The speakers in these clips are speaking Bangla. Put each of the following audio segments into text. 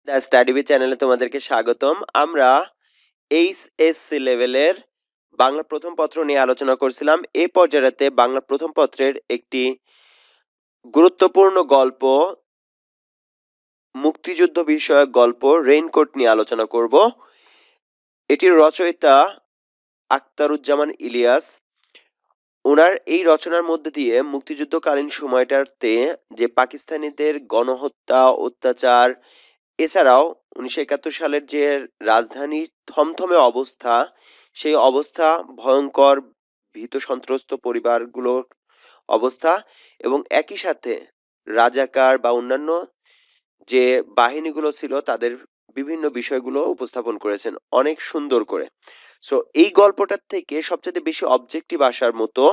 দ্য স্টাডি বি চ্যানেলে তোমাদেরকে স্বাগতম। আমরা এইচএসসি লেভেলের বাংলা প্রথম পত্র নিয়ে আলোচনা করছিলাম। এই পর্যায়েতে বাংলা প্রথম পত্রের একটি গুরুত্বপূর্ণ গল্প, মুক্তিযুদ্ধ বিষয়ক গল্প রেইনকোট নিয়ে আলোচনা করব। এটির রচয়িতা আখতারুজ্জামান ইলিয়াস। ওনার এই রচনার মধ্যে দিয়ে মুক্তিযুদ্ধকালীন সময়টাতে যে পাকিস্তানিদের গণহত্যা, অত্যাচার, এছাড়াও 1971 সালের যে রাজধানীর থমথমে অবস্থা, সেই অবস্থা, ভয়ঙ্কর ভীত সন্ত্রস্ত পরিবারগুলোর অবস্থা এবং একই সাথে রাজাকার বা অন্যান্য যে বাহিনীগুলো ছিল তাদের বিভিন্ন বিষয়গুলো উপস্থাপন করেছেন অনেক সুন্দর করে। সো এই গল্পটার থেকে সবচেয়ে বেশি অবজেক্টিভ আসার মতো,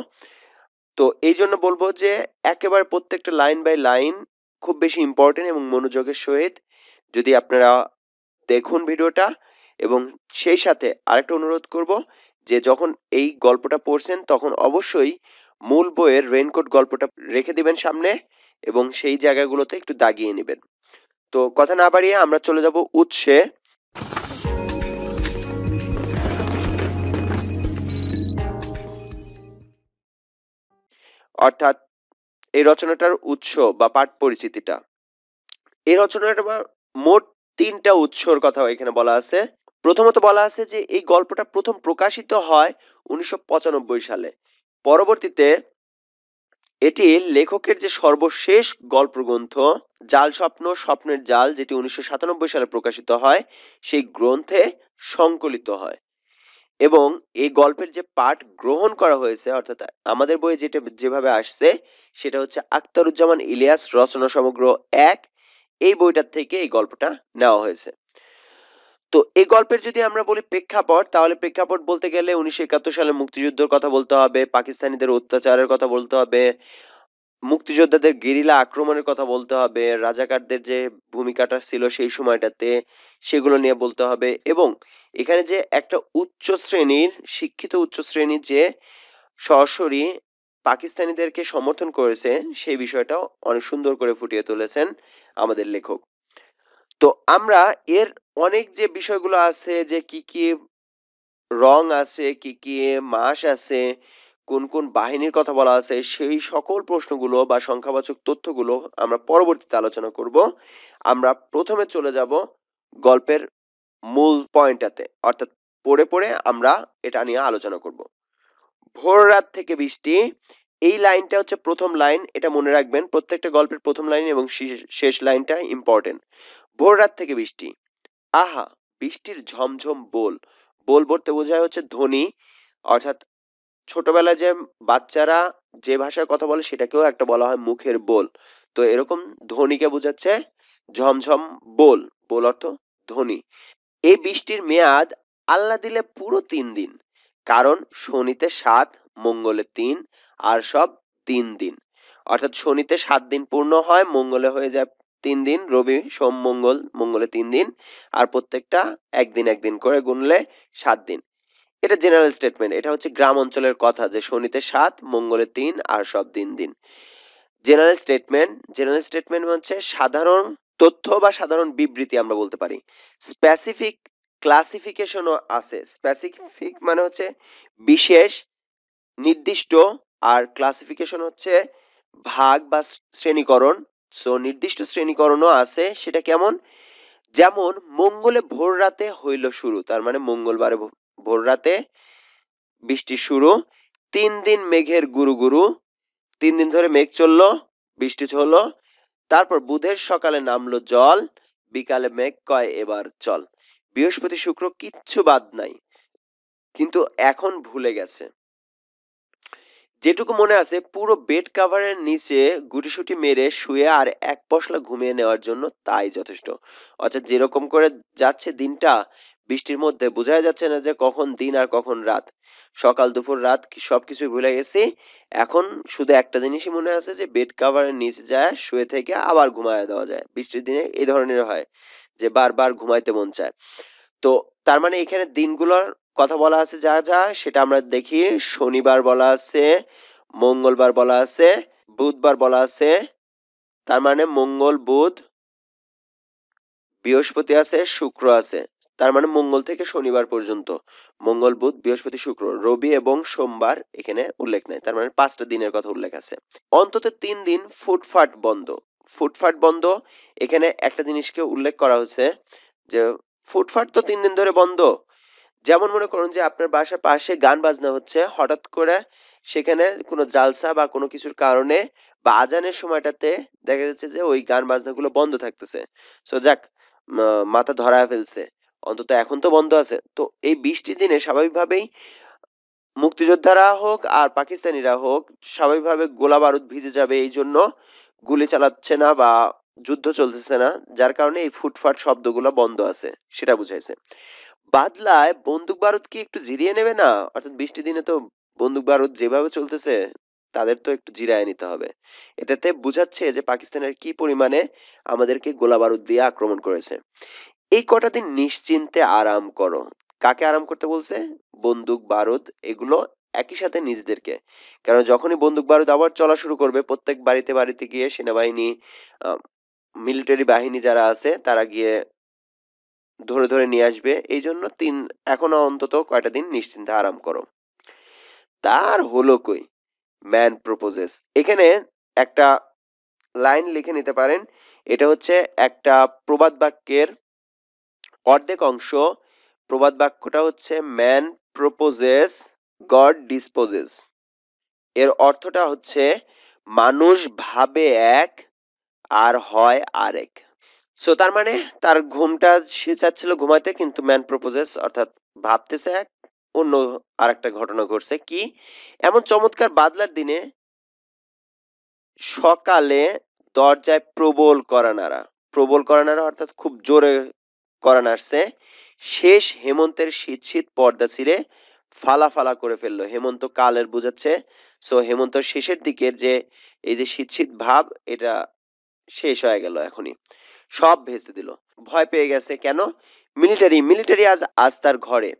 তো এই জন্য বলবো যে একেবারে প্রত্যেকটা লাইন বাই লাইন খুব বেশি ইম্পর্টেন্ট এবং মনোযোগের সহিত যদি আপনারা দেখুন ভিডিওটা। এবং সেই সাথে আরেকটা অনুরোধ করব যে যখন এই গল্পটা পড়ছেন তখন অবশ্যই মূল বইয়ের রেইনকোট গল্পটা রেখে দিবেন সামনে এবং সেই জায়গাগুলোতে একটু দাগিয়ে নেবেন। তো কথা না বাড়িয়ে আমরা চলে যাব উৎসে। অর্থাৎ এই রচনাটার উৎস বা পাঠ পরিচিতিটা। এই রচনাটা মোট 3টা উৎসর কথা এখানে বলা আছে। প্রথমত বলা আছে যে এই গল্পটা প্রথম প্রকাশিত হয় 1995 সালে। পরবর্তীতে এটি লেখকের যে সর্বশেষ গল্পগ্রন্থ জাল স্বপ্ন, স্বপ্নের জাল, যেটি 1997 সালে প্রকাশিত হয়, সেই গ্রন্থে সংকলিত হয়। এবং এই গল্পের যে পাঠ গ্রহণ করা হয়েছে, অর্থাৎ আমাদের বইয়ে যেটা যেভাবে আসছে সেটা হচ্ছে আখতারুজ্জামান ইলিয়াস রচনা সমগ্র 1, এই বইটার থেকে এই গল্পটা নেওয়া হয়েছে। তো এই গল্পের যদি আমরা বলি প্রেক্ষাপট, তাহলে প্রেক্ষাপট বলতে গেলে 1971 সালে মুক্তিযুদ্ধের কথা বলতে হবে, পাকিস্তানিদের অত্যাচারের কথা বলতে হবে, মুক্তিযোদ্ধাদের গেরিলা আক্রমণের কথা বলতে হবে, রাজাকারদের যে ভূমিকাটা ছিল সেই সময়টাতে সেগুলো নিয়ে বলতে হবে। এবং এখানে যে একটা উচ্চ শ্রেণীর শিক্ষিত উচ্চ শ্রেণীর যে সরাসরি পাকিস্তানিদেরকে সমর্থন করেছে সেই বিষয়টাও অনেক সুন্দর করে ফুটিয়ে তুলেছেন আমাদের লেখক। তো আমরা এর অনেক যে বিষয়গুলো আছে, যে কি কি রং আছে, কি কি মাস আছে, কোন কোন বাহিনীর কথা বলা আছে, সেই সকল প্রশ্নগুলো বা সংখ্যাবাচক তথ্যগুলো আমরা পরবর্তীতে আলোচনা করব। আমরা প্রথমে চলে যাব গল্পের মূল পয়েন্টটাতে, অর্থাৎ পড়ে পড়ে আমরা এটা নিয়ে আলোচনা করব। ভোর রাত থেকে বৃষ্টি, এই লাইনটা হচ্ছে প্রথম লাইন, এটা মনে রাখবেন। প্রত্যেকটা গল্পের প্রথম লাইন এবং শেষ লাইনটা ইম্পর্টেন্ট। ভোর রাত থেকে বৃষ্টি, আহা বৃষ্টির ঝমঝম বোল। বোল বলতে বোঝায় হচ্ছে ধ্বনি, অর্থাৎ ছোটবেলায় যে বাচ্চারা যে ভাষায় কথা বলে সেটাকেও একটা বলা হয় মুখের বোল। তো এরকম ধ্বনিকে বোঝাচ্ছে ঝমঝম বোল। বোল অর্থ ধ্বনি। এই বৃষ্টির মেয়াদ আল্লাহ দিলে পুরো 3 দিন, কারণ শনিতে 7, মঙ্গলে 3, আর সব 3 দিন। অর্থাৎ শনিতে 7 দিন পূর্ণ হয়, মঙ্গলে হয়ে যায় 3 দিন, রবি সোম মঙ্গল, মঙ্গলে 3 দিন, আর প্রত্যেকটা একদিন একদিন করে গুনলে 7 দিন। এটা জেনারেল স্টেটমেন্ট, এটা হচ্ছে গ্রাম অঞ্চলের কথা যে শনিতে 7, মঙ্গলে 3, আর সব 3 দিন। জেনারেল স্টেটমেন্ট, জেনারেল স্টেটমেন্ট হচ্ছে সাধারণ তথ্য বা সাধারণ বিবৃতি আমরা বলতে পারি। স্পেসিফিক ক্লাসিফিকেশনও আছে। স্পেসিফিক মানে হচ্ছে বিশেষ, নির্দিষ্ট, আর ক্লাসিফিকেশন হচ্ছে ভাগ বা শ্রেণীকরণ। সো নির্দিষ্ট শ্রেণীকরণও আছে। সেটা কেমন? যেমন মঙ্গলে ভোর রাতে হইল শুরু, তার মানে মঙ্গলবারে ভোর রাতে বৃষ্টি শুরু। 3 দিন মেঘের গুরু গুরু, 3 দিন ধরে মেঘ চললো, বৃষ্টি হলো। তারপর বুধের সকালে নামলো জল, বিকালে মেঘ কয় এবার চল। বৃহস্পতি শুক্র কিচ্ছু বাদ নাই, কিন্তু এখন ভুলে গেছে। যেটুকু মনে আছে পুরো বেড কাভারের নিচে গুটিসুটি মেরে শুয়ে আর এক পশলা ঘুমিয়ে নেওয়ার জন্য তাই যথেষ্ট। অর্থাৎ যেরকম করে যাচ্ছে দিনটা বৃষ্টির মধ্যে, বোঝাই যাচ্ছে না যে কখন দিন আর কখন রাত, সকাল দুপুর রাত সবকিছুই ভুলে গেছি। এখন শুধু একটা জিনিসই মনে আছে যে বেড কাভারের নিচে যায় শুয়ে থেকে আবার ঘুমায় দেওয়া যায়। বৃষ্টির দিনে এই ধরনের হয় যে বারবার ঘুমাইতে মন চায়। তো তার মানে এখানে দিনগুলোর কথা বলা আছে যা যা, সেটা আমরা দেখি। শনিবার বলা আছে, মঙ্গলবার বলা আছে, বুধবার বলা আছে, তার মানে মঙ্গল বুধ বৃহস্পতি আছে, শুক্র আছে। তার মানে মঙ্গল থেকে শনিবার পর্যন্ত। মঙ্গল, বুধ, বৃহস্পতি, শুক্র। রবি এবং সোমবার এখানে উল্লেখ নাই। তার মানে ৫ টা দিনের কথা উল্লেখ আছে। অন্তত ৩ দিন ফুটপাত বন্ধ। ফুটপাত বন্ধ, এখানে একটা জিনিসকে উল্লেখ করা হচ্ছে যে ফুটপাত তো ৩ দিন ধরে বন্ধ। যেমন মনে করুন যে আপনার বাসার পাশে গান বাজনা হচ্ছে, হঠাৎ করে সেখানে কোনো জালসা বা কোনো কিছুর কারণে বা আজানের সময়টাতে দেখা যাচ্ছে যে ওই গান বাজনাগুলো বন্ধ থাকতেছে। সো যাক, মাথা ধরায় ফেলছে। অন্তত এখন তো বন্ধ আছে। তো এই বৃষ্টির দিনে স্বাভাবিকভাবেই মুক্তিযোদ্ধারা হোক আর পাকিস্তানিরা হোক স্বাভাবিকভাবে গোলা বারুদ ভিজে যাবে, এই জন্য গুলি চালাচ্ছে না বা যুদ্ধ চলতেছে না, যার কারণে এই ফুটফাট শব্দগুলো বন্ধ আছে, সেটা বুঝাইছে। বাদলায় বন্দুক বারুদ কি একটু জিরিয়ে নেবে না? অর্থাৎ বৃষ্টির দিনে তো বন্দুক বারুদ যেভাবে চলতেছে তাদের তো একটু জিরায় নিতে হবে। এটাতে বুঝাচ্ছে যে পাকিস্তানের কি পরিমাণে আমাদেরকে গোলা বারুদ দিয়ে আক্রমণ করেছে। এই কটা দিন নিশ্চিন্তে আরাম করো। কাকে আরাম করতে বলছে? বন্দুক বারুদ এগুলো একই সাথে নিজেদেরকে। কারণ যখনই বন্দুক বারুদ আবার চলা শুরু করবে, প্রত্যেক বাড়িতে বাড়িতে গিয়ে সেনাবাহিনী, মিলিটারি বাহিনী যারা আছে তারা গিয়ে ধরে ধরে নিয়ে আসবে। এই জন্য এখনো অন্তত কয়টা দিন নিশ্চিন্তে আরাম করো। তার হলো কই? Man proposes. এখানে একটা লাইন লিখে নিতে পারেন। এটা হচ্ছে একটা প্রবাদ বাক্যের অর্ধেক অংশ। প্রবাদ বাক্যটা হচ্ছে ম্যান প্রপোজেস, গড ডিসপোজেস। এর অর্থটা হচ্ছে মানুষ ভাবে এক আর হয় আরেক। সো তার মানে তার ঘুমটা সে চাচ্ছিল ঘুমাইতে, কিন্তু ম্যান প্রপোজেস অর্থাৎ ভাবতেছে এক, অন্য আরেকটা ঘটনা ঘটছে কি, এমন চমৎকার বাদলার দিনে সকালে দরজায় প্রবল করা নাড়া। প্রবল করা নাড়া অর্থাৎ খুব জোরে করা নাড়ছে। শেষ হেমন্তের শীত শীত পর্দা ছিঁড়ে ফালা ফালা করে ফেললো। হেমন্ত কালের বোঝাচ্ছে। সো হেমন্ত শেষের দিকের যে এই যে শীত শীত ভাব, এটা শেষ হয়ে গেল এখনই। সব ভেস্তে দিল। ভয় পেয়ে গেছে কেন? মিলিটারি মিলিটারি আজ আজ তার ঘরে।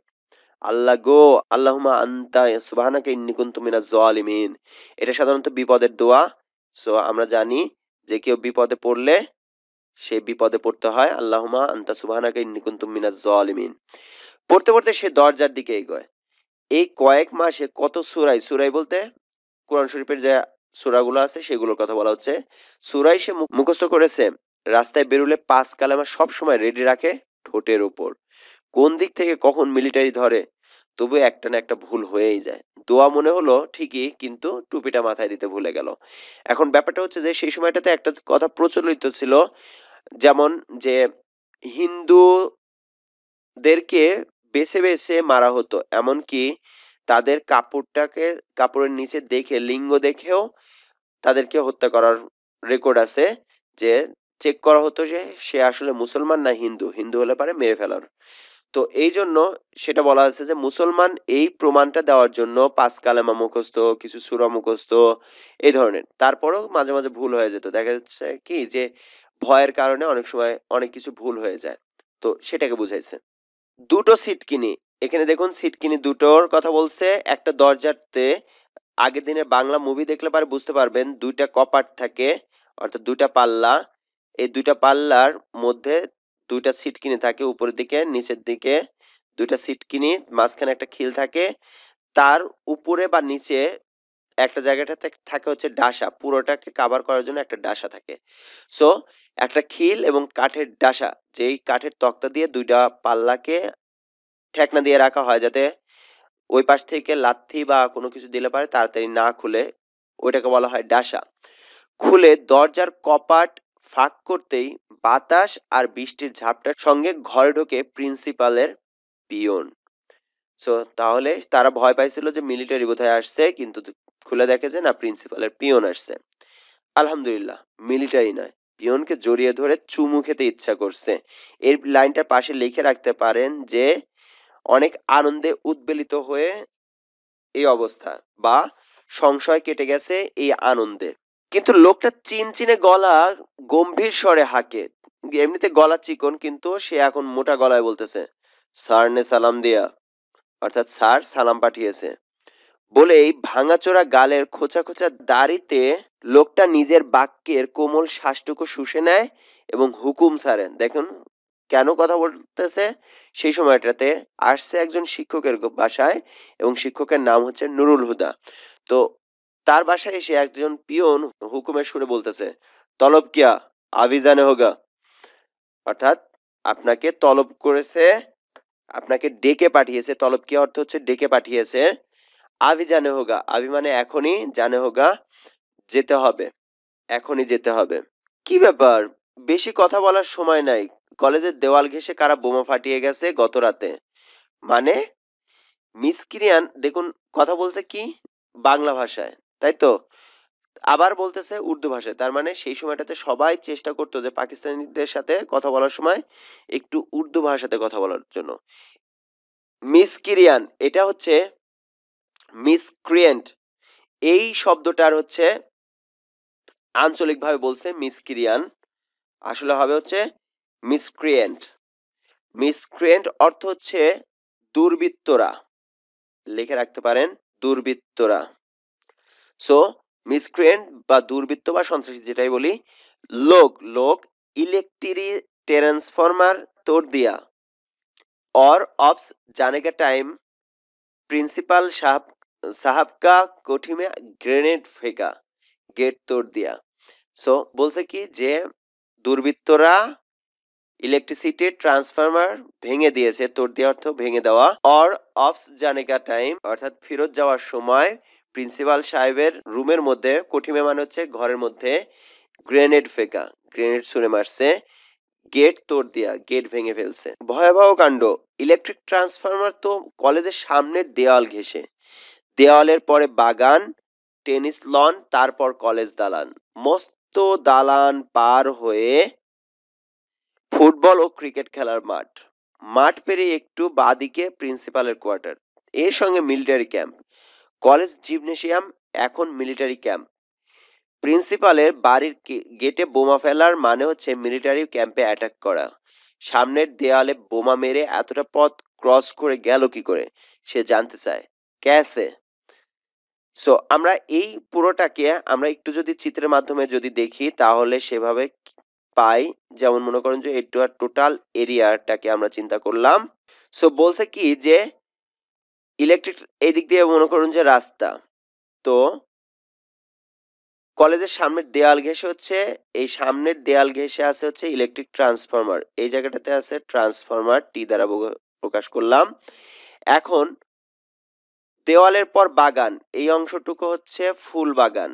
আল্লাহ গো, আল্লাহুম্মা আনতা সুবহানাকা ইন্নী কুনতু মিনাজ জালিমিন। এটা সাধারণত বিপদের দোয়া। সো আমরা জানি যে কেউ বিপদে পড়লে সে বিপদে পড়তে হয় আল্লাহুম্মা আনতা সুবহানাকা ইন্নী কুনতু মিনাজ জালিমিন। পড়তে পড়তে সে দরজার দিকে এগোয়। এই কয়েক মাসে কত সূরাই, সূরাই বলতে কোরআন শরীফের যে সূরাগুলো আছে সেগুলোর কথা বলা হচ্ছে। সূরাই সে মুখস্থ করেছে। রাস্তায় বেরোলে ৫ কালেমা সবসময় রেডি রাখে ঠোঁটের উপর। কোন দিক থেকে কখন মিলিটারি ধরে, তবু একটা না একটা ভুল হয়েই যায়। দোয়া মনে হলো ঠিকই, কিন্তু টুপিটা মাথায় দিতে ভুলে গেল। এখন ব্যাপারটা হচ্ছে যে সেই সময়টাতে একটা কথা প্রচলিত ছিল, যেমন যে হিন্দুদেরকে বেছে বেছে মারা হতো। এমনকি তাদের কাপড়ের নিচে দেখে, লিঙ্গ দেখেও তাদেরকে হত্যা করার রেকর্ড আছে, যে চেক করা হতো যে সে আসলে মুসলমান না হিন্দু। হিন্দু হলে পারে মেরে ফেলার। তো এই জন্য সেটা বলা হয়েছে যে মুসলমান এই প্রমাণটা দেওয়ার জন্য ৫ কালেমা মুখস্থ, কিছু সূরা মুখস্থ, এই ধরনের। তারপরেও মাঝে মাঝে ভুল হয়ে যেত। দেখা যাচ্ছে কি যে ভয়ের কারণে অনেক সময় অনেক কিছু ভুল হয়ে যায়। তো সেটাকে বুঝাইছে। দুটো সিটকিনি। এখানে দেখুন সিটকিনি দুটোর কথা বলছে। একটা দরজাতে আগের দিনের বাংলা মুভি দেখলে পারে বুঝতে পারবেন ২ টা কপাট থাকে, অর্থাৎ ২ টা পাল্লা। এই ২ টা পাল্লার মধ্যে ২ টা সিটকিনি থাকে, উপরের দিকে নিচের দিকে ২ টা সিটকিনি, মাঝখানে একটা খিল থাকে। তার উপরে বা নিচে একটা জায়গাটাতে থাকে হচ্ছে ডাসা। পুরোটাকে কাভার করার জন্য একটা ডাসা থাকে। সো একটা খিল এবং কাঠের ডাসা, যেই কাঠের তক্তা দিয়ে ২ টা পাল্লাকে ঠেকনা দিয়ে রাখা হয়, যাতে ওই পাশ থেকে লাথি বা কোনো কিছু দিলে পারে তাড়াতাড়ি না খুলে। ওইটাকে বলা হয় ডাসা। খুলে দরজার কপাট ফাঁক করতেই বাতাস আর বৃষ্টির ঝাপটার সঙ্গে ঘরে ঢোকে প্রিন্সিপালের পিয়ন। সো তাহলে তারা ভয় পাইছিল যে মিলিটারি বোধহয় আসছে, কিন্তু খুলে দেখে যে না, প্রিন্সিপালের পিয়ন আসছে। আলহামদুলিল্লাহ, মিলিটারি নয়, পিয়নকে জড়িয়ে ধরে চুমু খেতে ইচ্ছা করছে। এই লাইনটার পাশে লিখে রাখতে পারেন যে অনেক আনন্দে উদ্বেলিত হয়ে এই অবস্থা, বা সংশয় কেটে গেছে এই আনন্দে। কিন্তু লোকটা চিনচিনে গলা, গম্ভীর স্বরে হাঁকে। এমনিতে গলা চিকন, কিন্তু সে এখন মোটা গলায় বলতেছে, স্যার নে সালাম দিয়া, অর্থাৎ স্যার সালাম পাঠিয়েছে। বলেই ভাঙাচোরা গালের খোঁচা খোঁচা দাড়িতে লোকটা নিজের বাক্যের কোমল শ্বাসটুকু শুষে নেয় এবং হুকুম ছাড়েন। দেখুন কেন কথা বলতেছে? সেই সময়টাতে আসছে একজন শিক্ষকের বাসায় এবং শিক্ষকের নাম হচ্ছে নুরুল হুদা। তো তার বাসায় এসে একজন পিয়ন হুকুমের সুরে বলতেছে, "তলব কিয়া? আভি জানে হোগা।" অর্থাৎ আপনাকে তলব করেছে, আপনাকে ডেকে পাঠিয়েছে। তলব কিয়া অর্থ হচ্ছে ডেকে পাঠিয়েছে। আভি জানে হোগা। আভি মানে এখনই, জানে হোগা যেতে হবে। এখনই যেতে হবে। কি ব্যাপার? বেশি কথা বলার সময় নাই। কলেজের দেওয়াল ঘেঁষে কারা বোমা ফাটিয়ে গেছে গতরাতে। মানে মিসক্রিয়ান দেখুন কথা বলছে কি? বাংলা ভাষায়। তাই তো? আবার বলতেছে উর্দু ভাষায়। তার মানে সেই সময়টাতে সবাই চেষ্টা করতো যে পাকিস্তানিদের সাথে কথা বলার সময় একটু উর্দু ভাষাতে কথা বলার জন্য। মিসক্রিয়ান এটা হচ্ছে মিসক্রিয়েন্ট। এই শব্দটার হচ্ছে আঞ্চলিকভাবে বলছে মিসক্রিয়ান। আসলে হবে হচ্ছে মিসক্রিয়েন্ট। মিসক্রিয়েন্ট অর্থ হচ্ছে দুর্বৃত্তরা। লিখে রাখতে পারেন দুর্বৃত্তরা। সো মিসক্রিয়েন্ট বা দুর্বৃত্ত বা সন্ত্রাসী যেটাই বলি, লোক इलेक्ट्रिक ट्रांसफार्मर तोड़ दिया और ऑप्स जाने का टाइम प्रिंसिपल साहब का कोठी में ग्रेनेड फेंका गेट तोड़ दिया। সো বলছে কি যে দুর্বৃত্তরা ইলেকট্রিসিটি ট্রান্সফরমার ভেঙে দিয়েছে, তোড় দেওয়া অর্থ ভেঙে দেওয়া। অর অফস জানে কা টাইম অর্থাৎ ফেরত যাওয়ার সময় প্রিন্সিপাল সাহেবের রুমের মধ্যে, কোঠিমে মানে হচ্ছে ঘরের মধ্যে, গ্রেনেড ফেকা, গ্রেনেড ছুঁড়ে মারছে, গেট তোড় দিয়া গেট ভেঙে ফেলছে। ভয়াবহ কাণ্ড। ইলেকট্রিক ট্রান্সফরমার তো কলেজের সামনের দেওয়াল ঘেঁষে, দেওয়ালের পরে বাগান, টেনিস লন, তারপর কলেজ দালান, মস্ত দালান পার হয়ে ফুটবল ও ক্রিকেট খেলার মাঠ, মাঠ পেরিয়ে একটু বাদিকে প্রিন্সিপালের কোয়ার্টার, এর সঙ্গে মিলিটারি ক্যাম্প, কলেজ জিমনেশিয়াম এখন মিলিটারি ক্যাম্প। প্রিন্সিপালের বাড়ির গেটে বোমা ফেলার মানে হচ্ছে মিলিটারি ক্যাম্পে অ্যাটাক করা। সামনের দেয়ালে বোমা মেরে এতটা পথ ক্রস করে গেল কি করে সে জানতে চায়। ক্যাসে? সো আমরা এই পুরোটাকে আমরা একটু যদি চিত্রের মাধ্যমে যদি দেখি তাহলে সেভাবে পাই। যেমন মনে করেন যে এই টোটাল এরিয়াটাকে আমরা চিন্তা করলাম। সো বলছে কি যে ইলেকট্রিক এই দিক দিয়ে মনে করুন যে রাস্তা, তো কলেজের সামনের দেয়াল ঘেঁষে হচ্ছে, এই সামনের দেয়াল ঘেঁষে আছে হচ্ছে ইলেকট্রিক ট্রান্সফরমার, এই জায়গাটাতে আছে ট্রান্সফরমার, টি দ্বারা প্রকাশ করলাম। এখন দেওয়ালের পর বাগান, এই অংশটুকু হচ্ছে ফুল বাগান,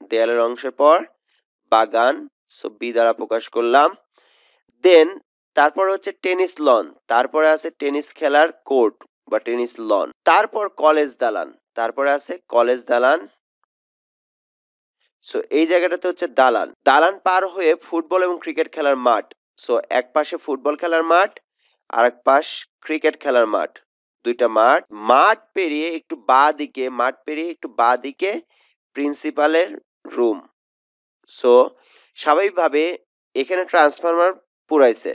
দেয়ালের অংশের পর বাগান, সো বি দ্বারা প্রকাশ করলাম। দেন তারপর হচ্ছে টেনিস লন, তারপরে আছে টেনিস খেলার কোর্ট বা টেনিস লন, তারপর কলেজ দালান, তারপরে আছে কলেজ দালান। সো এই জায়গাটাতে হচ্ছে দালান, দালান পার হয়ে ফুটবল এবং ক্রিকেট খেলার মাঠ। সো এক পাশে ফুটবল খেলার মাঠ আর এক পাশ ক্রিকেট খেলার মাঠ, দুইটা মাঠ। মাঠ পেরিয়ে একটু বাঁ দিকে, মাঠ পেরিয়ে একটু বাঁ দিকে প্রিন্সিপালের রুম। সো স্বাভাবিকভাবে এখানে ট্রান্সফরমার পুরাইছে,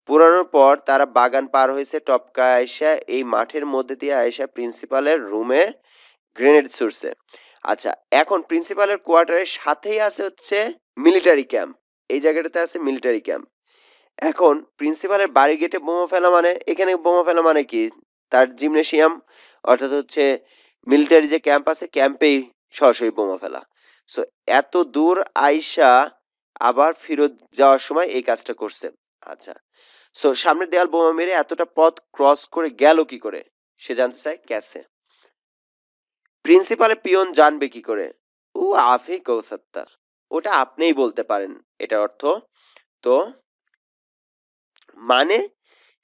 পুরানোর পর তারা বাগান পার হয়েছে, টপকা আয়সা এই মাঠের মধ্যে দিয়ে আয়সা প্রিন্সিপালের রুমে গ্রেনেড ছুড়ছে। আচ্ছা, এখন প্রিন্সিপালের কোয়ার্টারের সাথেই আছে হচ্ছে মিলিটারি ক্যাম্প, এই জায়গাটাতে আছে মিলিটারি ক্যাম্প। এখন প্রিন্সিপালের বাড়ি গেটে বোমা ফেলা মানে, এখানে বোমা ফেলা মানে কি, তার জিমনেশিয়াম অর্থাৎ হচ্ছে মিলিটারি যে ক্যাম্প আছে ক্যাম্পেই সরাসরি বোমা ফেলা। সো এত দূর আইসা আবার ফেরত যাওয়ার সময় এই কাজটা করছে। আচ্ছা, সো সামনের দেয়াল বোমা মেরে এতটা পথ ক্রস করে গেল কি করে সে জানতে চায় ক্যাসে। প্রিন্সিপালের পিয়ন জানবে কি করে? ও আফি কৌসাত্তা, ওটা আপনিই বলতে পারেন এটার অর্থ। তো মানে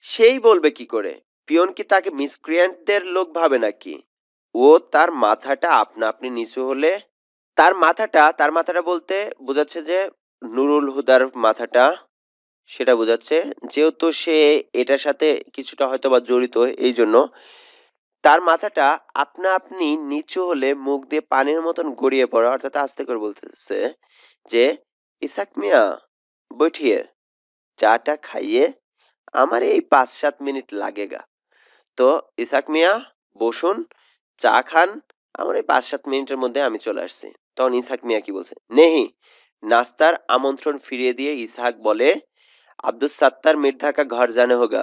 সেই বলবে কি করে? পিয়ন কি তাকে মিসক্রিয়েন্টদের লোক ভাবে নাকি? ও তার মাথাটা আপনা আপনি নিচু হলে, তার মাথাটা বলতে বোঝাচ্ছে যে নুরুল হুদার মাথাটা, সেটা বোঝাচ্ছে। যেহেতু সে এটার সাথে কিছুটা হয়তো বা জড়িত, এই জন্য তার মাথাটা আপনা আপনি নিচু হলে মুখ দিয়ে পানির মতন গড়িয়ে পড়ে, অর্থাৎ আস্তে করে বলতেছে যে ইসাক মিয়া বৈঠিয়ে চাটা খাইয়ে আমার এই 5-7 মিনিট লাগেগা। তো ইসাক মিয়া বসুন, চা খান, আমার এই 5-7 মিনিটের মধ্যে আমি চলে আসছি। তখন ইসাক মিয়া কি বলছে? নেহি। নাস্তার আমন্ত্রণ ফিরিয়ে দিয়ে ইসহাক বলে, अब्दुल सत्तार मिर्जा का घर जाने होगा,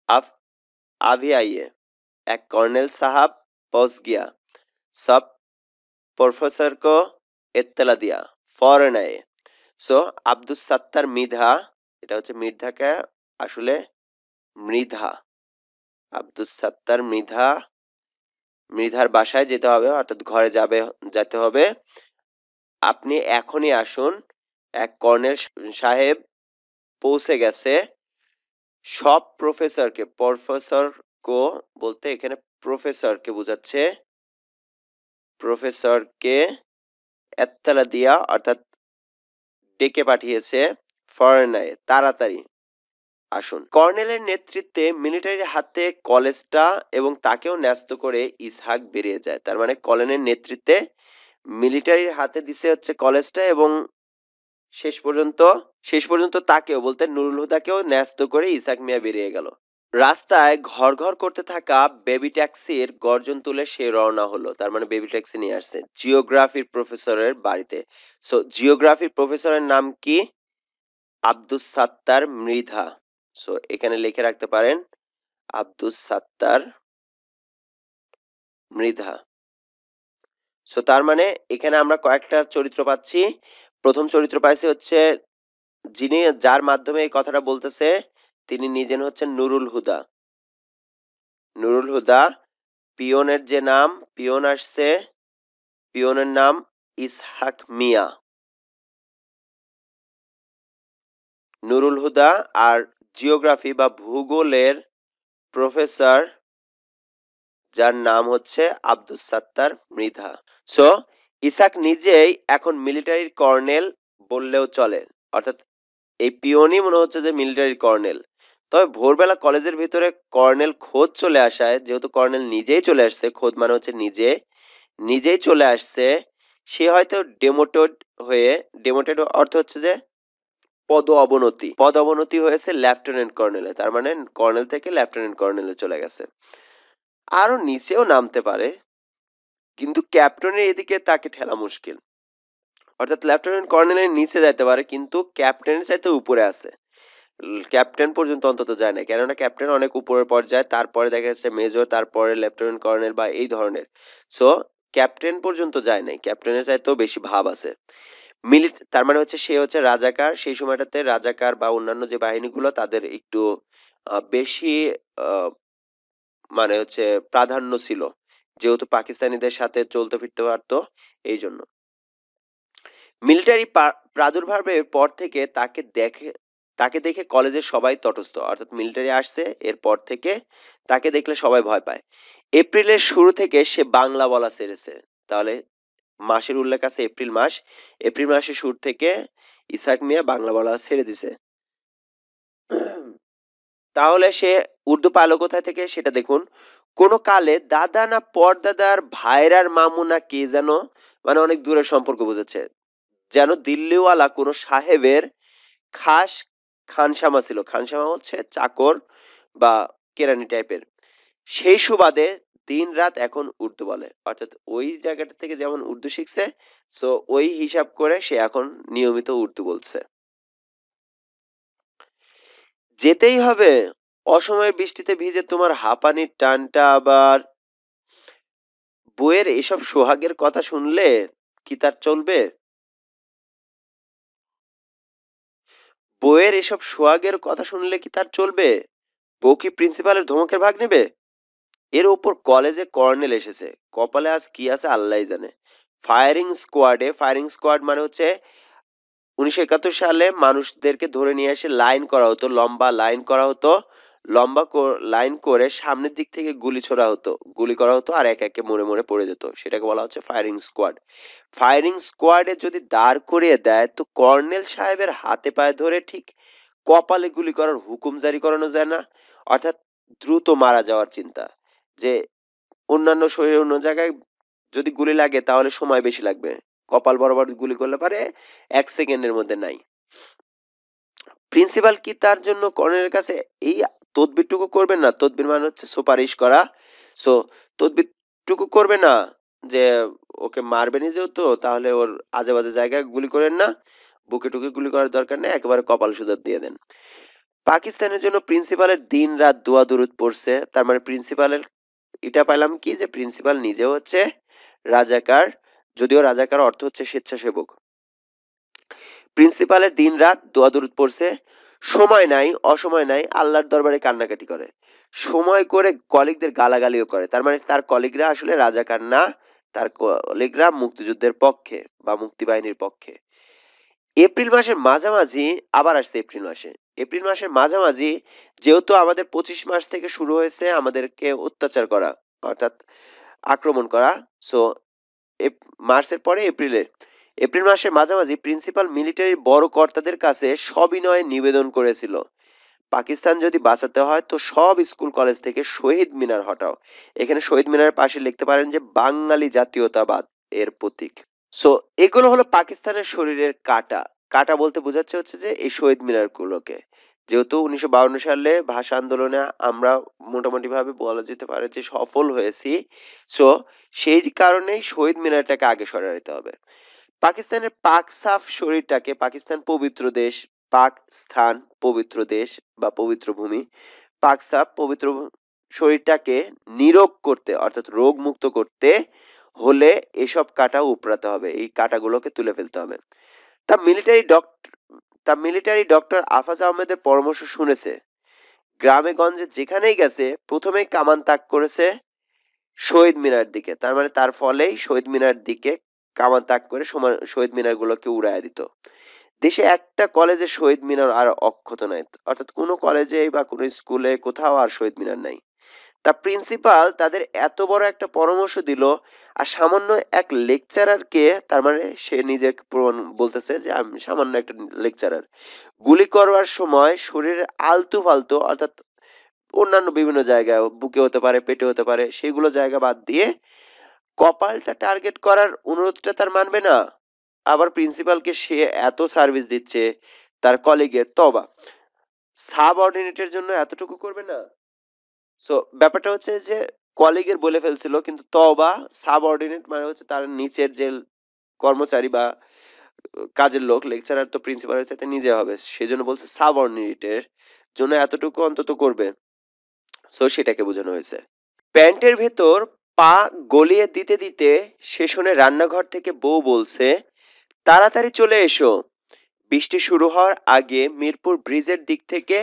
आप अभी आइए। एक कर्नल साहब पहुंच गया, सब प्रोफेसर को इत्तला दिया, फौरन आए। সো আব্দুস সাত্তার মৃধা, এটা হচ্ছে মৃধাকে আসলে মৃধা, আব্দুস সাত্তার মৃধা, মৃধার বাসায় যেতে হবে, অর্থাৎ ঘরে যেতে হবে। আপনি এখনই আসুন, এক কর্নেল সাহেব পৌঁছে গেছে, সব প্রফেসরকে, প্রফেসর কো বলতে এখানে প্রফেসরকে বোঝাচ্ছে, প্রফেসরকে এত্তালা দিয়া অর্থাৎ ডেকে পাঠিয়েছে, ফরেনায় তাড়াতাড়ি আসুন। কর্নেলের নেতৃত্বে মিলিটারির হাতে কলেজটা এবং তাকেও ন্যস্ত করে ইসহাক বেরিয়ে যায়। তার মানে কর্নেলের নেতৃত্বে মিলিটারির হাতে দিছে হচ্ছে কলেজটা এবং শেষ পর্যন্ত তাকেও বলতে নুরুল হুদাকেও ন্যস্ত করে ইসহাক মিয়া বেরিয়ে গেল। রাস্তায় ঘর ঘর করতে থাকা বেবি ট্যাক্সির গর্জন তুলে সে রওনা হলো। তার মানে বেবি ট্যাক্সি নিয়ে আসছে জিওগ্রাফির প্রফেসরের বাড়িতে। সো জিওগ্রাফির প্রফেসরের নাম কি? আব্দুস সাত্তার মৃধা। সো এখানে লিখে রাখতে পারেন আব্দুস সাত্তার মৃধা। সো তার মানে এখানে আমরা কয়েকটা চরিত্র পাচ্ছি। প্রথম চরিত্র পাইছি হচ্ছে যিনি, যার মাধ্যমে এই কথাটা বলতেছে, তিনি নিজেন হচ্ছেন নুরুল হুদা। নুরুল হুদা। পিয়নের যে নাম, পিয়ন আসছে, পিয়নের নাম ইসহাক মিয়া। নুরুল হুদা। আর জিওগ্রাফি বা ভূগোলের প্রফেসর, যার নাম হচ্ছে আব্দুস সাত্তার মৃধা। সো ইসাক নিজেই এখন মিলিটারির কর্নেল বললেও চলে, অর্থাৎ এই পিওনই মনে হচ্ছে যে মিলিটারির কর্নেল। তবে ভোরবেলা কলেজের ভিতরে কর্নেল খোদ চলে আসায়, যেহেতু কর্নেল নিজেই চলে আসছে, খোদ মানে হচ্ছে নিজেই চলে আসছে, সে হয়তো ডেমোটেড অর্থ হচ্ছে যে পদ অবনতি হয়েছে লেফটেন্যান্ট কর্নেলে। তার মানে কর্নেল থেকে লেফটেন্যান্ট কর্নেলে চলে গেছে। আরো নিচেও নামতে পারে, কিন্তু ক্যাপ্টেনের এদিকে তাকে ঠেলা মুশকিল, অর্থাৎ লেফটেন্যান্ট কর্নেলের নিচে যাইতে পারে কিন্তু ক্যাপ্টেনের চাইতে উপরে আছে, ক্যাপ্টেন পর্যন্ত অন্তত যায় না, কেননা ক্যাপ্টেন অনেক উপরের পর্যায়ে, তারপরে দেখা যাচ্ছে মেজর, তারপরে লেফটেন্যান্ট কর্নেল বা এই ধরনের। সো ক্যাপ্টেন পর্যন্ত যায় নাই, ক্যাপ্টেনের চাইতেও বেশি ভাব আছে। তার মানে হচ্ছে সে হচ্ছে রাজাকার, সেই সময়টাতে রাজাকার বা অন্যান্য যে বাহিনীগুলো তাদের একটু বেশি মানে হচ্ছে প্রাধান্য ছিল, যেহেতু পাকিস্তানিদের সাথে চলতে ফিরতে পারতো, এই জন্য। মিলিটারি প্রাদুর্ভাবের পর থেকে তাকে দেখে কলেজের সবাই তটস্থ, অর্থাৎ মিলিটারি আসছে এরপর থেকে তাকে দেখলে সবাই ভয় পায়। এপ্রিলের শুরু থেকে সে বাংলা বলা ছেড়েছে। তাহলে মাসের উল্লেখ আছে এপ্রিল মাস, এপ্রিল মাসের শুরু থেকে ইসাক মিয়া বাংলা বলা ছেড়ে দিছে। তাহলে সে উর্দু পালো কোথায় থেকে সেটা দেখুন। কোন কালে দাদা না পরদাদার ভাইরার মামু না কে যেন, মানে অনেক দূরের সম্পর্ক বোঝাচ্ছে, যেন দিল্লিওয়ালা কোনো সাহেবের খাস খানসামা ছিল। খানসামা হচ্ছে চাকর বা কেরানি টাইপের। সেই সুবাদে দিন রাত এখন উর্দু বলে, অর্থাৎ ওই জায়গাটা থেকে যেমন উর্দু শিখছে, সো ওই হিসাব করে সে এখন নিয়মিত উর্দু বলছে। যেতেই হবে, অসময়ের বৃষ্টিতে ভিজে তোমার হাঁপানির টানটা আবার। বইয়ের এসব সোহাগের কথা শুনলে কি তার চলবে? বউয়ের এসব সোহাগের কথা শুনলে কি তার চলবে? বউ কি প্রিন্সিপালের ধমকের ভাগ নেবে? এর ওপর কলেজে কর্নেল এসেছে, কপালে আজ কি আছে আল্লাহই জানে। ফায়ারিং স্কোয়াড মানে হচ্ছে 1971 সালে মানুষদেরকে ধরে নিয়ে এসে লাইন করা হতো, লম্বা লাইন করা হতো, লাইন করে সামনের দিক থেকে গুলি করা হতো আর এক একে মরে মরে পড়ে যেত, সেটাকে বলা হচ্ছে ফায়ারিং স্কোয়াড। ফায়ারিং স্কোয়াডে যদি দাঁড় করিয়ে দেয় তো কর্নেল সাহেবের হাতে পায়ে ধরে ঠিক কপালে গুলি করার হুকুম জারি করানো যায় না, অর্থাৎ দ্রুত মারা যাওয়ার চিন্তা, যে অন্যান্য শরীরের অন্য জায়গায় যদি গুলি লাগে তাহলে সময় বেশি লাগবে, কপাল বরাবর গুলি করলে পারে 1 সেকেন্ডের মধ্যে নাই। প্রিন্সিপাল কি তার জন্য কর্নেলের কাছে এই তদবিরটুকু করবে না? তদবির মানে হচ্ছে সুপারিশ করা। সো তদবিরটুকু করবে না যে ওকে মারবেনই যেহেতু, তাহলে ওর আজে বাজে জায়গায় গুলি করেন না, বুকে টুকে গুলি করার দরকার নেই, একেবারে কপাল সোজা দিয়ে দেন। পাকিস্তানের জন্য প্রিন্সিপালের দিন রাত দোয়া দুরুদ পড়ছে, তার মানে প্রিন্সিপালের এটা পাইলাম কি যে প্রিন্সিপাল নিজে হচ্ছে রাজাকার, যদিও রাজাকার অর্থ হচ্ছে স্বেচ্ছাসেবক। প্রিন্সিপালের দিন রাত দোয়া দুরুদ পড়ছে, সময় নাই অসময় নাই আল্লাহর দরবারে কান্নাকাটি করে, সময় করে কলিগদের গালাগালিও করে, তার মানে তার কলিগরা আসলে রাজাকার না, তার কলিগরা মুক্তিযুদ্ধের পক্ষে বা মুক্তিবাহিনীর পক্ষে। এপ্রিল মাসের মাঝামাঝি আবার আসছে এপ্রিল মাসে, এপ্রিল মাসের মাঝামাঝি যেহেতু আমাদের 25 মার্চ থেকে শুরু হয়েছে আমাদেরকে অত্যাচার করা, অর্থাৎ আক্রমণ করা। সো মার্চের পরে এপ্রিল মাসের মাঝামাঝি প্রিন্সিপাল মিলিটারির বড় কর্তাদের কাছে সবিনয়ে নিবেদন করেছিল, পাকিস্তান যদি বাঁচাতে হয় তো সব স্কুল কলেজ থেকে শহীদ মিনার হটাও। এখানে শহীদ মিনারের পাশে লিখতে পারেন যে বাঙালি জাতীয়তাবাদ এর প্রতীক। সো এগুলো হলো পাকিস্তানের শরীরের কাটা, কাটা বলতে বোঝাচ্ছে হচ্ছে যে এই শহীদ মিনারগুলোকে, যেহেতু 1952 সালে ভাষা আন্দোলনে আমরা মোটামুটি ভাবে বলা যেতে পারে যে সফল হয়েছি, সো সেই কারণেই শহীদ মিনারটাকে আগে সরিয়ে দিতে হবে। পাকিস্তানের পাক সাফ শরীরটাকে, পাকিস্তান পবিত্র দেশ, পাক স্থান পবিত্র দেশ বা পবিত্র ভূমি, পাক সাফ পবিত্র শরীরটাকে নিরোগ করতে অর্থাৎ রোগ মুক্ত করতে হলে এসব কাটা উপড়াতে হবে, এই কাটাগুলোকে তুলে ফেলতে হবে। তা মিলিটারি ডক্টর আফাজ আহমেদের পরামর্শ শুনেছে, গ্রামে গঞ্জে যেখানেই গেছে প্রথমেই কামান তাক করেছে শহীদ মিনার দিকে, তার মানে তার ফলেই শহীদ মিনার দিকে কামান তাক করে শহীদ মিনারগুলোকে উড়াইয়া দিত। দেশে একটা কলেজে শহীদ মিনার আর অক্ষত নাই, অর্থাৎ কোনো কলেজে বা কোনো স্কুলে কোথাও আর শহীদ মিনার নাই। তা প্রিন্সিপাল তাদের এত বড় একটা পরামর্শ দিল, আর সামান্য এক লেকচারারকে, তার মানে সে নিজে বলতেছে যে আমি সামান্য একটা লেকচারার, গুলি করবার সময় শরীরের আলতু ফালতু অর্থাৎ অন্যান্য বিভিন্ন জায়গায় বুকে হতে পারে পেটে হতে পারে সেগুলো জায়গা বাদ দিয়ে কপালটা টার্গেট করার অনুরোধটা তার মানবে না। আবার প্রিন্সিপালকে সে এত সার্ভিস দিচ্ছে, তার কলিগের তবা সাব অর্ডিনেটের জন্য এতটুকু করবে না। সো ব্যাপারটা হচ্ছে যে কলিগের বলে ফেলছিল, কিন্তু তবা সাব অর্ডিনেট মানে হচ্ছে তার নিচের যে কর্মচারী বা কাজের লোক, লেকচারার তো প্রিন্সিপালের সাথে নিজে হবে, সেজন্য বলছে সাব অর্ডিনেটের জন্য এতটুকু অন্তত করবে। সো সেটাকে বোঝানো হয়েছে। প্যান্টের ভেতর পা গলিয়ে দিতে দিতে শেষনে রান্নাঘর থেকে বউ বলছে, তাড়াতাড়ি চলে এসো। বৃষ্টি শুরু হওয়ার আগে মিরপুর ব্রিজের দিক থেকে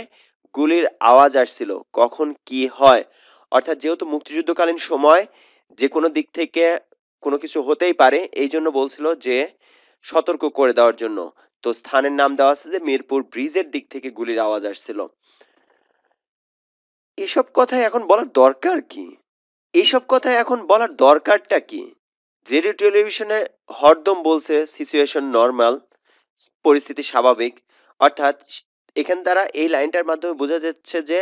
গুলির আওয়াজ আসছিল, কখন কি হয়, অর্থাৎ যেহেতু মুক্তিযুদ্ধকালীন সময় যে কোনো দিক থেকে কোনো কিছু হতেই পারে, এই জন্য বলছিল যে সতর্ক করে দেওয়ার জন্য। তো স্থানের নাম দেওয়া আছে যে মিরপুর ব্রিজের দিক থেকে গুলির আওয়াজ আসছিল। এসব কথা এখন বলার দরকার কি? এইসব কথা এখন বলার দরকারটা কি? রেডিও টেলিভিশনে হরদম বলছে সিচুয়েশন নর্মাল, পরিস্থিতি স্বাভাবিক, অর্থাৎ এখান দ্বারা এই লাইনটার মাধ্যমে বোঝা যাচ্ছে যে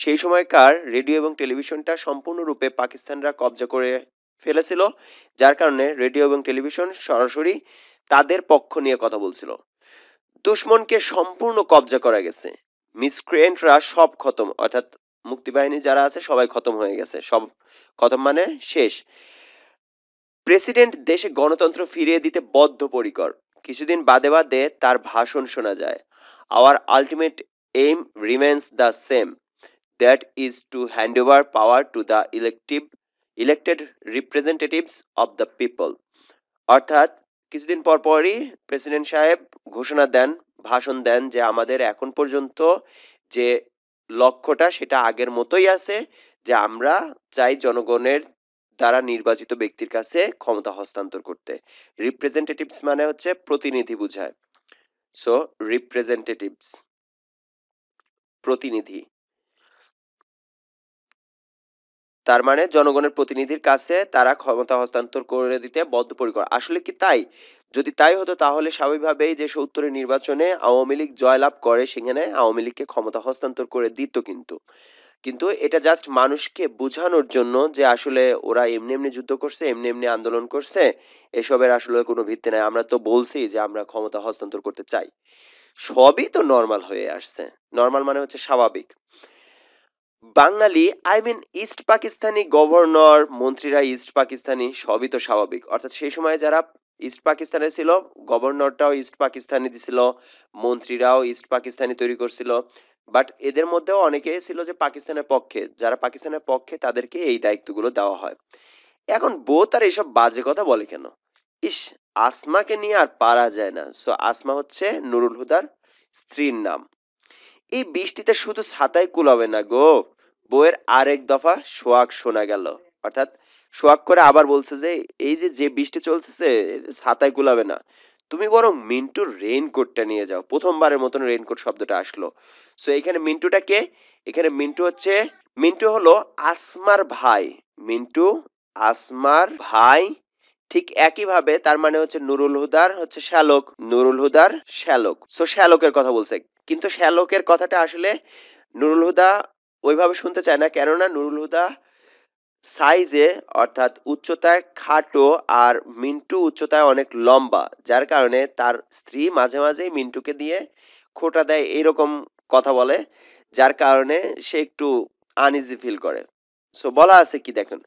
সেই সময়কার রেডিও এবং টেলিভিশনটা সম্পূর্ণরূপে পাকিস্তানরা কবজা করে ফেলেছিল, যার কারণে রেডিও এবং টেলিভিশন সরাসরি তাদের পক্ষ নিয়ে কথা বলছিল। দুশ্মনকে সম্পূর্ণ কবজা করা গেছে, মিসক্রিয়েন্টরা সব খতম, অর্থাৎ মুক্তিবাহিনী যারা আছে সবাই খতম হয়ে গেছে, সব খতম মানে শেষ। প্রেসিডেন্ট দেশে গণতন্ত্র ফিরিয়ে দিতে বদ্ধপরিকর। কিছুদিন বাদে বাদে তার ভাষণ শোনা যায়, our ultimate aim remains the same, that is to hand over power to the elected representatives of the people. অর্থাৎ কিছুদিন পর পরই প্রেসিডেন্ট সাহেব ঘোষণা দেন, ভাষণ দেন যে আমাদের এখন পর্যন্ত যে লক্ষ্যটা সেটা আগের মতোই আছে, যে আমরা চাই জনগণের দ্বারা নির্বাচিত ব্যক্তির কাছে ক্ষমতা হস্তান্তর করতে। রিপ্রেজেন্টেটিভস মানে হচ্ছে প্রতিনিধি বুঝায়। সো রিপ্রেজেন্টেটিভস প্রতিনিধি, তার মানে জনগণের প্রতিনিধির কাছে তারা ক্ষমতা হস্তান্তর করে দিতে বদ্ধপরিকর। আসলে কি তাই? যদি তাই হতো তাহলে স্বাভাবিকভাবেই যে ৭০-এর নির্বাচনে আওয়ামী লীগ জয়লাভ করে সেখানে আওয়ামী লীগকে ক্ষমতা হস্তান্তর করে দিত, কিন্তু এটা জাস্ট মানুষকে বোঝানোর জন্য যে আসলে ওরা এমনি এমনি যুদ্ধ করছে, এমনি এমনি আন্দোলন করছে, এসবের আসলে কোনো ভিত্তি নাই, আমরা তো বলছি যে আমরা ক্ষমতা হস্তান্তর করতে চাই। সবই তো নর্মাল হয়ে আসছে, নর্মাল মানে হচ্ছে স্বাভাবিক। বাঙালি ইস্ট পাকিস্তানি গভর্নর মন্ত্রীরা ইস্ট পাকিস্তানি, সবই তো স্বাভাবিক। অর্থাৎ সেই সময় যারা ইস্ট পাকিস্তানে ছিল, গভর্নরটাও ইস্ট পাকিস্তানি দিছিল, মন্ত্রীরাও ইস্ট পাকিস্তানি তৈরি করছিল। বাট এদের মধ্যেও অনেকেই ছিল যে পাকিস্তানের পক্ষে, যারা পাকিস্তানের পক্ষে তাদেরকে এই দায়িত্বগুলো দেওয়া হয়। এখন বউ তার এইসব বাজে কথা বলে কেন? ইস, আসমাকে নিয়ে আর পারা যায় না। সো আসমা হচ্ছে নুরুল হুদার স্ত্রীর নাম। এই বৃষ্টিতে শুধু ছাতাই কুলাবে না গো, বউয়ের আরেক দফা সোয়াগ শোনা গেল। অর্থাৎ সোয়াগ করে আবার বলছে যে এই যে যে বৃষ্টি চলতেছে, ছাতায় কুলাবে না, তুমি বরং মিন্টুর রেইনকোটটা নিয়ে যাও। প্রথমবারের মতন রেইনকোট শব্দটা আসলো। সো এখানে মিন্টুটা কে? এখানে মিন্টু হলো আসমার ভাই। মিন্টু আসমার ভাই। ঠিক একইভাবে তার মানে হচ্ছে নুরুল হুদার হচ্ছে শ্যালক, নুরুল হুদার শ্যালক। সো শ্যালকের কথা বলছে, কিন্তু শ্যালকের কথাটা আসলে নুরুল হুদা ওইভাবে শুনতে চায় না, কেননা নুরুল হুদা সাইজে অর্থাৎ উচ্চতায় খাটো আর মিন্টু উচ্চতায় অনেক লম্বা, যার কারণে তার স্ত্রী মাঝে মাঝেই মিন্টুকে দিয়ে খোঁটা দেয়, এইরকম কথা বলে, যার কারণে সে একটু আনইজি ফিল করে। সো বলা আছে কি দেখুন,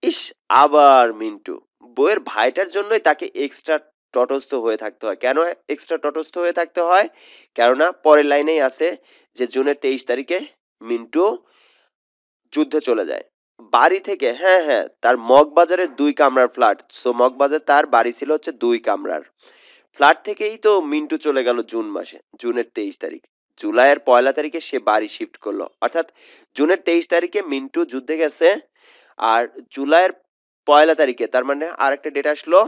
ইস, আবার মিন্টু, বইয়ের ভাইটার জন্যই তাকে এক্সট্রা তটস্থ হয়ে থাকতে হয়। কেন এক্সট্রা তটস্থ হয়ে থাকতে হয়? কেননা পরের লাইনেই আছে যে জুনের 23 তারিখে মিন্টু যুদ্ধে চলে যায় বাড়ি থেকে। হ্যাঁ হ্যাঁ, তার মগবাজারের 2 কামরার ফ্ল্যাট। সো মগবাজার তার বাড়ি ছিল হচ্ছে 2 কামরার ফ্ল্যাট থেকেই তো মিন্টু চলে গেল জুন মাসে, জুনের 23 তারিখ। জুলাইয়ের 1 তারিখে সে বাড়ি শিফট করলো। অর্থাৎ জুনের 23 তারিখে মিন্টু যুদ্ধে গেছে, আর জুলাইয়ের 1 তারিখে, তার মানে আর একটা ডেট আসলো,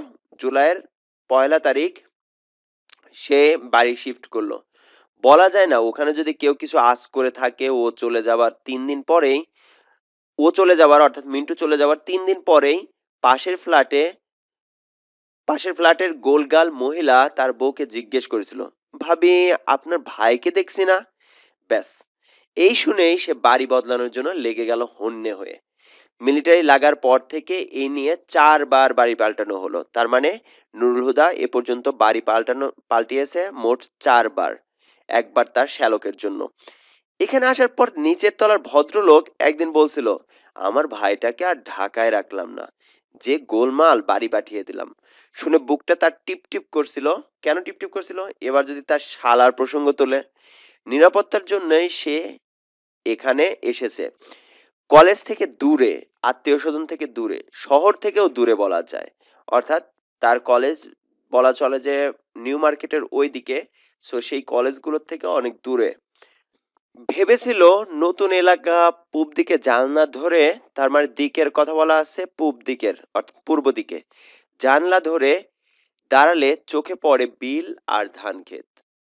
জুলাইয়ের 1 তারিখ সে বাড়ি শিফট করলো। বলা যায় না ওখানে যদি কেউ কিছু আস করে থাকে, ও চলে যাবার 3 দিন পরেই, অর্থাৎ মিন্টু চলে যাবার 3 দিন পরেই পাশের ফ্ল্যাটে, গোলগাল মহিলা তার বউকে জিজ্ঞেস করেছিল, ভাবি আপনার ভাইকে দেখছি না। ব্যাস, এই শুনেই সে বাড়ি বদলানোর জন্য লেগে গেল হন্যে হয়ে। মিলিটারি লাগার পর থেকে এই নিয়ে 4 বার বাড়ি পাল্টানো হলো। তার মানে নুরুল হুদা এ পর্যন্ত বাড়ি পাল্টিয়েছে মোট 4 বার। একবার তার শ্যালকের জন্য। এখানে আসার পর নিচের তলার ভদ্রলোক একদিন বলছিল, আমার ভাইটাকে আর ঢাকায় রাখলাম না, যে গোলমাল বাড়ি পাঠিয়ে দিলাম। শুনে বুকটা তার টিপ টিপ করছিল। কেন টিপ টিপ করছিল? এবার যদি তার শালার প্রসঙ্গ তোলে। নিরাপত্তার জন্যই সে এখানে এসেছে, কলেজ থেকে দূরে, আত্মীয় স্বজন থেকে দূরে, শহর থেকেও দূরে বলা যায়। অর্থাৎ তার কলেজ বলা চলে যে নিউ মার্কেটের ওই দিকে। সো সেই কলেজগুলোর থেকে অনেক দূরে। ভেবেছিল নতুন এলাকা, পূব দিকে জানলা ধরে, তার মানে দিকের কথা বলা আছে পূব দিকের অর্থাৎ পূর্ব দিকে, জানলা ধরে দাঁড়ালে চোখে পড়ে বিল আর ধান ক্ষেত।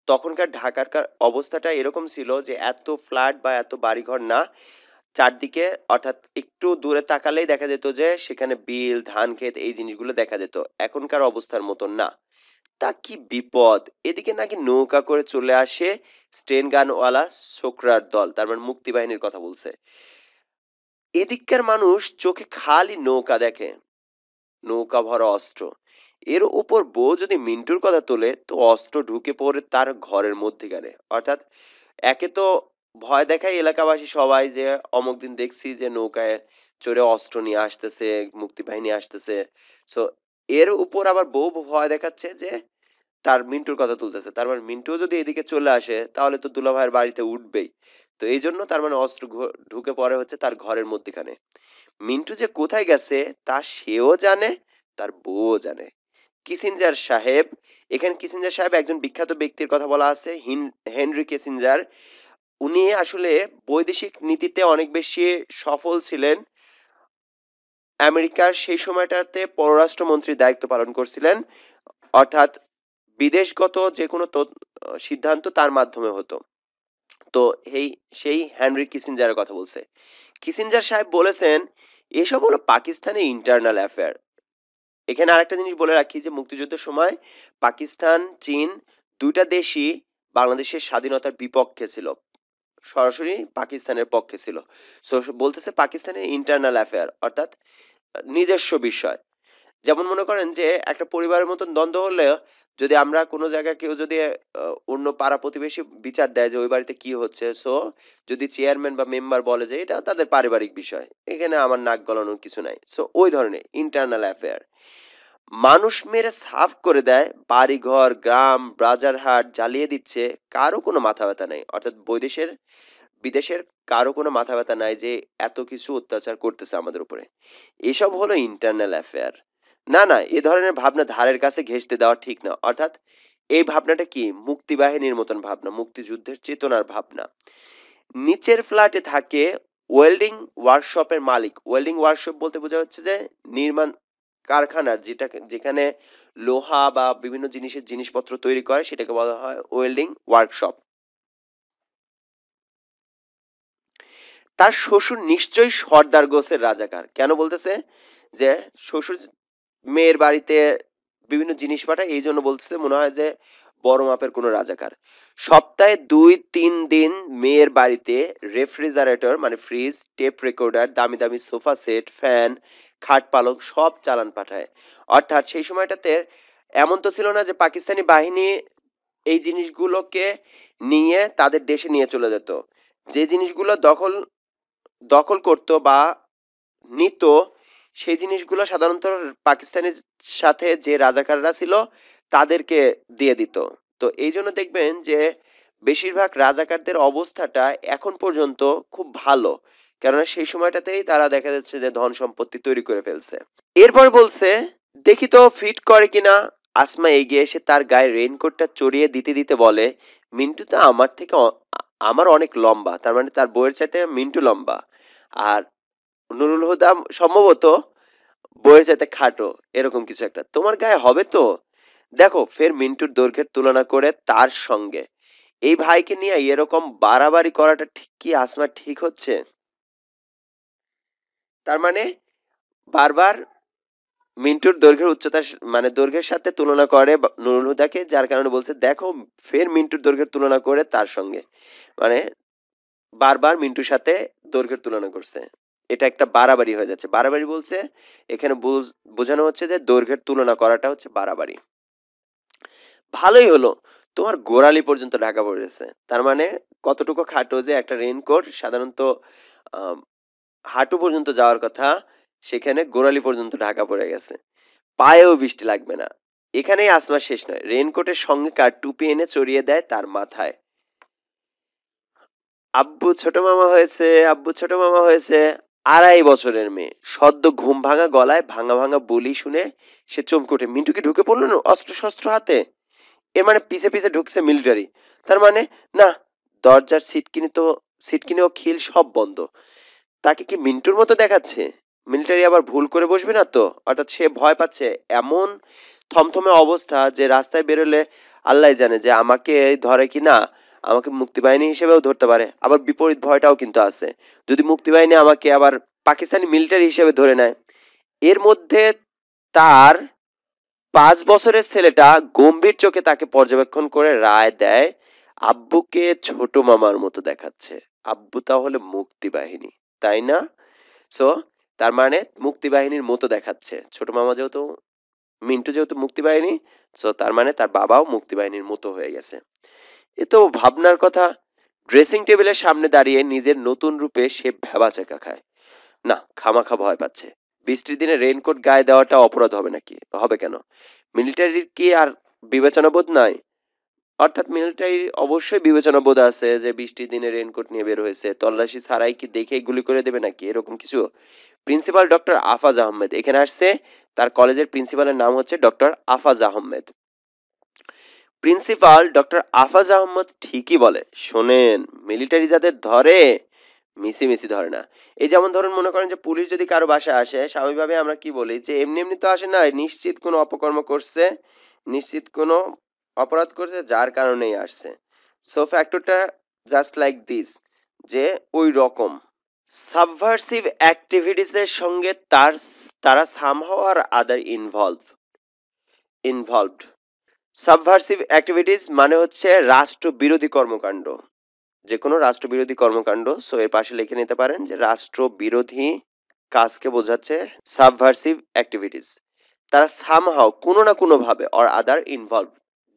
তখনকার ঢাকার অবস্থাটা এরকম ছিল যে এত ফ্ল্যাট বা এত বাড়িঘর না, চারদিকে অর্থাৎ একটু দূরে তাকালেই দেখা যেত যে সেখানে বিল ধান ক্ষেত এই জিনিসগুলো দেখা যেত। এখনকার অবস্থার মতন না। তা কি বিপদ! এদিকে নাকি নৌকা করে চলে আসে স্টেন গানওয়ালা ছোকরার দল, তার মানে মুক্তিবাহিনীর কথা বলছে। এদিককার মানুষ চোখে খালি নৌকা দেখে, নৌকা ভরা অস্ত্র। এর উপর বউ যদি মিন্টুর কথা তোলে তো অস্ত্র ঢুকে পড়ে তার ঘরের মধ্যেখানে। অর্থাৎ একে তো ভয় দেখায় এলাকাবাসী সবাই যে অমুক দিন দেখছি যে নৌকায় চড়ে অস্ত্র নিয়ে আসতেছে, মুক্তিবাহিনী আসতেছে। সো এর উপর আবার বউ ভয় দেখাচ্ছে যে তার মিন্টুর কথা তুলতেছে, তার মানে মিন্টু যদি এদিকে চলে আসে তাহলে তো দুলাভাইয়ের বাড়িতে উঠবেই। তো এই জন্য তার মানে অস্ত্র ঢুকে পড়ে হচ্ছে তার ঘরের মধ্যেখানে। মিন্টু যে কোথায় গেছে তা সেও জানে, তার বউও জানে। কিসিঞ্জার সাহেব, এখানে কিসিঞ্জার সাহেব একজন বিখ্যাত ব্যক্তির কথা বলা আছে, হেনরি কিসিঞ্জার। উনি আসলে বৈদেশিক নীতিতে অনেক বেশি সফল ছিলেন। আমেরিকার সেই সময়টাতে পররাষ্ট্রমন্ত্রীর দায়িত্ব পালন করছিলেন। অর্থাৎ বিদেশগত যে কোনো সিদ্ধান্ত তার মাধ্যমে হতো। তো সেই হেনরি কিসিঞ্জারের কথা বলছে। কিসিঞ্জার সাহেব বলেছেন এসব হলো পাকিস্তানের ইন্টারনাল অ্যাফেয়ার। এখানে আরেকটা জিনিস বলে রাখি যে মুক্তিযুদ্ধের সময় পাকিস্তান চীন দুইটা দেশই বাংলাদেশের স্বাধীনতার বিপক্ষে ছিল, সরাসরি পাকিস্তানের পক্ষে ছিল। সো বলতেছে পাকিস্তানের ইন্টারনাল অ্যাফেয়ার অর্থাৎ নিজস্ব বিষয়। যেমন মনে করেন যে একটা পরিবারের মতন দ্বন্দ্ব হলে যদি আমরা কোনো জায়গায় কেউ যদি অন্য পাড়া প্রতিবেশী বিচার দেয় যে ওই বাড়িতে কি হচ্ছে, সো যদি চেয়ারম্যান বা মেম্বার বলে যে এটা তাদের পারিবারিক বিষয়, এখানে আমার নাক গলানোর কিছু নাই। সো ওই ধরনের ইন্টারনাল অ্যাফেয়ার। মানুষ মেরে সাফ করে দেয়, বাড়িঘর, গ্রাম, বাজারহাট জ্বালিয়ে দিচ্ছে, কারো কোনো মাথা ব্যথা নেই। অর্থাৎ বিদেশের কারো কোনো মাথা ব্যথা নাই যে এত কিছু অত্যাচার করতেছে আমাদের উপরে। এসব হলো ইন্টারনাল অ্যাফেয়ার। না, না, এ ধরনের ভাবনা ধারের কাছে ঘেঁষতে দেওয়া ঠিক না। অর্থাৎ এই ভাবনাটা কি? মুক্তিবাহিনীর মতন ভাবনা, মুক্তিযুদ্ধের চেতনার ভাবনা। নিচের ফ্ল্যাটে থাকে ওয়েল্ডিং ওয়ার্কশপের মালিক। ওয়েল্ডিং ওয়ার্কশপ বলতে বোঝা হচ্ছে যে নির্মাণ কারখানার, যেখানে লোহা বা বিভিন্ন জিনিসপত্র তৈরি করে, সেটাকে বলা হয় ওয়েল্ডিং ওয়ার্কশপ। তার শ্বশুর নিশ্চয়ই সর্দার গোছের রাজাকার। কেন বলতেছে যে শ্বশুর মেয়ের বাড়িতে বিভিন্ন জিনিস পাঠায়, এই জন্য বলতেছে মনে হয় যে বড় মাপের কোনো রাজাকার। সপ্তাহে 2-3 দিন মেয়ের বাড়িতে রেফ্রিজারেটর মানে ফ্রিজ, টেপ রেকর্ডার, দামি দামি সোফা সেট, ফ্যান, খাট পালং সব চালান পাঠায়। অর্থাৎ সেই সময়টাতে এমন তো ছিল না যে পাকিস্তানি বাহিনী এই জিনিসগুলোকে নিয়ে তাদের দেশে নিয়ে চলে যেত। যে জিনিসগুলো দখল করতো বা নিত, সেই জিনিসগুলো সাধারণত পাকিস্তানের সাথে যে রাজাকাররা ছিল তাদেরকে দিয়ে দিত। তো এই জন্য দেখবেন যে বেশিরভাগ রাজাকারদের অবস্থাটা এখন পর্যন্ত খুব ভালো, কেননা সেই সময়টাতেই তারা দেখা যাচ্ছে যে ধন সম্পত্তি তৈরি করে ফেলছে। এরপর বলছে, দেখি তো ফিট করে কিনা। আসমা এগিয়ে এসে তার গায়ে রেইনকোটটা চড়িয়ে দিতে দিতে বলে, মিন্টু তো আমার অনেক লম্বা। তার মানে তার বইয়ের চাইতে মিন্টু লম্বা, আর নুরুল হুদা সম্ভবত বইয়ের চাইতে খাটো, এরকম কিছু একটা। তোমার গায়ে হবে তো? দেখো ফের মিন্টুর দৈর্ঘ্যের তুলনা করে তার সঙ্গে। এই ভাইকে নিয়ে এরকম বাড়াবাড়ি করাটা ঠিক কি আসমা ঠিক হচ্ছে? তার মানে বারবার মিন্টুর দৈর্ঘ্যের উচ্চতার মানে দৈর্ঘ্যের সাথে তুলনা করে নুরুল হুদাকে, যার কারণে বলছে দেখো ফের মিন্টুর দৈর্ঘ্যের তুলনা করে তার সঙ্গে। মানে বারবার মিন্টুর সাথে দৈর্ঘ্যের তুলনা করছে। এটা একটা বাড়াবাড়ি হয়ে যাচ্ছে। বাড়াবাড়ি বলছে এখানে বোঝানো হচ্ছে যে দৈর্ঘ্যের তুলনা করাটা হচ্ছে বাড়াবাড়ি। ভালোই হলো, তোমার গোড়ালি পর্যন্ত ঢাকা পড়েছে। তার মানে কতটুকু খাটো যে একটা রেইনকোট সাধারণত আম, হাঁটু পর্যন্ত যাওয়ার কথা, সেখানে গোড়ালি পর্যন্ত ঢাকা পড়ে গেছে। পায়েও বৃষ্টি লাগবে না। এখানেই আসমা শেষ নয়, রেইনকোটের সঙ্গে কার টুপি এনে চড়িয়ে দেয় তার মাথায়। আব্বু ছোট মামা হয়েছে, আব্বু ছোট মামা হয়েছে। 2.5 বছরের মেয়ে সদ্য ঘুম ভাঙা গলায় ভাঙা ভাঙা বলি শুনে সে চমকে ওঠে। মিন্টু কি ঢুকে পড়লো না অস্ত্র শস্ত্র হাতে? এর মানে পিছে পিছে ঢুকছে মিলিটারি। তার মানে না, দরজার সিটকিনি ও খিল সব বন্ধ। তাকে কি মিন্টুর মতো দেখাচ্ছে? মিলিটারি আবার ভুল করে বসবে না তো? অর্থাৎ সে ভয় পাচ্ছে। এমন থমথমে অবস্থা যে রাস্তায় বেরোলে আল্লাহ জানে যে আমাকে ধরে কি না, আমাকে মুক্তিবাহিনী হিসেবেও ধরতে পারে। আবার বিপরীত ভয়টাও কিন্তু আছে, যদি মুক্তিবাহিনী আমাকে আবার পাকিস্তানি মিলিটারি হিসেবে ধরে নেয়। এর মধ্যে তার 5 বছরের ছেলেটা গম্ভীর চোখে তাকে পর্যবেক্ষণ করে রায় দেয়, আব্বুকে ছোট মামার মতো দেখাচ্ছে। আব্বু তাহলে মুক্তিবাহিনী, তাই না? সো তার মানে মুক্তিবাহিনীর মতো দেখাচ্ছে। ছোট মামা যেহেতু, মিন্টু যেহেতু মুক্তিবাহিনী, সো তার মানে তার বাবাও মুক্তিবাহিনীর মতো হয়ে গেছে। এ তো ভাবনার কথা। ড্রেসিং টেবিলের সামনে দাঁড়িয়ে নিজের নতুন রূপে সে ভ্যাবাচ্যাকা খায়। না, খামাখা ভয় পাচ্ছে। বৃষ্টির দিনে রেইনকোট গায়ে দেওয়াটা অপরাধ হবে নাকি? হবে কেন? মিলিটারির কি আর বিবেচনাবোধ নাই? অর্থাৎ মিলিটারির অবশ্যই বিবেচনাবোধ আছে যে বৃষ্টির দিনে রেইনকোট নিয়ে বের হয়েছে, তল্লাশি ছাড়াই কি দেখেই গুলি করে দেবে নাকি, এরকম কিছু? প্রিন্সিপাল ডক্টর আফাজ আহমেদ এখানে আসছে। তার কলেজের প্রিন্সিপালের নাম হচ্ছে doctor Afaz Ahmed. Principal doctor Afaz Ahmad ঠিকই বলে। শোনেন, মিলিটারি যাদের ধরে মিছি ধরে না। এই যেমন ধরুন মনে করেন যে পুলিশ যদি কারো বাসায় আসে, স্বাভাবিকভাবে আমরা কি বলি যে এমনি এমনি তো আসে না, নিশ্চিত কোনো অপকর্ম করছে, নিশ্চিত কোনো অপরাধ করছে, যার কারণেই আসছে। সো ফ্যাক্টরটা জাস্ট লাইক দিস, যে ওই রকম সাবভার্সিভ অ্যাক্টিভিটিসের সঙ্গে তারা সামহাও আর আদার ইনভলভড। সাবভার্সিভ অ্যাক্টিভিটিস মানে হচ্ছে রাষ্ট্রবিরোধী কর্মকাণ্ড, যে কোনো রাষ্ট্রবিরোধী কর্মকাণ্ড। সো এর পাশে লিখে নিতে পারেন যে রাষ্ট্রবিরোধী কাজকে বোঝাচ্ছে সাবভার্সিভ অ্যাক্টিভিটিস। তারা সামহাও কোনো না কোনো ভাবে অর আদার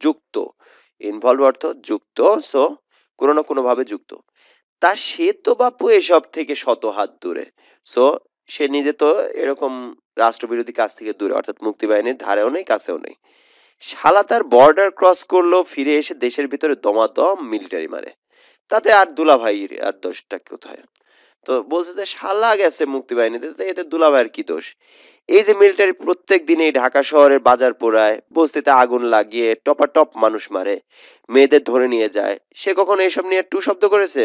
যুক্ত। ইনভলভ অর্থ যুক্ত, সো কোনো না কোনো ভাবে যুক্ত। তা সে তো বাপু এসব থেকে শত হাত দূরে। সো সে নিজে তো এরকম রাষ্ট্রবিরোধী কাজ থেকে দূরে, অর্থাৎ মুক্তিবাহিনীর ধারেও নেই, কাছেও নেই। শালা তার বর্ডার ক্রস করলো, ফিরে এসে দেশের ভিতরে দমাদম মিলিটারি মারে। তাতে আর দুলাভাইয়ের আর দোষটা কোথায়? তো বলছে যে শালা গেছে মুক্তিবাহিনীতে, তো এতে দুলাভাইয়ের কি দোষ? এই যে মিলিটারি প্রত্যেক দিন এই ঢাকা শহরের বাজার পোড়ায়, বস্তিতে আগুন লাগিয়ে টপাটপ মানুষ মারে, মেয়েদের ধরে নিয়ে যায়, সে কখনো এসব নিয়ে টু শব্দ করেছে?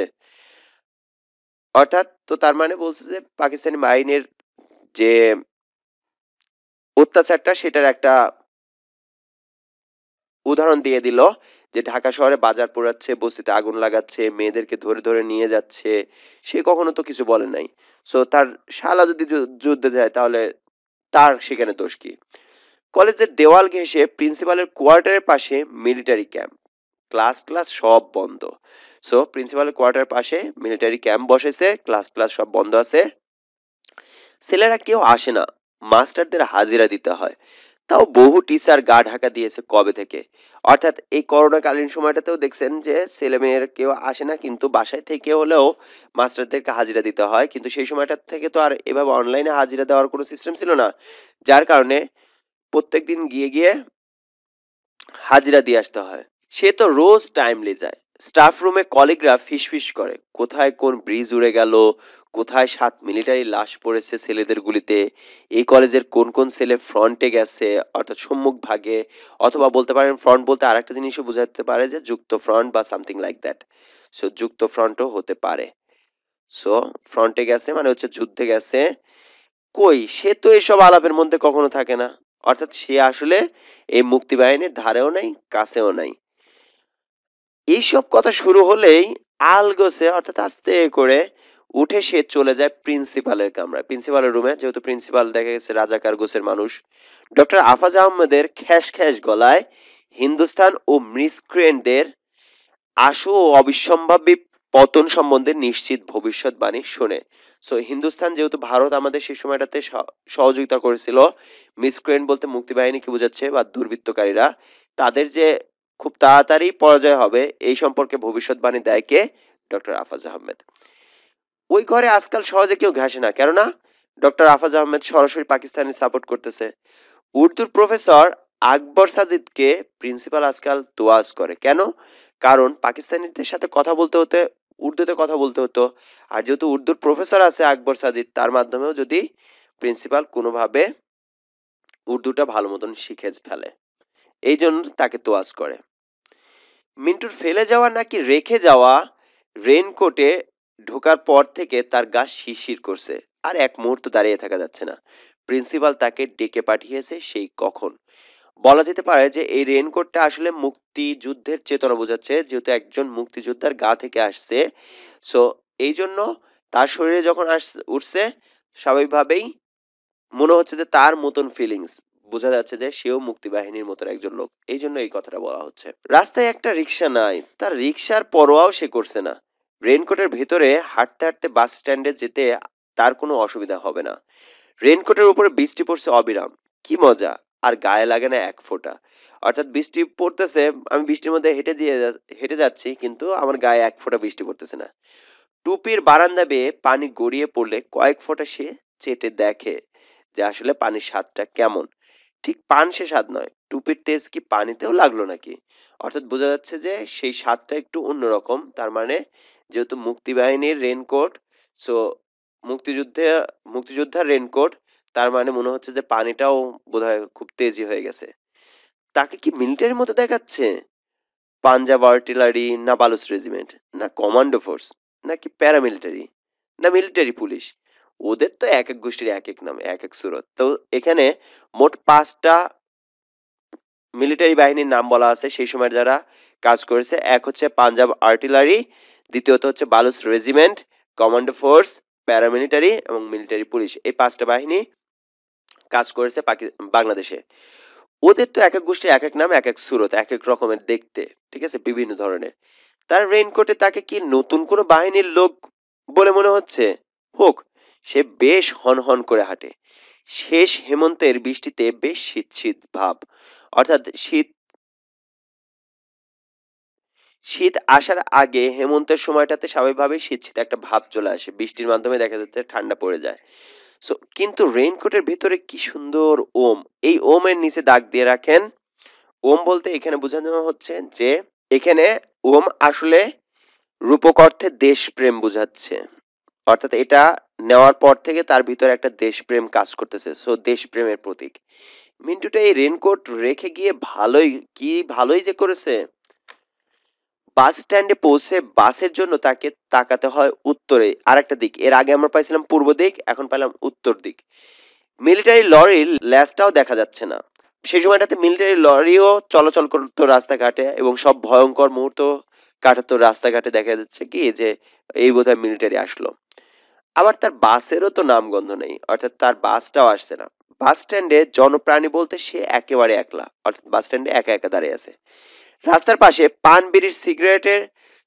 অর্থাৎ তো তার মানে বলছে যে পাকিস্তানি বাহিনীর যে অত্যাচারটা সেটার একটা উদাহরণ দিয়ে দিল, যে ঢাকা শহরে বাজার পোড়াচ্ছে, বস্তিতে আগুন লাগাচ্ছে, মেয়েদেরকে ধরে ধরে নিয়ে যাচ্ছে, সে কখনো তো কিছু বলে নাই। সো তার শালা যদি যুদ্ধে যায় তাহলে তার সেখানে দোষ কি? কলেজের দেওয়াল ঘেঁষে প্রিন্সিপালের কোয়ার্টারের পাশে মিলিটারি ক্যাম্প, ক্লাস ক্লাস সব বন্ধ। সো প্রিন্সিপালের কোয়ার্টারের পাশে মিলিটারি ক্যাম্প বসেছে, ক্লাস ক্লাস সব বন্ধ আছে, ছেলেরা কেউ আসে না, মাস্টারদের হাজিরা দিতে হয়। তাও বহু টিচার গা ঢাকা দিয়েছে কবে থেকে। অর্থাৎ এই করোনাকালীন সময়টাতেও দেখছেন যে ছেলেমেয়ের কেউ আসে না, কিন্তু বাসায় থেকে হলেও মাস্টারদেরকে হাজিরা দিতে হয়। কিন্তু সেই সময়টা থেকে তো আর এভাবে অনলাইনে হাজিরা দেওয়ার কোনো সিস্টেম ছিল না, যার কারণে প্রত্যেক দিন গিয়ে গিয়ে হাজিরা দিয়ে আসতে হয়। সে তো রোজ টাইমলি যায়। স্টাফ রুমে কলিগরা ফিসফিস করে, কোথায় কোন ব্রিজ উড়ে গেল, কোথায় 7 মিলিটারি লাশ পড়েছে ছেলেদের গুলিতে, এই কলেজের কোন কোন ছেলে ফ্রন্টে গেছে, অর্থাৎ সম্মুখ ভাগে, অথবা বলতে পারেন ফ্রন্ট বলতে আরেকটা জিনিসও বোঝাতে পারে যে যুক্ত ফ্রন্ট বা সামথিং লাইক দ্যাট। সো যুক্ত ফ্রন্টও হতে পারে। সো ফ্রন্টে গেছে মানে হচ্ছে যুদ্ধে গেছে। কই সে তো এসব আলাপের মধ্যে কখনো থাকে না। অর্থাৎ সে আসলে এই মুক্তিবাহিনীর ধারেও নাই, কাছেও নাই। এইসব কথা শুরু হলেই আলগোছে, অর্থাৎ আস্তে করে উঠে সে চলে যায় প্রিন্সিপালের কামরায়, প্রিন্সিপালের রুমে। যেহেতু প্রিন্সিপাল দেখা গেছে রাজাকার গোছের মানুষ, ডক্টর আফাজ আহমেদের খ্যাস খ্যাস গলায় হিন্দুস্তান ও মিসক্রিয়েন্টদের আশু ও অবিসম্ভাবী পতন সম্বন্ধে নিশ্চিত ভবিষ্যৎবাণী শোনে। সো হিন্দুস্তান যেহেতু ভারত আমাদের সেই সময়টাতে সহযোগিতা করেছিল, মিসক্রিয়েন্ট বলতে মুক্তিবাহিনীকে বোঝাচ্ছে বা দুর্বৃত্তকারীরা, তাদের যে খুব তাড়াতাড়ি পরাজয় হবে এই সম্পর্কে ভবিষ্যৎবাণী দেয় কে? ডক্টর আফাজ আহমেদ। ওই ঘরে আজকাল সহজে কেউ ঘাসে না, কেননা ডক্টর আফাজ আহমেদ সরাসরি পাকিস্তানের সাপোর্ট করতেছে। উর্দুর প্রফেসর আকবর সাজিদকে প্রিন্সিপাল আজকাল তোয়াজ করে, কেন? কারণ পাকিস্তানিদের সাথে কথা বলতে হতে উর্দুতে কথা বলতে হতো, আর যেহেতু উর্দুর প্রফেসর আছে আকবর সাজিদ, তার মাধ্যমেও যদি প্রিন্সিপাল কোনোভাবে উর্দুটা ভালো মতন শিখে ফেলে, এই জন্য তাকে তোয়াজ করে। মিন্টুর ফেলে যাওয়া নাকি রেখে যাওয়া রেইনকোটে ঢোকার পর থেকে তার গা শিরশির করছে, আর এক মুহূর্ত দাঁড়িয়ে থাকা যাচ্ছে না। প্রিন্সিপাল তাকে ডেকে পাঠিয়েছে সেই কখন। বলা যেতে পারে যে এই রেইনকোটটা আসলে মুক্তিযুদ্ধের চেতনা বোঝাচ্ছে, যেহেতু একজন মুক্তিযোদ্ধার গা থেকে আসছে। সো এই জন্য তার শরীরে যখন উঠছে, স্বাভাবিকভাবেই মনে হচ্ছে যে তার মতন ফিলিংস বোঝা যাচ্ছে যে সেও মুক্তিবাহিনীর মতন একজন লোক, এই জন্য এই কথাটা বলা হচ্ছে। রাস্তায় একটা রিক্সা নাই, তার রিক্সার পরোয়াও সে করছে না। রেইনকোটের ভেতরে হাঁটতে হাঁটতে বাস স্ট্যান্ডে যেতে তার কোনো অসুবিধা হবে না। রেইনকোটের উপরে বৃষ্টি পড়ছে অবিরাম, কি মজা, আর গায়ে লাগে না এক ফোঁটা। অর্থাৎ বৃষ্টি পড়তেছে, আমি বৃষ্টির মধ্যে হেঁটে যাচ্ছি, কিন্তু আমার গায়ে এক ফোঁটা বৃষ্টি পড়তেছে না। টুপির বারান্দা বেয়ে পানি গড়িয়ে পড়লে কয়েক ফোঁটা সে চেটে দেখে যে আসলে পানির স্বাদটা কেমন। ঠিক পানসে স্বাদ নয়, টুপির তেজ কি পানিতেও লাগলো নাকি। অর্থাৎ বোঝা যাচ্ছে যে সেই স্বাদটা একটু অন্যরকম। তার মানে যেহেতু মুক্তিবাহিনীর রেনকোট, সো মুক্তিযুদ্ধে মুক্তিযোদ্ধার রেনকোট, তার মানে মনে হচ্ছে যে পানিটাও বোধহয় খুব তেজি হয়ে গেছে। তাকে কি মিলিটারির মতো দেখাচ্ছে? পাঞ্জাব আর্টিলারি, না বালুচ রেজিমেন্ট, না কমান্ডো ফোর্স, নাকি প্যারামিলিটারি, না মিলিটারি পুলিশ? ওদের তো এক এক গোষ্ঠীর এক এক নাম, এক এক সুরত। তো এখানে মোট 5টা মিলিটারি বাহিনীর নাম বলা আছে সেই সময় যারা কাজ করেছে। এক হচ্ছে পাঞ্জাব আর্টিলারি, দ্বিতীয়ত হচ্ছে Baloch regiment, commando force, paramilitary এবং মিলিটারি পুলিশ। এই 5টা বাহিনী কাজ করেছে বাংলাদেশে। ওদের তো এক এক গোষ্ঠীর এক এক নাম, এক এক সুরত, এক এক রকমের দেখতে, ঠিক আছে, বিভিন্ন ধরনের। তার রেইনকোটে তাকে কি নতুন কোনো বাহিনীর লোক বলে মনে হচ্ছে? হোক, সে বেশ হনহন করে হাঁটে। শেষ হেমন্তের বৃষ্টিতে বেশ শীত শীত ভাব, অর্থাৎ শীত শীত আসার আগে হেমন্তের সময়টাতে স্বাভাবিকভাবেই শীত শীত একটা ভাব চলে আসে, বৃষ্টির মাধ্যমে দেখা যাচ্ছে ঠান্ডা পড়ে যায়। সো কিন্তু রেইনকোটের ভিতরে কি সুন্দর ওম, এই ওমের নিচে দাগ দিয়ে রাখেন। ওম বলতে এখানে বোঝানো হচ্ছে যে এখানে ওম আসলে রূপক অর্থে দেশপ্রেম বোঝাচ্ছে, অর্থাৎ এটা নেওয়ার পর থেকে তার ভিতরে একটা দেশপ্রেম কাজ করতেছে, সো দেশপ্রেমের প্রতীক। মিন্টুটা এই রেনকোট রেখে গিয়ে ভালোই যে করেছে। বাস স্ট্যান্ডে পৌঁছে বাসের জন্য তাকে তাকাতে হয় উত্তরে, আরেকটা দিক। এর আগে আমরা পাইছিলাম পূর্ব দিক, এখন পেলাম উত্তর দিক। মিলিটারি লরির ল্যাজটাও দেখা যাচ্ছে না। সেই সময়টাতে মিলিটারি লরিও চলাচল করতো রাস্তাঘাটে এবং সব ভয়ঙ্কর মুহূর্ত কাটাতো রাস্তাঘাটে। দেখা যাচ্ছে কি যে এই বোধহয় মিলিটারি আসলো। আবার তার বাসেরও তো নামগন্ধ নেই, অর্থাৎ তার বাসটাও আসছে না। বাস স্ট্যান্ডে জনপ্রাণী বলতে সে একেবারে একলা, অর্থাৎ বাস স্ট্যান্ডে একা একা দাঁড়িয়ে আছে। রাস্তার পাশে পান বিড়ির সিগারেটের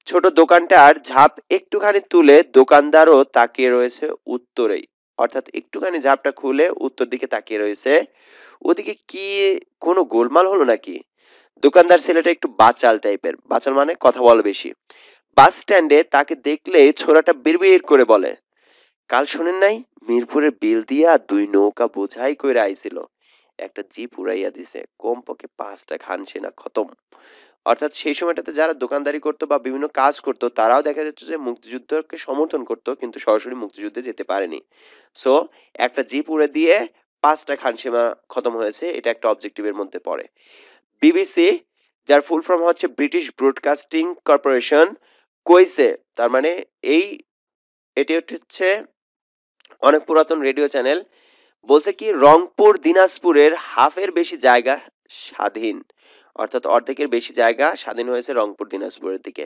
ছোট দোকানটার ঝাঁপ একটুখানি তুলে দোকানদারও তাকিয়ে রয়েছে উত্তরেই, অর্থাৎ একটুখানি ঝাঁপটা খুলে উত্তর দিকে তাকিয়ে রয়েছে। ওদিকে কি কোনো গোলমাল হলো নাকি? দোকানদার ছেলেটা একটু বাচাল টাইপের, বাচাল মানে কথা বলে বেশি। বাস স্ট্যান্ডে তাকে দেখলে ছোড়াটা বিড়বিড় করে বলে, কাল শোনেন নাই মিরপুরের বিল দিয়া 2 নৌকা বোঝাই কইরা আইছিল, একটা জিপ উড়াইয়া দিছে, কমপক্ষে 5টা খানসেনা খতম। অর্থাৎ সেই সময়টাতে যারা দোকানদারি করতো বা বিভিন্ন কাজ করতো তারাও দেখা যাচ্ছে যে মুক্তিযুদ্ধকে সমর্থন করতো, কিন্তু সরাসরি মুক্তিযুদ্ধে যেতে পারেনি। সো একটা জিপ উড়ে দিয়ে 5টা খানসেনা খতম হয়েছে, এটা একটা অবজেক্টিভের মধ্যে পড়ে। বিবিসি, যার ফুল ফর্ম হচ্ছে ব্রিটিশ ব্রডকাস্টিং কর্পোরেশন, কইছে, তার মানে এটি হচ্ছে অনেক পুরাতন রেডিও চ্যানেল, বলছে কি রংপুর দিনাজপুরের হাফের বেশি জায়গা স্বাধীন, অর্থাৎ অর্ধেকের বেশি জায়গা স্বাধীন হয়েছে রংপুর দিনাজপুরের দিকে।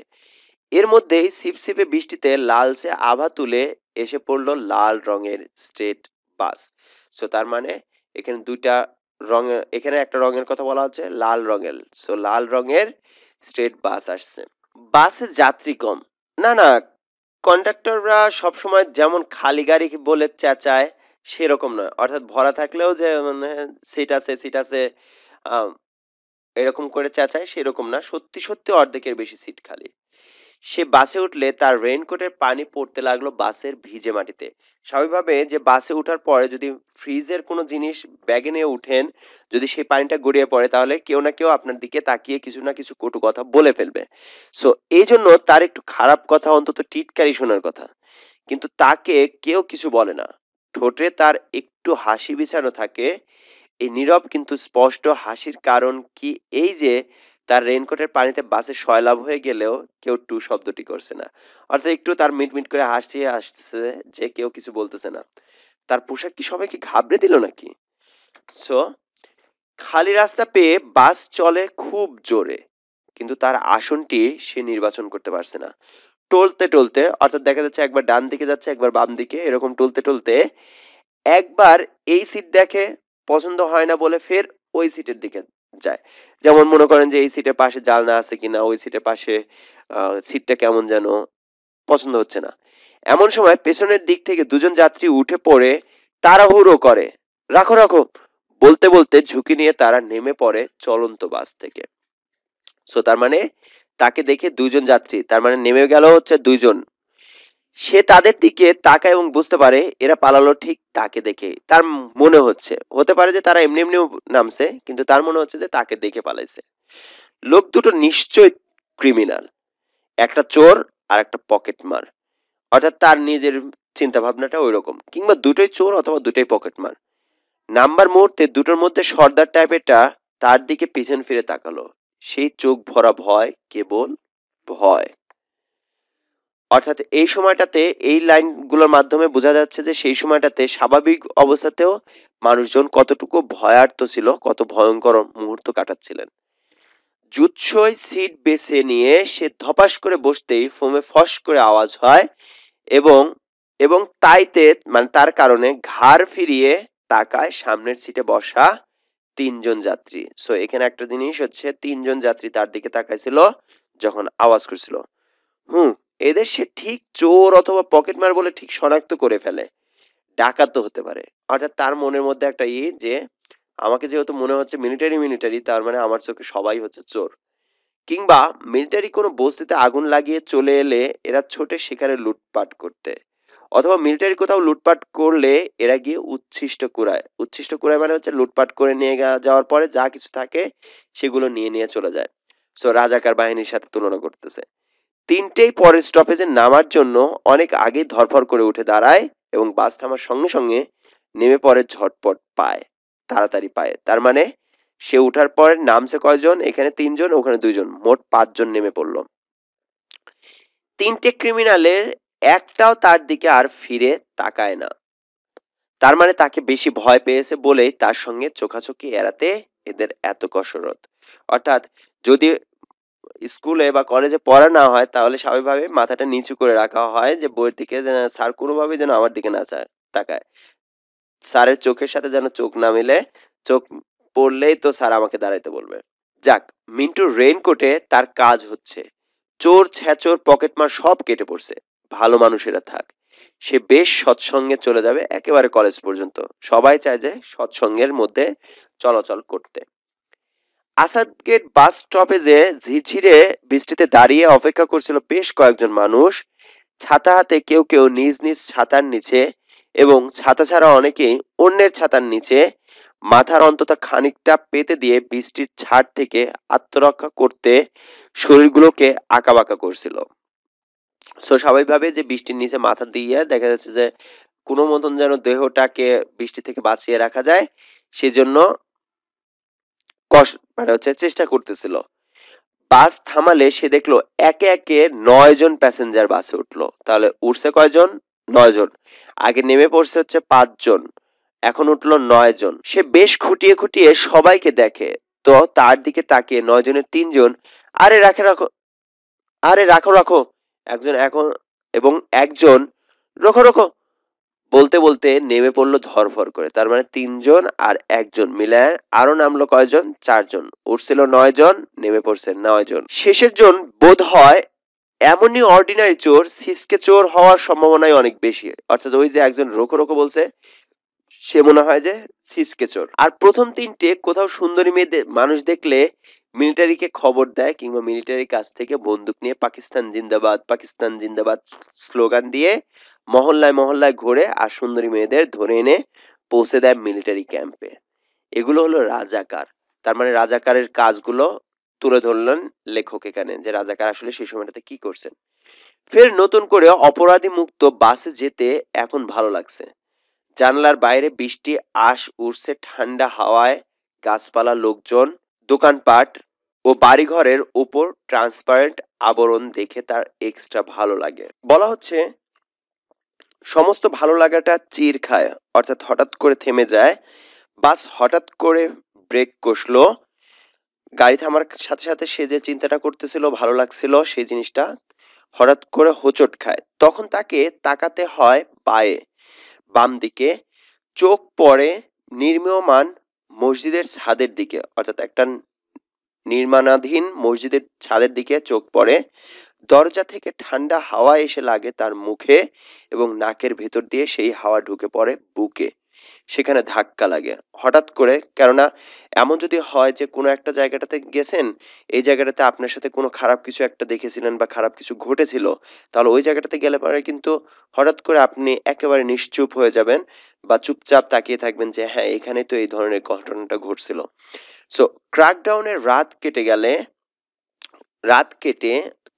এর মধ্যেই ছিপছিপে বৃষ্টিতে লালচে আভা তুলে এসে পড়লো লাল রঙের স্টেট বাস। সো তার মানে এখানে দুইটা রঙের, এখানে একটা রঙের কথা বলা হচ্ছে লাল রঙের, সো লাল রঙের স্টেট বাস আসছে। বাসে যাত্রী কম, না না, কন্ডাক্টররা সবসময় যেমন খালি গাড়ি বলে চেঁচায় সেরকম নয়, অর্থাৎ ভরা থাকলেও যে মানে সিট আছে আম, এরকম করে চেঁচায় সেরকম না, সত্যি সত্যি অর্ধেকের বেশি সিট খালি। সে বাসে উঠলে তার রেইনকোটের পানি পড়তে লাগলো বাসের ভিজে মাটিতে। স্বাভাবিকভাবে যে বাসে ওঠার পরে যদি ফ্রিজের কোনো জিনিস ব্যাগে নিয়ে উঠেন, যদি সেই পানিটা গড়িয়ে পড়ে তাহলে কেউ না কেউ আপনার দিকে তাকিয়ে কিছু না কিছু কটু কথা বলে ফেলবে। সো এই জন্য তার একটু খারাপ কথা অন্তত টিটকারি শোনার কথা, কিন্তু তাকে কেউ কিছু বলে না। ঠোঁটে তার একটু হাসি বিছানো থাকে। এই নীরব কিন্তু স্পষ্ট হাসির কারণ কি এই যে তার রেইনকোটের পানিতে বাসে সয়লাভ হয়ে গেলেও কেউ টু শব্দটি করছে না, অর্থাৎ একটু তার মিটমিট করে আসছে যে কেউ কিছু বলতেছে না। তার পোশাক কি সবাইকে ঘাবড়ে দিল নাকি? সো খালি রাস্তা পেয়ে বাস চলে খুব জোরে, কিন্তু তার আসনটি সে নির্বাচন করতে পারছে না। টলতে টলতে, অর্থাৎ দেখা যাচ্ছে একবার ডান দিকে যাচ্ছে একবার বাম দিকে, এরকম টলতে টলতে একবার এই সিট দেখে, পছন্দ হয় না বলে ফের ওই সিটের দিকে যায়। যেমন মনে করেন যে এই সিটের পাশে জানলা আছে কিনা, ওই সিটের পাশে সিটটা কেমন যেন পছন্দ হচ্ছে না। এমন সময় পেছনের দিক থেকে দুজন যাত্রী উঠে পড়ে তাড়াহুড়ো করে, রাখো রাখো বলতে বলতে ঝুঁকি নিয়ে তারা নেমে পড়ে চলন্ত বাস থেকে। সো তার মানে তাকে দেখে দুজন যাত্রী, তার মানে নেমে গেল হচ্ছে দুইজন। সে তাদের দিকে তাকায় এবং বুঝতে পারে এরা পালালো ঠিক তাকে দেখে। তার মনে হতে পারে যে তারা এমনি এমনি নামছে, কিন্তু তার মনে হচ্ছে যে তাকে দেখে পালাইছে। লোক দুটো নিশ্চয় ক্রিমিনাল, একটা চোর আর একটা পকেটমার, অর্থাৎ তার নিজের চিন্তা ভাবনাটা ওই রকম, কিংবা দুটোই চোর অথবা দুটোই পকেটমার। নাম্বার মুহূর্তে দুটোর মধ্যে সর্দার টাইপেরটা তার দিকে পিছন ফিরে তাকালো। সেই চোখ ভরা ভয়, কেবল ভয়। অর্থাৎ এই সময়টাতে এই লাইনগুলোর মাধ্যমে বোঝা যাচ্ছে যে সেই সময়টাতে স্বাভাবিক অবস্থাতেও মানুষজন কতটুকু ভয়ার্ত ছিল, কত ভয়ঙ্কর মুহূর্ত কাটাচ্ছিলেন। জুৎসই সিট বেছে নিয়ে সে ধপাস করে বসতেই ফোমে ফস করে আওয়াজ হয় এবং এবং তাইতে মানে তার কারণে ঘাড় ফিরিয়ে তাকায় সামনের সিটে বসা 3জন যাত্রী। সো এখানে একটা জিনিস হচ্ছে 3জন যাত্রী তার দিকে তাকাইছিল যখন আওয়াজ করছিল। এদের সে ঠিক চোর অথবা পকেটমার বলে ঠিক শনাক্ত করে ফেলে, ডাকাত তো হতে পারে। অর্থাৎ তার মনের মধ্যে একটা যে আমাকে যেহেতু মনে হচ্ছে মিলিটারি, তার মানে আমার চোখে সবাই হচ্ছে চোর। কিংবা মিলিটারি কোনো বস্তিতে আগুন লাগিয়ে চলে এলে এরা ছোটে সেখানে লুটপাট করতে, অথবা মিলিটারি কোথাও লুটপাট করলে এরা গিয়ে উচ্ছিষ্ট কুড়ায়। উচ্ছিষ্ট কুড়ায় মানে হচ্ছে লুটপাট করে নিয়ে যাওয়ার পরে যা কিছু থাকে সেগুলো নিয়ে চলে যায়। সো রাজাকার বাহিনীর সাথে তুলনা করতেছে। তিনটেই পরের স্টপেজে নামার জন্য অনেক আগেই ধরফর করে উঠে দাঁড়ায় এবং বাস থামার সঙ্গে সঙ্গে নেমে পড়ে ঝটপট পায়, তাড়াতাড়ি পায়। তার মানে সে উঠার পর নামছে কয়জন? এখানে ৩ জন, ওখানে ২ জন, মোট ৫ জন নেমে পড়ল। তিনটে ক্রিমিনালের একটাও তার দিকে আর ফিরে তাকায় না। তার মানে তাকে বেশি ভয় পেয়েছে বলেই তার সঙ্গে চোখাচোখি এড়াতে এদের এত কসরত। অর্থাৎ যদি স্কুলে বা কলেজে পড়া না হয় তাহলে স্বাভাবিকভাবে মাথাটা নিচু করে রাখা হয় যে বইয়ের দিকে যেন স্যার কোনোভাবেই যেন আমার দিকে না তাকায়। স্যারের চোখের সাথে যেন চোখ না মিলে, চোখ পড়লেই তো স্যার আমাকে দাঁড়াইতে বলবে। যাক, মিন্টুর রেইনকোটে তার কাজ হচ্ছে। চোর ছেচোর পকেটমার সব কেটে পড়ছে। ভালো মানুষেরা থাক। সে বেশ সৎসঙ্গে চলে যাবে একেবারে কলেজ পর্যন্ত। সবাই চায় যে সৎসঙ্গের মধ্যে চলাচল করতে। আসাদ গেট বাস স্টপেজে ঝিরঝিরে বৃষ্টিতে দাঁড়িয়ে অপেক্ষা করছিল বেশ কয়েকজন মানুষ। ছাতা হাতে কেউ কেউ নিজ নিজ ছাতার নিচে এবং ছাতা ছাড়া অনেকেই অন্যের ছাতার নিচে মাথার অন্তত খানিকটা পেতে দিয়ে বৃষ্টির ছাড় থেকে আত্মরক্ষা করতে শরীরগুলোকে আঁকাবাঁকা করছিল। সো স্বাভাবিকভাবে যে বৃষ্টির নিচে মাথা দিয়ে দেখা যাচ্ছে যে কোনো মতন যেন দেহটাকে বৃষ্টি থেকে বাঁচিয়ে রাখা যায়, সেজন্য মানে হচ্ছে চেষ্টা করতেছিল। বাস থামালে সে দেখলো একে একে ৯ জন প্যাসেঞ্জার বাসে উঠলো। তাহলে উঠছে কয়জন? ৯ জন। আগে নেমে পড়ছে হচ্ছে ৫ জন, এখন উঠলো ৯ জন। সে বেশ খুঁটিয়ে খুঁটিয়ে সবাইকে দেখে। তো তার দিকে তাকিয়ে ৯ জনের ৩ জন আরে রাখো, আরে রাখো রাখো, একজন এখন এবং একজন রোখো রোখো বলতে বলতে নেমে পড়লো ধরফর করে। তার মানে ৩ জন আর একজন মিলায় আরো নামলো কয়জন? ৪ জন। উঠছিল ৯ জন, নেমে পড়ছে ৯ জন। শেষের জন বোধ হয় এমনই অর্ডিনারি চোর, সিসকে চোর হওয়ার সম্ভাবনাই অনেক বেশি। অর্থাৎ ওই যে একজন রোখো রোখো বলছে সে মনে হয় যে সিসকে চোর। আর প্রথম ৩টে কোথাও সুন্দরী মেয়ে মানুষ দেখলে মিলিটারিকে খবর দেয় কিংবা মিলিটারির কাছ থেকে বন্দুক নিয়ে পাকিস্তান জিন্দাবাদ, পাকিস্তান জিন্দাবাদ স্লোগান দিয়ে মহল্লায় মহল্লায় ঘুরে আর সুন্দরী মেয়েদের ধরে এনে পৌঁছে দেয় মিলিটারি ক্যাম্পে। এগুলো হলো রাজাকার। তার মানে রাজাকারের কাজগুলো তুলে ধরলেন লেখক এখানে, যে রাজাকার আসলে সেই সময়টাতে কি করছেন। ফের নতুন করে অপরাধী মুক্ত বাসে যেতে এখন ভালো লাগছে। জানলার বাইরে বৃষ্টি আশ উড়ছে ঠান্ডা হাওয়ায়, গাছপালা, লোকজন, দোকানপাট ও বাড়িঘরের উপর ট্রান্সপারেন্ট আবরণ দেখে তার এক্সট্রা ভালো লাগে। বলা হচ্ছে সমস্ত ভালো লাগাটা চির খায়, অর্থাৎ হঠাৎ করে থেমে যায়। বাস হঠাৎ করে ব্রেক কষলো। গাড়ি থামার সাথে সাথে সে যে চিন্তাটা করতেছিল ভালো লাগছিল সেই জিনিসটা হঠাৎ করে হোঁচট খায়। তখন তাকে তাকাতে হয় বায়ে, বাম দিকে। চোখ পড়ে নির্মীয়মান মসজিদের ছাদের দিকে, অর্থাৎ একটা নির্মাণাধীন মসজিদের ছাদের দিকে চোখ পড়ে। দরজা থেকে ঠান্ডা হাওয়া এসে লাগে তার মুখে এবং নাকের ভেতর দিয়ে সেই হাওয়া ঢুকে পড়ে বুকে। সেখানে ধাক্কা লাগে হঠাৎ করে। কেননা এমন যদি হয় যে কোনো একটা জায়গাটাতে গেছেন, এই জায়গাটাতে আপনার সাথে কোনো খারাপ কিছু একটা দেখেছিলেন বা খারাপ কিছু ঘটেছিল, তাহলে ওই জায়গাটাতে গেলে পরে কিন্তু হঠাৎ করে আপনি একেবারে নিশ্চুপ হয়ে যাবেন বা চুপচাপ তাকিয়ে থাকবেন যে হ্যাঁ এখানে তো এই ধরনের ঘটনাটা ঘটছিল। সো ক্র্যাকডাউনের রাত কেটে গেলে,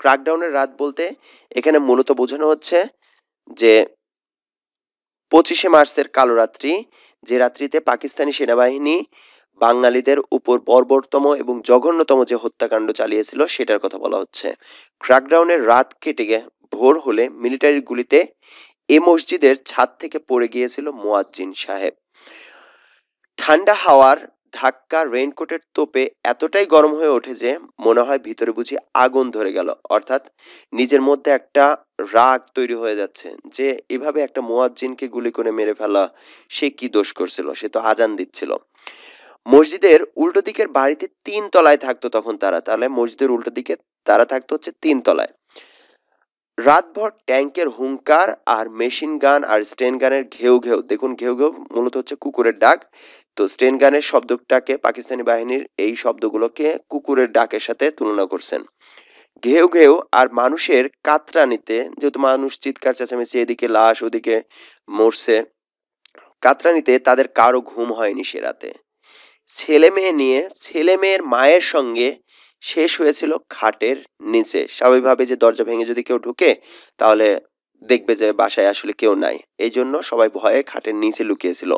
ক্র্যাকডাউনের রাত বলতে এখানে মূলত বোঝানো হচ্ছে যে 25শে মার্চের কালো রাত্রি, যে রাত্রিতে পাকিস্তানি সেনাবাহিনী বাঙালিদের উপর বর্বরতম এবং জঘন্যতম যে হত্যাকাণ্ড চালিয়েছিল সেটার কথা বলা হচ্ছে। ক্র্যাকডাউনের রাত কেটে ভোর হলে মিলিটারির গুলিতে এ মসজিদের ছাদ থেকে পড়ে গিয়েছিল মুয়াজ্জিন সাহেব। ঠান্ডা হাওয়ার ধাক্কা রেইনকোটের তোপে এতটাই গরম হয়ে ওঠে যে মনে হয় ভিতরে বুঝি আগুন ধরে গেল। অর্থাৎ নিজের মধ্যে একটা রাগ তৈরি হয়ে যাচ্ছে যে এভাবে একটা মুয়াজ্জিনকে গুলি করে মেরে ফেলা, সে কি দোষ করছিল? সে তো আজান দিচ্ছিল। মসজিদের উল্টো দিকের বাড়িতে ৩ তলায় থাকতো তখন তারা। তাহলে মসজিদের উল্টো দিকে তারা থাকতো হচ্ছে ৩ তলায়। রাতভর ট্যাঙ্কের হুঙ্কার আর মেশিন গান আর স্টেন গানের ঘেউ ঘেউ। দেখুন ঘেউ ঘেউ মূলত হচ্ছে কুকুরের ডাক। তো স্টেন গানের শব্দটাকে পাকিস্তানি বাহিনীর এই শব্দগুলোকে কুকুরের ডাকের সাথে তুলনা করছেন। ঘেউ ঘেউ আর মানুষের কাতরানিতে, যেহেতু মানুষ চিৎকার চেঁচামেচি, এদিকে লাশ ওদিকে মরছে, কাতরানিতে তাদের কারো ঘুম হয়নি সে রাতে। ছেলে মেয়ে নিয়ে ছেলে মেয়ের মায়ের সঙ্গে শেষ হয়েছিল খাটের নিচে। স্বাভাবিকভাবে যে দরজা ভেঙে যদি কেউ ঢুকে তাহলে দেখবে যে বাসায় আসলে কেউ নাই, এই জন্য সবাই ভয়ে খাটের নিচে লুকিয়েছিল।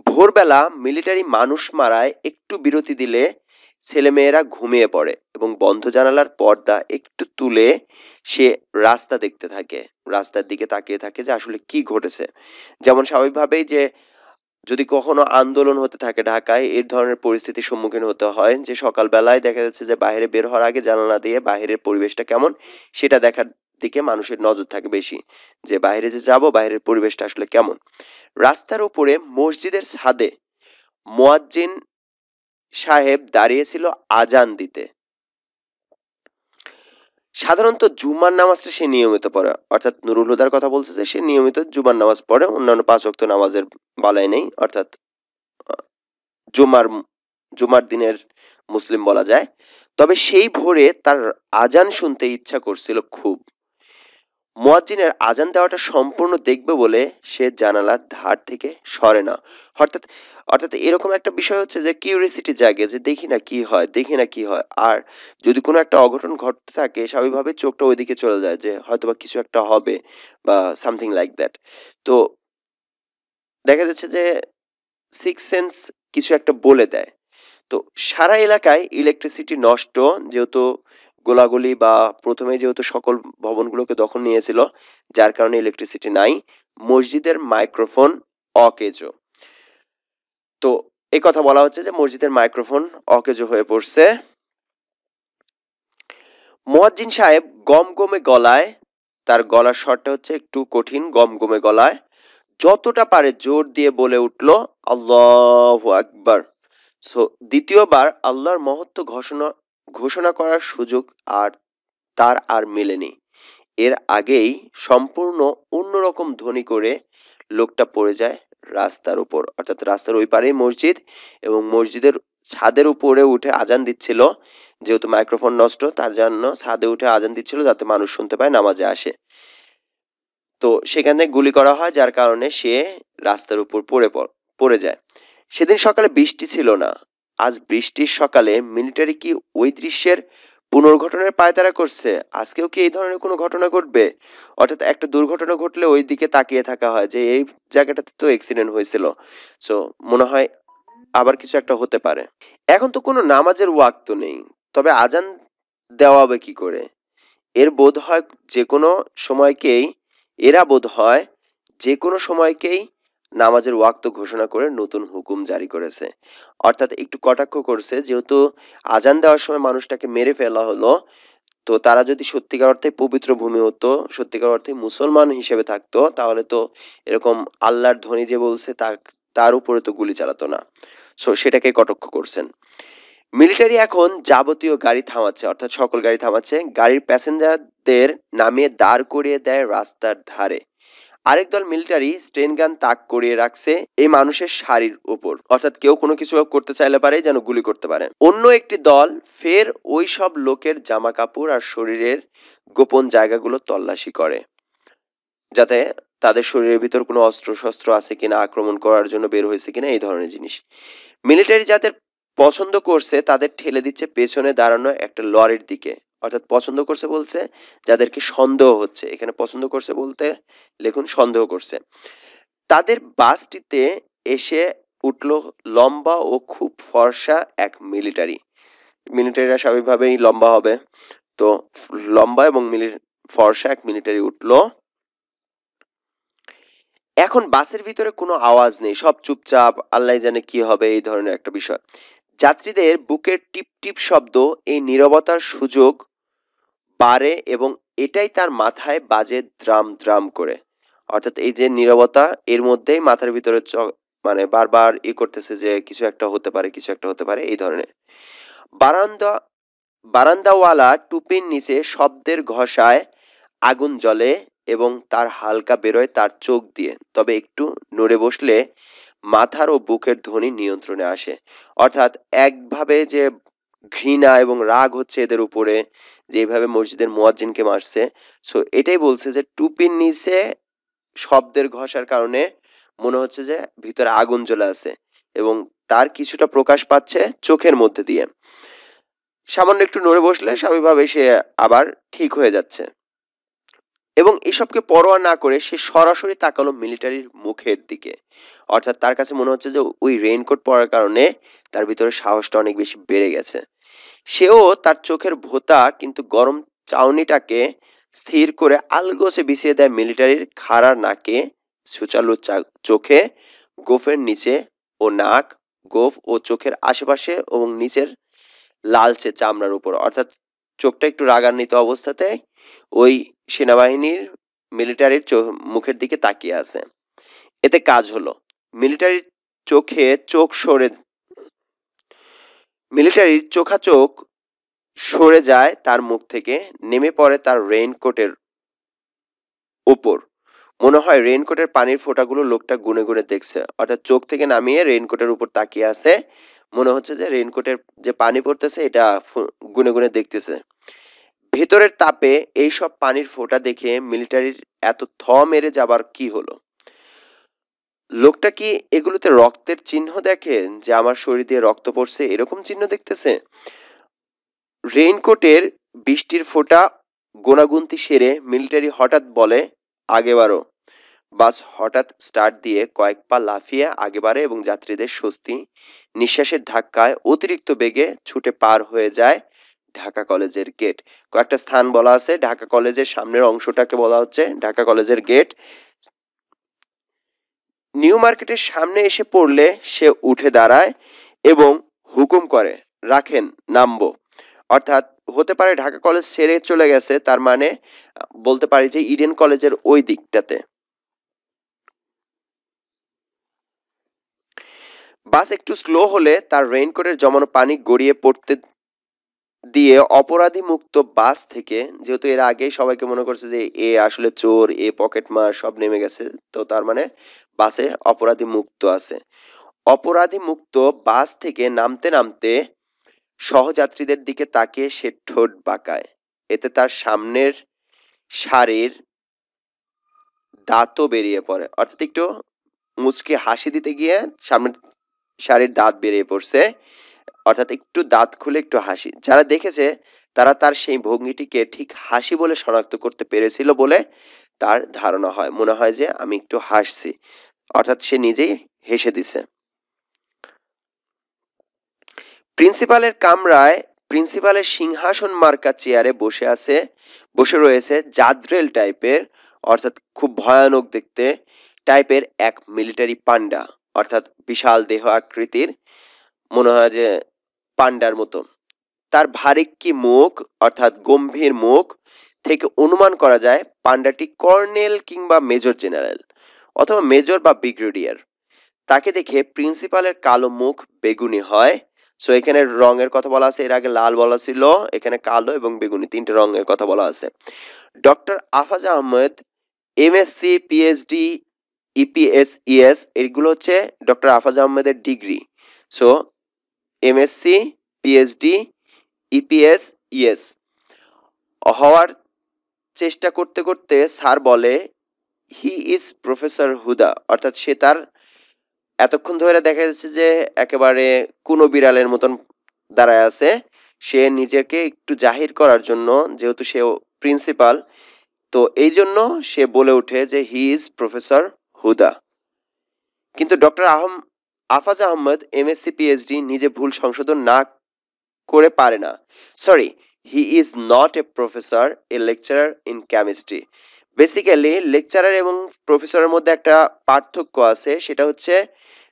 ভোরবেলা মিলিটারি মানুষ মারায় একটু বিরতি দিলে ছেলেমেয়েরা ঘুমিয়ে পড়ে এবং বন্ধ জানালার পর্দা একটু তুলে সে রাস্তা দেখতে থাকে, রাস্তার দিকে তাকিয়ে থাকে যে আসলে কি ঘটেছে। যেমন স্বাভাবিকভাবেই যে যদি কখনো আন্দোলন হতে থাকে ঢাকায়, এই ধরনের পরিস্থিতির সম্মুখীন হতে হয় যে সকালবেলায় দেখা যাচ্ছে যে বাইরে বের হওয়ার আগে জানালা দিয়ে বাইরের পরিবেশটা কেমন সেটা দেখার দিকে মানুষের নজর থাকে বেশি, যে বাইরে যে যাব বাইরের পরিবেশটা আসলে কেমন। রাস্তার উপরে মসজিদের ছাদে মুয়াজ্জিন সাহেব দাঁড়িয়েছিল আজান দিতে। সাধারণত জুমার নামাজটা সে নিয়মিত পড়ে, অর্থাৎ নুরুল হুদার কথা বলছে যে সে নিয়মিত জুমার নামাজ পড়ে, অন্যান্য 5 ওয়াক্ত নামাজের বালাই নেই, অর্থাৎ জুমার জুমার দিনের মুসলিম বলা যায়। তবে সেই ভোরে তার আজান শুনতে ইচ্ছা করছিল খুব। মুয়াজ্জিনের আজান দেওয়াটা সম্পূর্ণ দেখবে বলে সে জানালার ধার থেকে সরে না। অর্থাৎ অর্থাৎ এরকম একটা বিষয় হচ্ছে যে কিউরিসিটি জাগে যে দেখি না কি হয়, দেখি না কি হয়। আর যদি কোনো একটা অঘটন ঘটতে থাকে স্বাভাবিকভাবে চোখটা ওইদিকে চলে যায় যে হয়তোবা কিছু একটা হবে বা সামথিং লাইক দ্যাট। তো দেখা যাচ্ছে যে সিক্স সেন্স কিছু একটা বলে দেয়। তো সারা এলাকায় ইলেকট্রিসিটি নষ্ট, যেহেতু গোলাগুলি বা প্রথমে যেহেতু সকল ভবনগুলোকে দখল নিয়েছিল, যার কারণে ইলেকট্রিসিটি নাই। মসজিদের মাইক্রোফোন অকেজো। তো এই কথা বলা হচ্ছে যে মসজিদের মাইক্রোফোন অকেজো হয়ে পড়ছে। মুয়াজ্জিন সাহেব গমগমে গলায়, তার গলার স্বরটা হচ্ছে একটু কঠিন, গমগমে গলায় যতটা পারে জোর দিয়ে বলে উঠল, আল্লাহু আকবার। সো দ্বিতীয়বার আল্লাহর মহত্ব ঘোষণা করার সুযোগ তার আর মেলেনি। এর আগেই সম্পূর্ণ অন্যরকম ধ্বনি করে লোকটা পড়ে যায় রাস্তার উপর, অর্থাৎ রাস্তার ওই পারেই মসজিদ এবং মসজিদের ছাদের উপরে উঠে আজান দিচ্ছিল। যেহেতু মাইক্রোফোন নষ্ট তার জন্য ছাদে উঠে আজান দিচ্ছিল যাতে মানুষ শুনতে পায়, নামাজে আসে। তো সেখানে গুলি করা হয়, যার কারণে সে রাস্তার উপর পড়ে যায়। সেদিন সকালে বৃষ্টি ছিল না। আজ বৃষ্টির সকালে মিলিটারি কি ওই দৃশ্যের পুনর্ঘটনের পায়তারা করছে? আজকেও কি এই ধরনের কোনো ঘটনা ঘটবে? অর্থাৎ একটা দুর্ঘটনা ঘটলে ওই দিকে তাকিয়ে থাকা হয় যে এই জায়গাটাতে তো অ্যাক্সিডেন্ট হয়েছিল, সো মনে হয় আবার কিছু একটা হতে পারে। এখন তো কোনো নামাজের ওয়াক্ত নেই, তবে আজান দেওয়া হবে কি করে? এর বোধ হয় যে কোনো সময়কেই এরা বোধ হয় যে কোনো সময়কেই নামাজের ওয়াক্ত ঘোষণা করে নতুন হুকুম জারি করেছে। অর্থাৎ একটু কটাক্ষ করছে, যেহেতু আজান দেওয়ার সময় মানুষটাকে মেরে ফেলা হলো, তো তারা যদি সত্যিকার অর্থে পবিত্র ভূমি হতো, সত্যিকার অর্থে মুসলমান হিসেবে থাকতো, তাহলে তো এরকম আল্লাহর ধ্বনি যে বলছে তার উপরে তো গুলি চালাতো না। সো সেটাকে কটাক্ষ করছেন। মিলিটারি এখন যাবতীয় গাড়ি থামাচ্ছে, অর্থাৎ সকল গাড়ি থামাচ্ছে, গাড়ির প্যাসেঞ্জারদের নামিয়ে দাঁড় করিয়ে দেয় রাস্তার ধারে। আরেক দল মিলিটারি স্টেন গান তাক করিয়ে রাখছে এই মানুষের শাড়ির উপর, অর্থাৎ কেউ কোনো কিছু করতে চাইলে পারে যেন গুলি করতে পারে। অন্য একটি দল ফের ওই সব লোকের জামা কাপড় আর শরীরের গোপন জায়গাগুলো তল্লাশি করে, যাতে তাদের শরীরের ভিতর কোনো অস্ত্র শস্ত্র আছে কিনা, আক্রমণ করার জন্য বের হয়েছে কিনা, এই ধরনের জিনিস। মিলিটারি যাদের পছন্দ করছে তাদের ঠেলে দিচ্ছে পেছনে দাঁড়ানো একটা লরির দিকে, অর্থাৎ পছন্দ করছে বলছে যাদেরকে সন্দেহ হচ্ছে, এখানে পছন্দ করছে বলতে লিখুন সন্দেহ করছে। তাদের বাসটিতে এসে উঠল লম্বা ও খুব ফর্সা এক মিলিটারিরা স্বাভাবিকভাবেই লম্বা হবে, তো লম্বা এবং ফর্সা এক মিলিটারি উঠলো। এখন বাসের ভিতরে কোনো আওয়াজ নেই, সব চুপচাপ, আল্লাহ জানে কি হবে, এই ধরনের একটা বিষয়। যাত্রীদের বুকের টিপ টিপ শব্দ এই নীরবতার সুযোগ বাড়ে এবং এটাই তার মাথায় বাজে দ্রাম দ্রাম করে। অর্থাৎ এই যে নীরবতা, এর মধ্যেই মাথার ভিতরে মানে বারবার করতেছে যে কিছু একটা হতে পারে, কিছু একটা হতে পারে, এই ধরনের। বারান্দাওয়ালা টুপির নিচে শব্দের ঘষায় আগুন জ্বলে এবং তার হালকা বেরোয় তার চোখ দিয়ে, তবে একটু নড়ে বসলে মাথার ও বুকের ধ্বনি নিয়ন্ত্রণে আসে। অর্থাৎ একভাবে যে ঘৃণা এবং রাগ হচ্ছে এদের উপরে যে এইভাবে মসজিদের মুয়াজ্জিনকে মারছে। সো এটাই বলছে যে টুপির নিচে শব্দের ঘষার কারণে মনে হচ্ছে যে ভিতরে আগুন জ্বলে আছে এবং তার কিছুটা প্রকাশ পাচ্ছে চোখের মধ্যে দিয়ে। সামান্য একটু নড়ে বসলে স্বাভাবিকভাবে সে আবার ঠিক হয়ে যাচ্ছে এবং এসবকে পরোয়া না করে সে সরাসরি তাকালো মিলিটারির মুখের দিকে। অর্থাৎ তার কাছে মনে হচ্ছে যে ওই রেইনকোট পরার কারণে তার ভিতরে সাহসটা অনেক বেশি বেড়ে গেছে। সেও তার চোখের ভোঁতা কিন্তু গরম চাউনিটাকে স্থির করে আলগোছে বিছিয়ে দেয় মিলিটারির খাড়া নাকে, সুচালু চোখে, গোফের নিচে ও নাক, গোফ ও চোখের আশেপাশে এবং নিচের লালচে চামড়ার উপর। অর্থাৎ চোখটা একটু রাগান্বিত অবস্থাতে ওই সেনাবাহিনীর মিলিটারির মুখের দিকে তাকিয়ে আছে। এতে কাজ হলো, মিলিটারির চোখে চোখ সরে মিলিটারির চোখাচোখ সরে যায় তার মুখ থেকে, নেমে পড়ে তার রেইনকোটের উপর। মনে হয় রেইনকোটের পানির ফোঁটাগুলো লোকটা গুনে গুনে দেখছে। অর্থাৎ চোখ থেকে নামিয়ে রেইনকোটের উপর তাকিয়ে আছে, মনে হচ্ছে যে রেইনকোটের যে পানি পড়তেছে এটা গুনে গুনে দেখতেছে। ভেতরের তাপে এইসব পানির ফোঁটা দেখে মিলিটারির এত থ মেরে যাবার কি হলো? লোকটা কি এগুলোতে রক্তের চিহ্ন দেখে, যে আমার শরীর দিয়ে রক্ত পড়ছে এরকম চিহ্ন দেখতেছে? রেইনকোটের বৃষ্টির ফোঁটা গোনাগুনতি সেরে মিলিটারি হঠাৎ বলে, আগে বাড়ো। বাস হঠাৎ স্টার্ট দিয়ে কয়েক পা লাফিয়ে আগে বাড়ে এবং যাত্রীদের স্বস্তি নিঃশ্বাসের ধাক্কায় অতিরিক্ত বেগে ছুটে পার হয়ে যায় ঢাকা কলেজের গেট। কয়েকটা স্থান বলা আছে, ঢাকা কলেজের সামনের অংশটাকে বলা হচ্ছে ঢাকা কলেজের গেট। নিউ মার্কেটের সামনে এসে পড়লে সে উঠে দাঁড়ায় এবং হুকুম করে, রাখেন, নামবো। অর্থাৎ হতে পারে ঢাকা কলেজ ছেড়ে চলে গেছে, তার মানে বলতে পারি যে ইডেন কলেজের ওই দিকটাতে। বাস একটু স্লো হলে তার রেইনকোটের জমানো পানি গড়িয়ে পড়তে দিয়ে অপরাধী মুক্ত বাস থেকে, যেহেতু এর আগেই সবাইকে মনে করছে যে এ আসলে চোর, এ পকেটমার, সব নেমে গেছে, তো তার মানে বাসে অপরাধী মুক্ত আছে। অপরাধী মুক্ত বাস থেকে নামতে নামতে সহযাত্রীদের দিকে তাকিয়ে সে ঠোঁট বাঁকায়। এতে তার সামনের সারির দাঁতও বেরিয়ে পড়ে। অর্থাৎ একটু মুচকি হাসি দিতে গিয়ে সামনের সারির দাঁত বেরিয়ে পড়ছে। অর্থাৎ একটু দাঁত খুলে একটু হাসি। যারা দেখেছে তারা তার সেই ভঙ্গিটিকে ঠিক হাসি বলে শনাক্ত করতে পেরেছিল বলে তার ধারণা হয়। মনে হয় যে আমি একটু হাসছি, অর্থাৎ সে নিজেই হেসে দিছে। প্রিন্সিপালের কামরায় প্রিন্সিপালের সিংহাসন মার্কা চেয়ারে বসে রয়েছে জাদ্রেল টাইপের, অর্থাৎ খুব ভয়ানক দেখতে টাইপের এক মিলিটারি পান্ডা। অর্থাৎ বিশাল দেহ আকৃতির, মনে হয় যে পান্ডার মতো। তার ভারিক্কি মুখ, অর্থাৎ গম্ভীর মুখ থেকে অনুমান করা যায় পান্ডাটি কর্নেল কিংবা মেজর জেনারেল, অথবা মেজর বা ব্রিগেডিয়ার। তাকে দেখে প্রিন্সিপালের কালো মুখ বেগুনি হয়। সো এখানে রঙের কথা বলা আছে, এর আগে লাল বলা ছিল, এখানে কালো এবং বেগুনি তিনটে রঙের কথা বলা আছে। Doctor Afaz Ahmed, MSc, PhD, EPS, ES, এগুলো হচ্ছে ডক্টর আফাজ আহমেদের degree. So MSc, PhD, EPS, ES হওয়ার চেষ্টা করতে করতে স্যার বলে, হি ইজ প্রফেসর হুদা। অর্থাৎ সে তার এতক্ষণ ধরে দেখা যাচ্ছে যে একেবারে কোনো বিড়ালের মতন দাঁড়ায় আছে। সে নিজেকে একটু জাহির করার জন্য, যেহেতু সে প্রিন্সিপাল, তো এই জন্য সে বলে ওঠে যে হি ইজ প্রফেসর হুদা। কিন্তু doctor Afaz Ahmad MSc, PhD নিজে ভুল সংশোধন না করে পারে না। Sorry, he is not a professor, a lecturer in chemistry. Basically lecturer এবং প্রফেসরের মধ্যে একটা পার্থক্য আছে, সেটা হচ্ছে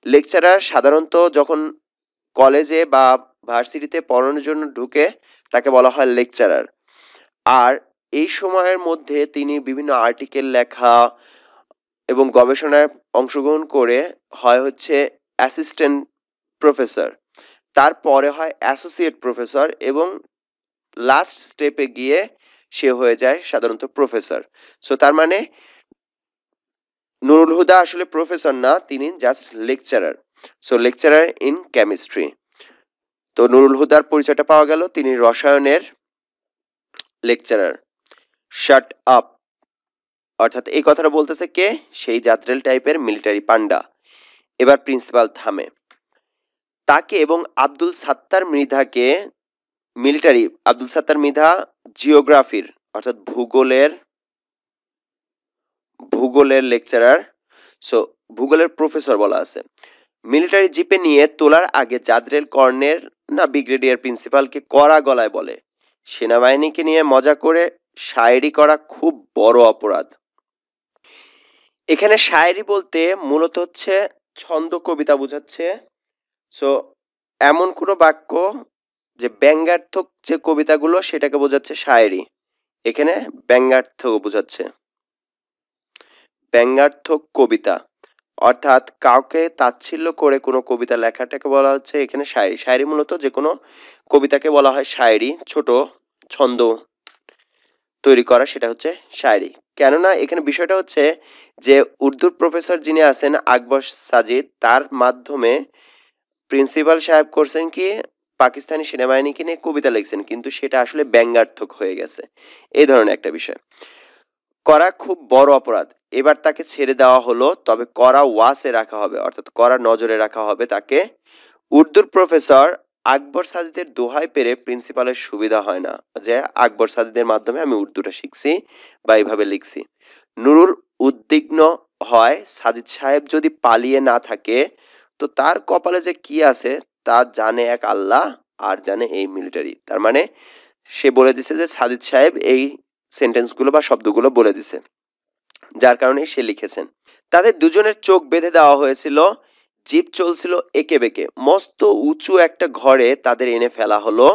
লেকচারার সাধারণত যখন কলেজে বা ভার্সিটিতে পড়ানোর জন্য ঢুকে তাকে বলা হয় লেকচারার। আর এই সময়ের মধ্যে তিনি বিভিন্ন আর্টিকেল লেখা এবং গবেষণায় অংশগ্রহণ করে হয় হচ্ছে অ্যাসিস্ট্যান্ট প্রফেসর, তারপরে হয় অ্যাসোসিয়েট প্রফেসর এবং লাস্ট স্টেপে গিয়ে সে হয়ে যায় সাধারণত প্রফেসর। সো তার মানে নুরুল হুদা আসলে প্রফেসর না, তিনি just lecturer. So lecturer in chemistry. তো নুরুল হুদার পরিচয়টা পাওয়া গেল, তিনি রসায়নের লেকচারার। শাট আপ, অর্থাৎ এই কথাটা বলতেছে কে? সেই জাদ্রেল টাইপের মিলিটারি পান্ডা। এবার প্রিন্সিপাল থামে। তাকে এবং আব্দুল সাত্তার মৃধাকে, মিলিটারি আব্দুল সাত্তার মৃধা জিওগ্রাফির অর্থাৎ ভূগোলের লেকচারার, সো ভূগোলের প্রফেসর বলা আছে। মিলিটারি জিপে নিয়ে তোলার আগে জাদ্রেল কর্নেল না ব্রিগেডিয়ার প্রিন্সিপালকে কড়া গলায় বলে, সেনাবাহিনীকে নিয়ে মজা করে শায়েরি করা খুব বড় অপরাধ। এখানে শায়েরি বলতে মূলত হচ্ছে ছন্দ কবিতা বোঝাচ্ছে। সো এমন কোনো বাক্য যে ব্যঙ্গাত্মক যে কবিতাগুলো সেটাকে বোঝাচ্ছে শায়েরি। এখানে ব্যঙ্গাত্মক বোঝাচ্ছে, ব্যঙ্গাত্মক কবিতা, অর্থাৎ কাউকে তাচ্ছিল্য করে কোনো কবিতা লেখাটাকে বলা হচ্ছে এখানে শায়েরি। শায়েরি মূলত যে কোনো কবিতাকে বলা হয় শায়েরি, ছোট ছন্দ তৈরি করা, সেটা হচ্ছে শায়েরি। কেননা এখানে বিষয়টা হচ্ছে যে উর্দুর প্রফেসর যিনি আছেন আকবর সাজিদ, তার মাধ্যমে প্রিন্সিপাল সাহেব করছেন কি পাকিস্তানি সেনাবাহিনীকে নিয়ে কবিতা লিখছেন, কিন্তু সেটা আসলে ব্যঙ্গাত্মক হয়ে গেছে, এই ধরনের একটা বিষয়। করা খুব বড় অপরাধ। এবার তাকে ছেড়ে দেওয়া হলো, তবে করা ওয়াসে রাখা হবে, অর্থাৎ করা নজরে রাখা হবে তাকে। উর্দুর প্রফেসর আকবর সাজিদের দোহাই পেরে প্রিন্সিপালের সুবিধা হয় না যে আকবর সাজিদের মাধ্যমে আমি উর্দুটা শিখছি বা এইভাবে লিখছি। নুরুল উদ্বিগ্ন হয়, সাজিদ সাহেব যদি পালিয়ে না থাকে তো তার কপালে যে কি আছে তা জানে এক আল্লাহ, আর জানে এই মিলিটারি। তার মানে সে বলে দিছে যে সাজিদ সাহেব এই সেন্টেন্সগুলো বা শব্দগুলো বলে দিছে, যার কারণে সে লিখেছেন। তাদের দুজনের চোখ বেঁধে দেওয়া হয়েছিল, জিপ চলছিল একে বেঁকে। মস্ত উঁচু একটা ঘরে তাদের এনে ফেলা হলো।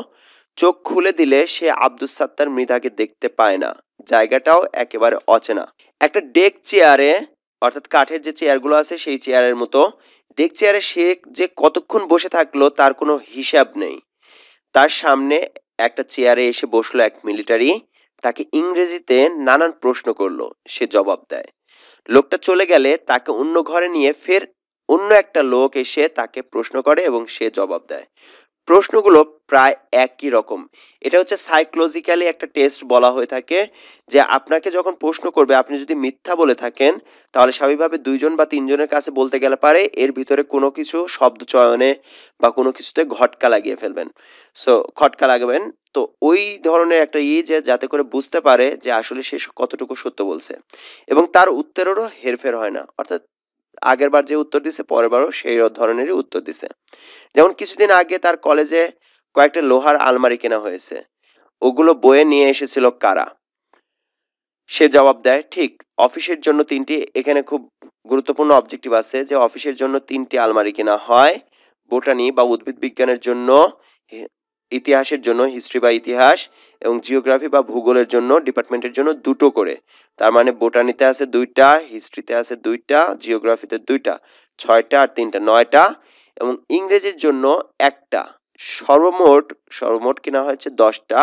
চোখ খুলে দিলে সে আব্দুস সাত্তার মৃধাকে দেখতে পায় না, জায়গাটাও একেবারে অচেনা। একটা ডেক চেয়ারে, অর্থাৎ কাঠের যে চেয়ারগুলো আছে সেই চেয়ারের মতো, ডেক চেয়ারে সে যে কতক্ষণ বসে থাকলো তার কোনো হিসাব নেই। তার সামনে একটা চেয়ারে এসে বসলো এক মিলিটারি, তাকে ইংরেজিতে নানান প্রশ্ন করলো, সে জবাব দেয়। লোকটা চলে গেলে তাকে অন্য ঘরে নিয়ে ফের অন্য একটা লোক এসে তাকে প্রশ্ন করে এবং সে জবাব দেয়। প্রশ্নগুলো প্রায় একই রকম। এটা হচ্ছে সাইকোলজিক্যালি একটা টেস্ট বলা হয়ে থাকে, যে আপনাকে যখন প্রশ্ন করবে আপনি যদি মিথ্যা বলে থাকেন তাহলে স্বাভাবিকভাবে 2 জন বা 3 জনের কাছে বলতে গেলে পারে এর ভিতরে কোনো কিছু শব্দ চয়নে বা কোনো কিছুতে ঘটকা লাগিয়ে ফেলবেন, সো খটকা লাগাবেন। তো ওই ধরনের একটা যে যাতে করে বুঝতে পারে যে আসলে সে কতটুকু সত্য বলছে, এবং তার উত্তরেরও হেরফের হয় না, অর্থাৎ আগের বার যে উত্তর দিছে পরের বারও সেই ধরনেরই উত্তর দিছে। যেমন কিছুদিন আগে তার কলেজে কয়েকটা লোহার আলমারি কেনা হয়েছে, ওগুলো বয়ে নিয়ে এসেছিল কারা? সে জবাব দেয়, ঠিক অফিসের জন্য 3টি। এখানে খুব গুরুত্বপূর্ণ অবজেক্টিভ আছে যে অফিসের জন্য 3টি আলমারি কেনা হয়, বোটানি বা উদ্ভিদ বিজ্ঞানের জন্য, ইতিহাসের জন্য হিস্ট্রি বা ইতিহাস, এবং জিওগ্রাফি বা ভূগোলের জন্য ডিপার্টমেন্টের জন্য 2টো করে। তার মানে বোটানিতে আছে 2টা, হিস্ট্রিতে আছে 2টা, জিওগ্রাফিতে 2টা, 6টা আর 3টা 9টা, এবং ইংরেজির জন্য 1টা। সর্বমোট কেনা হয়েছে 10টা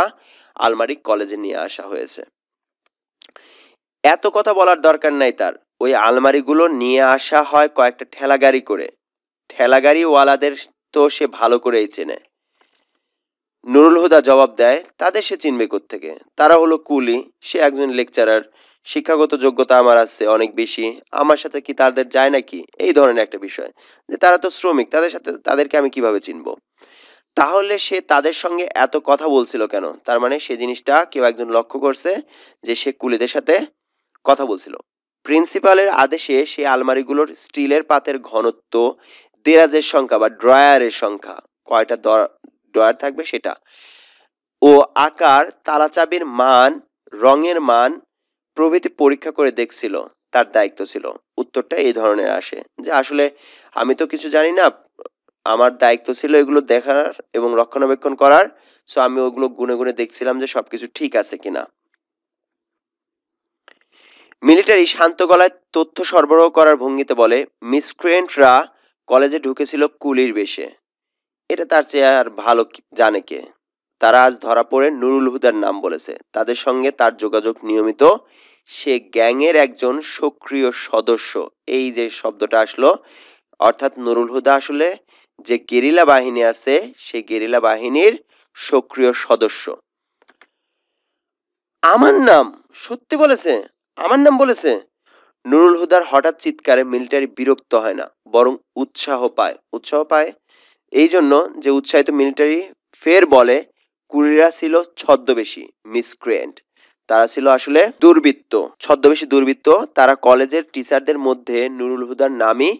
আলমারি, কলেজে নিয়ে আসা হয়েছে। এত কথা বলার দরকার নাই তার, ওই আলমারিগুলো নিয়ে আসা হয় কয়েকটা ঠেলাগাড়ি করে। ঠেলাগাড়িওয়ালাদের তো সে ভালো করেই চেনে। নুরুল হুদা জবাব দেয়, তাদের সে চিনবে কোত্থেকে? তারা হলো কুলি, সে একজন লেকচারার, শিক্ষাগত যোগ্যতা আমার আছে অনেক বেশি, আমার সাথে কি তাদের যায় নাকি, এই ধরনের একটা বিষয়, যে তারা তো শ্রমিক, তাদেরকে আমি কিভাবে চিনবো? তাহলে সে তাদের সঙ্গে এত কথা বলছিল কেন? তার মানে সে জিনিসটা কেউ একজন লক্ষ্য করছে যে সে কুলিদের সাথে কথা বলছিল। প্রিন্সিপালের আদেশে সে আলমারিগুলোর স্টিলের পাতের ঘনত্ব, দেরাজের সংখ্যা বা ড্রয়ারের সংখ্যা, কয়টা ড্রয়ার থাকবে সেটা, ও আকার, তালাচাবির মান, রঙের মান প্রভৃতি পরীক্ষা করে দেখছিল, তার দায়িত্ব ছিল। উত্তরটা এই ধরনের আসে যে আসলে আমি তো কিছু জানি না, আমার দায়িত্ব ছিল এগুলো দেখার এবং রক্ষণাবেক্ষণ করার, সো আমি ওগুলো গুনে গুনে দেখছিলাম যে সবকিছু ঠিক আছে কিনা। মিলিটারি শান্ত গলায় তথ্য সরবরাহ করার ভঙ্গিতে বলে, মিসক্রিয়েন্টরা কলেজে ঢুকেছিল কুলির বেশে। এটা তার চেয়ে আর ভালো জানে কে? তারা আজ ধরা পড়ে নুরুল হুদার নাম বলেছে, তাদের সঙ্গে তার যোগাযোগ নিয়মিত, সে গ্যাংয়ের একজন সক্রিয় সদস্য। এই যে শব্দটা আসলো, অর্থাৎ নুরুল হুদা আসলে যে গেরিলা বাহিনী আছে সেই গেরিলা বাহিনীর সক্রিয় সদস্য। আমার নাম? সত্যি বলেছে? আমার নাম বলেছে? নুরুল হুদার হঠাৎ চিৎকারে মিলিটারি বিরক্ত হয় না, বরং উৎসাহ পায়। উৎসাহ পায় এই জন্য যে উৎসাহিত মিলিটারি ফের বলে কুরিরা ছিল ছদ্মবেশী, মিসক্রিয়েন্ট। তারা ছিল আসলে দুর্বৃত্ত, ছদ্মবেশী দুর্বৃত্ত। তারা কলেজের টিচারদের মধ্যে নুরুল হুদার নামই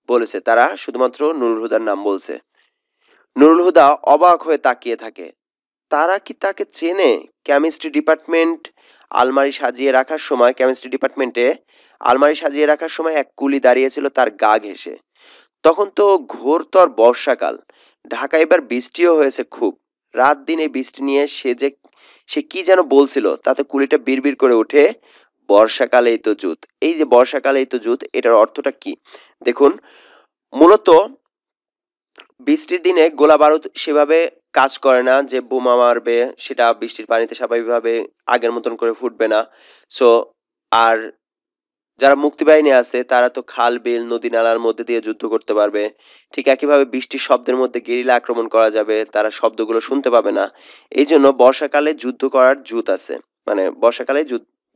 বলেছে, তারা শুধুমাত্র নুরুল হুদার নাম বলছে। নুরুল হুদা অবাক হয়ে তাকিয়ে থাকে। তারা কি তাকে চেনে? কেমিস্ট্রি ডিপার্টমেন্ট আলমারি সাজিয়ে রাখার সময় কেমিস্ট্রি ডিপার্টমেন্টে আলমারি সাজিয়ে রাখার সময় এক কুলি দাঁড়িয়েছিল তার গা ঘেঁষে। তখন তো ঘোরতর বর্ষাকাল, ঢাকায় এবার বৃষ্টিও হয়েছে খুব। রাত দিন এই বৃষ্টি নিয়ে সে কি যেন বলছিল, তাতে কুলিটা বিড়বিড় করে ওঠে, বর্ষাকালেই তো জুত। এই যে বর্ষাকালেই তো জুত, এটার অর্থটা কি দেখুন। মূলত বৃষ্টির দিনে গোলা বারুদ সেভাবে কাজ করে না, যে বোমা মারবে সেটা বৃষ্টির পানিতে স্বাভাবিকভাবে আগের মতন করে ফুটবে না। সো আর যারা মুক্তিবাহিনী আছে তারা তো খাল বিল নদী নালার মধ্যে দিয়ে যুদ্ধ করতে পারবে। ঠিক একইভাবে বৃষ্টির শব্দের মধ্যে গেরিলা আক্রমণ করা যাবে, তারা শব্দগুলো শুনতে পাবে না। এই জন্য বর্ষাকালে যুদ্ধ করার জুত আছে, মানে বর্ষাকালে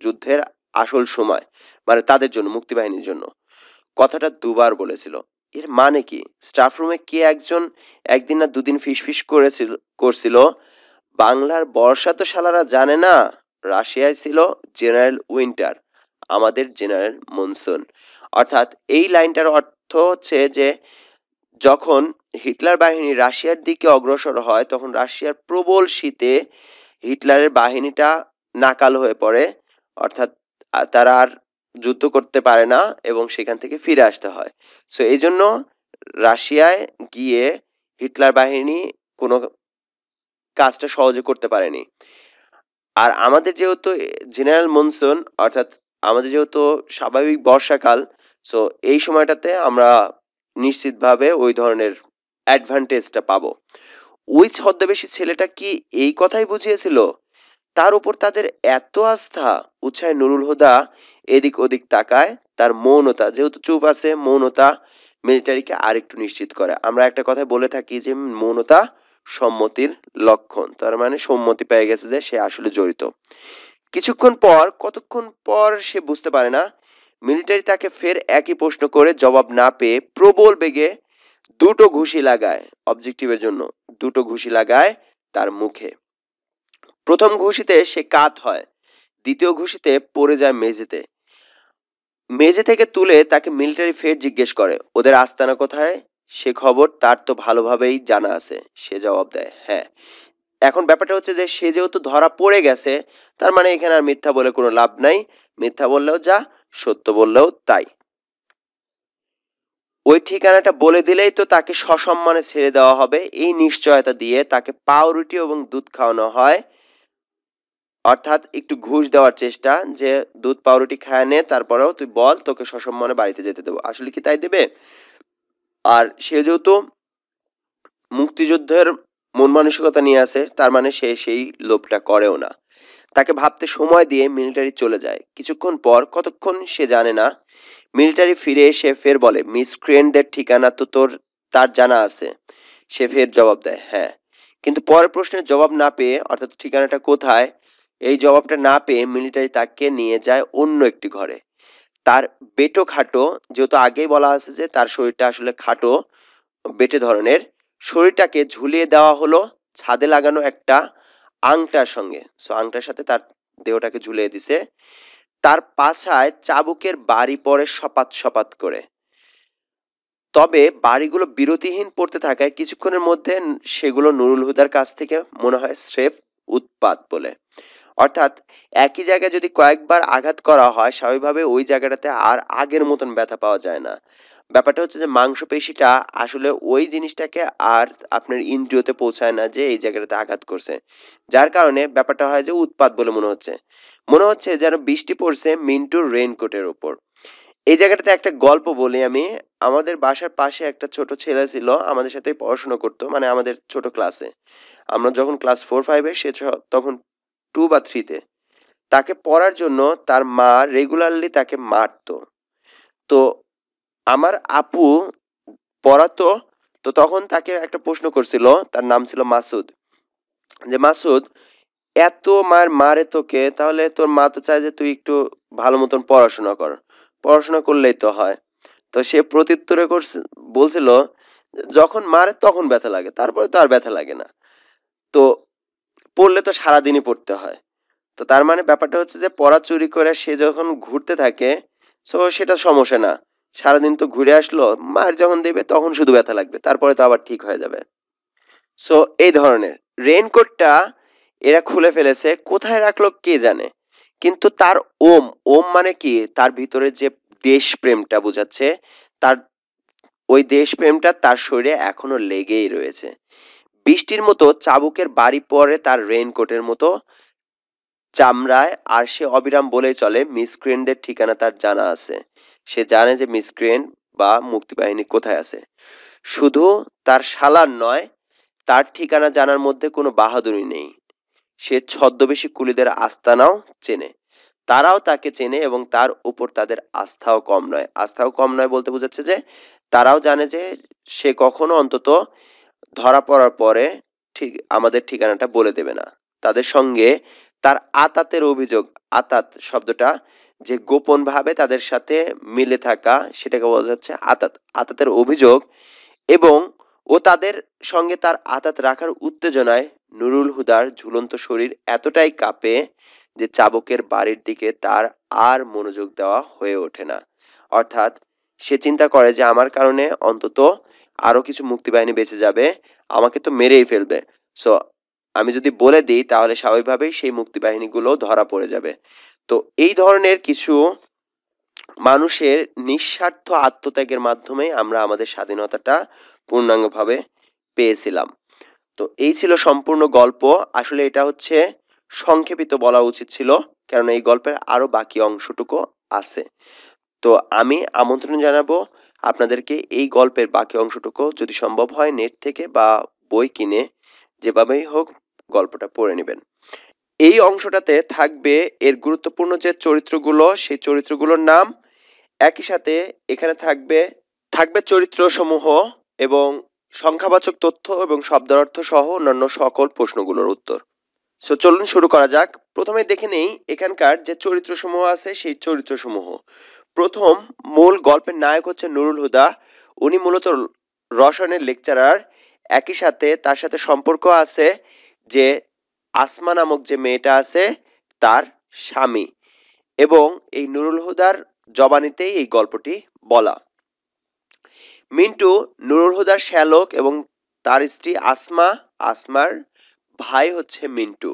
যুদ্ধের আসল সময়, মানে তাদের জন্য, মুক্তিবাহিনীর জন্য। কথাটা দুবার বলেছিল। এর মানে কি? স্টাফ রুমে কে একজন একদিন না দুদিন ফিসফিস করছিল, বাংলার বর্ষা তো শালারা জানে না, রাশিয়ায় ছিল জেনারেল উইন্টার, আমাদের জেনারেল মনসুন। অর্থাৎ এই লাইনটার অর্থ হচ্ছে যে যখন হিটলার বাহিনী রাশিয়ার দিকে অগ্রসর হয় তখন রাশিয়ার প্রবল শীতে হিটলারের বাহিনীটা নাকাল হয়ে পড়ে, অর্থাৎ তারা আর যুদ্ধ করতে পারে না এবং সেখান থেকে ফিরে আসতে হয়। সো এই জন্য রাশিয়ায় গিয়ে হিটলার বাহিনী কোনো কাজটা সহজে করতে পারেনি। আর আমাদের যেহেতু জেনারেল মনসুন, অর্থাৎ আমাদের যেহেতু স্বাভাবিক বর্ষাকাল, সো এই সময়টাতে আমরা নিশ্চিতভাবে ওই ধরনের অ্যাডভান্টেজটা পাবো। ওই ছদ্মবেশী ছেলেটা কি এই কথাই বুঝিয়েছিল? তার উপর তাদের এত আস্থা! উৎসাহে নুরুল হুদা এদিক ওদিক তাকায়। তার মৌনতা, যেহেতু চুপ আছে, মৌনতা মিলিটারিকে আরেকটু নিশ্চিত করে। আমরা একটা কথা বলে থাকি যে মৌনতা সম্মতির লক্ষণ, তার মানে সম্মতি পেয়ে গেছে যে সে আসলে জড়িত। কতক্ষণ পর সে বুঝতে পারে না। মিলিটারি তাকে ফের একই প্রশ্ন করে জবাব না পেয়ে প্রবল বেগে দুটো ঘুষি লাগায়, অবজেক্টিভের জন্য দুটো ঘুষি লাগায় তার মুখে। প্রথম ঘুষিতে সে কাত হয়, দ্বিতীয় ঘুষিতে পড়ে যায় মেঝেতে। মেঝে থেকে তুলে তাকে মিলিটারি ফের জিজ্ঞেস করে, ওদের আস্তানা কোথায়? সে খবর তার তো ভালোভাবেই জানা আছে। সে জবাব দেয়, হ্যাঁ। এখন ব্যাপারটা হচ্ছে যে সে যেহেতু ধরা পড়ে গেছে, তার মানে এখানে আর মিথ্যা বলে কোনো লাভ নাই। মিথ্যা বললেও যা, সত্য বললেও তাই। ওই ঠিকানাটা বলে দিলেই তো তাকে সসম্মানে ছেড়ে দেওয়া হবে, এই নিশ্চয়তা দিয়ে তাকে পাউরুটি এবং দুধ খাওয়ানো হয়। অর্থাৎ একটু ঘুষ দেওয়ার চেষ্টা, যে দুধ পাউরুটি খায় নে, তারপরেও তুই বল, তোকে সসম্মানে বাড়িতে যেতে দেবো। আসলে কি তাই দেবে? আর সে যেহেতু মুক্তিযুদ্ধের মন মানসিকতা নিয়ে আসে, তার মানে সে সেই লোভটা করেও না। তাকে ভাবতে সময় দিয়ে মিলিটারি চলে যায়। কিছুক্ষণ পর, কতক্ষণ সে জানে না, মিলিটারি ফিরে এসে ফের বলে, মিসক্রিয়েন্টদের ঠিকানা তো তার জানা আছে। সে ফের জবাব দেয়, হ্যাঁ। কিন্তু পরের প্রশ্নের জবাব না পেয়ে, অর্থাৎ ঠিকানাটা কোথায়, এই জবাবটা না পেয়ে মিলিটারি তাকে নিয়ে যায় অন্য একটি ঘরে। তার বেটো খাটো, যেহেতু আগেই বলা আছে যে তার শরীরটা আসলে খাটো বেটে ধরনের, শরীরটাকে ঝুলিয়ে দেওয়া হলো ছাদে লাগানো একটা আংটার সঙ্গে। সো আংটার সাথে তার দেহটাকে ঝুলিয়ে দিছে। তার পাছায় চাবুকের বাড়ি পড়ে সপাত সপাত করে। তবে বাড়িগুলো বিরতিহীন পড়তে থাকায় কিছুক্ষণের মধ্যে সেগুলো নুরুল হুদার কাছ থেকে মনে হয় স্রেফ উৎপাত বলে। অর্থাৎ একই জায়গায় যদি কয়েকবার আঘাত করা হয়, স্বাভাবিকভাবে ওই জায়গাটাতে আর আগের মতন ব্যথা পাওয়া যায় না। ব্যাপারটা হচ্ছে যে মাংসপেশিটা আসলে ওই জিনিসটাকে আর আপনার ইন্দ্রিয়তে পৌঁছায় না যে এই জায়গাটাতে আঘাত করছে, যার কারণে ব্যাপারটা হয় যে উৎপাত বলে মনে হচ্ছে যেন বৃষ্টি পড়ছে মিন্টুর রেইনকোটের উপর। এই জায়গাটাতে একটা গল্প বলি আমি। আমাদের বাসার পাশে একটা ছোট ছেলে ছিল, আমাদের সাথে পড়াশোনা করতো, মানে আমাদের ছোট ক্লাসে। আমরা যখন ক্লাস 4-5-এ, সে তখন 2 বা 3-তে। তাকে পড়ার জন্য তার মা রেগুলারলি তাকে মারতো। তো আমার আপু পড়াতো, তো তখন তাকে একটা প্রশ্ন করছিল, তার নাম ছিল মাসুদ, যে মাসুদ এত মার মারে তোকে, তাহলে তোর মা তো চায় যে তুই একটু ভালো মতন পড়াশোনা কর, পড়াশোনা করলেই তো হয়। তো সে প্রত্যুত্তরে করছে, বলছিল যখন মারে তখন ব্যথা লাগে, তারপরে তো আর ব্যথা লাগে না। তো পড়লে তো সারাদিনই পড়তে হয়। তো তার মানে ব্যাপারটা হচ্ছে যে পড়া চুরি করে সে যখন ঘুরতে থাকে, সো সেটা সমস্যা না, সারাদিন তো ঘুরে আসলো, মায়ের যখন দেবে তখন শুধু ব্যথা লাগবে, তারপরে তো আবার ঠিক হয়ে যাবে। সো এই ধরনের রেইনকোটটা এরা খুলে ফেলেছে, কোথায় রাখলো কে জানে। কিন্তু তার ওম, ওম মানে কি, তার ভিতরে যে দেশপ্রেমটা বোঝাচ্ছে, তার ওই দেশপ্রেমটা তার শরীরে এখনো লেগেই রয়েছে। বৃষ্টির মতো চাবুকের বাড়ি পড়ে তার রেইনকোটের মতো চামড়ায়, আর সে অবিরাম বলেই চলে মিসক্রিয়েন্টদের ঠিকানা তার জানা আছে। সে জানে যে মিসক্রিয়েন্ট বা মুক্তিবাহিনী কোথায় আছে। শুধু তার শালার নয়, তার ঠিকানা জানার মধ্যে কোনো বাহাদুরি নেই। সে ছদ্মবেশী কুলিদের আস্তানাও চেনে, তারাও তাকে চেনে এবং তার উপর তাদের আস্থাও কম নয়। আস্থাও কম নয় বলতে বোঝাচ্ছে যে তারাও জানে যে সে কখনো অন্তত ধরা পড়ার পরে ঠিক আমাদের ঠিকানাটা বলে দেবে না। তাদের সঙ্গে তার আতাতের অভিযোগ, আতাত শব্দটা যে গোপনভাবে তাদের সাথে মিলে থাকা, সেটাকে বলা যাচ্ছে আতাত, আতাতের অভিযোগ। এবং ও তাদের সঙ্গে তার আতাত রাখার উত্তেজনায় নুরুল হুদার ঝুলন্ত শরীর এতটাই কাঁপে যে চাবকের বাড়ির দিকে তার আর মনোযোগ দেওয়া হয়ে ওঠে না। অর্থাৎ সে চিন্তা করে যে আমার কারণে অন্তত আরো কিছু মুক্তিবাহিনী বেঁচে যাবে, আমাকে তো মেরেই ফেলবে। সো আমি যদি বলে দিই তাহলে স্বাভাবিকভাবেই সেই মুক্তিবাহিনীগুলো ধরা পড়ে যাবে। তো এই ধরনের কিছু মানুষের নিঃস্বার্থ আত্মত্যাগের মাধ্যমে আমরা আমাদের স্বাধীনতাটা পূর্ণাঙ্গভাবে পেয়েছিলাম। তো এই ছিল সম্পূর্ণ গল্প। আসলে এটা হচ্ছে সংক্ষেপিত বলা উচিত ছিল, কারণ এই গল্পের আরো বাকি অংশটুকু আছে। তো আমি আমন্ত্রণ জানাবো আপনাদেরকে এই গল্পের বাকি অংশটুকু যদি সম্ভব হয় নেট থেকে বা বই কিনে যেভাবেই হোক গল্পটা পড়ে নেবেন। এই অংশটাতে থাকবে এর গুরুত্বপূর্ণ যে চরিত্রগুলো, সেই চরিত্রগুলোর নাম, একই সাথে এখানে থাকবে থাকবে চরিত্রসমূহ এবং সংখ্যাবাচক তথ্য এবং শব্দার্থ সহ অন্যান্য সকল প্রশ্নগুলোর উত্তর। সো চলুন শুরু করা যাক। প্রথমে দেখে নেই এখানকার যে চরিত্রসমূহ আছে সেই চরিত্রসমূহ। প্রথম মূল গল্পের নায়ক হচ্ছে নুরুল হুদা। উনি মূলত রসায়নের লেকচারার। একই সাথে তার সাথে সম্পর্ক আছে যে আসমা নামক যে মেয়েটা আছে তার স্বামী, এবং এই নুরুল হুদার জবানিতেই এই গল্পটি বলা। মিন্টু নুরুল হুদার শ্যালক এবং তার স্ত্রী আসমা, আসমার ভাই হচ্ছে মিন্টু।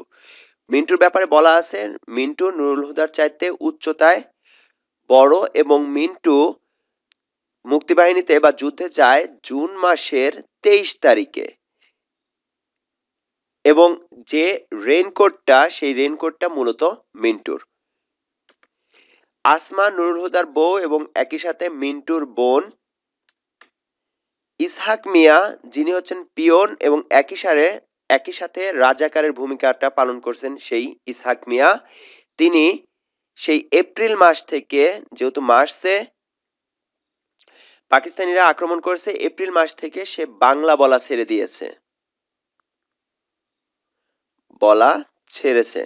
মিন্টুর ব্যাপারে বলা আছে মিন্টু নুরুল হুদার চাইতে উচ্চতায় বড় এবং মিন্টু মুক্তিবাহিনীতে বা যুদ্ধে যায় জুন মাসের 23 তারিখে, এবং যে রেইনকোটটা সেই রেইনকোটটা মূলত মিন্টুর। আসমা নুরুল হুদার বউ এবং একই সাথে মিন্টুর বোন। ইসহাক মিয়া যিনি হচ্ছেন পিয়ন এবং একই সাথে রাজাকারের ভূমিকাটা পালন করছেন সেই ইসহাক মিয়া, তিনি সেই এপ্রিল মাস থেকে, যেহেতু মার্চে পাকিস্তানিরা আক্রমণ করেছে, এপ্রিল মাস থেকে সে বাংলা বলা ছেড়ে দিয়েছে, বলা ছেড়েছে।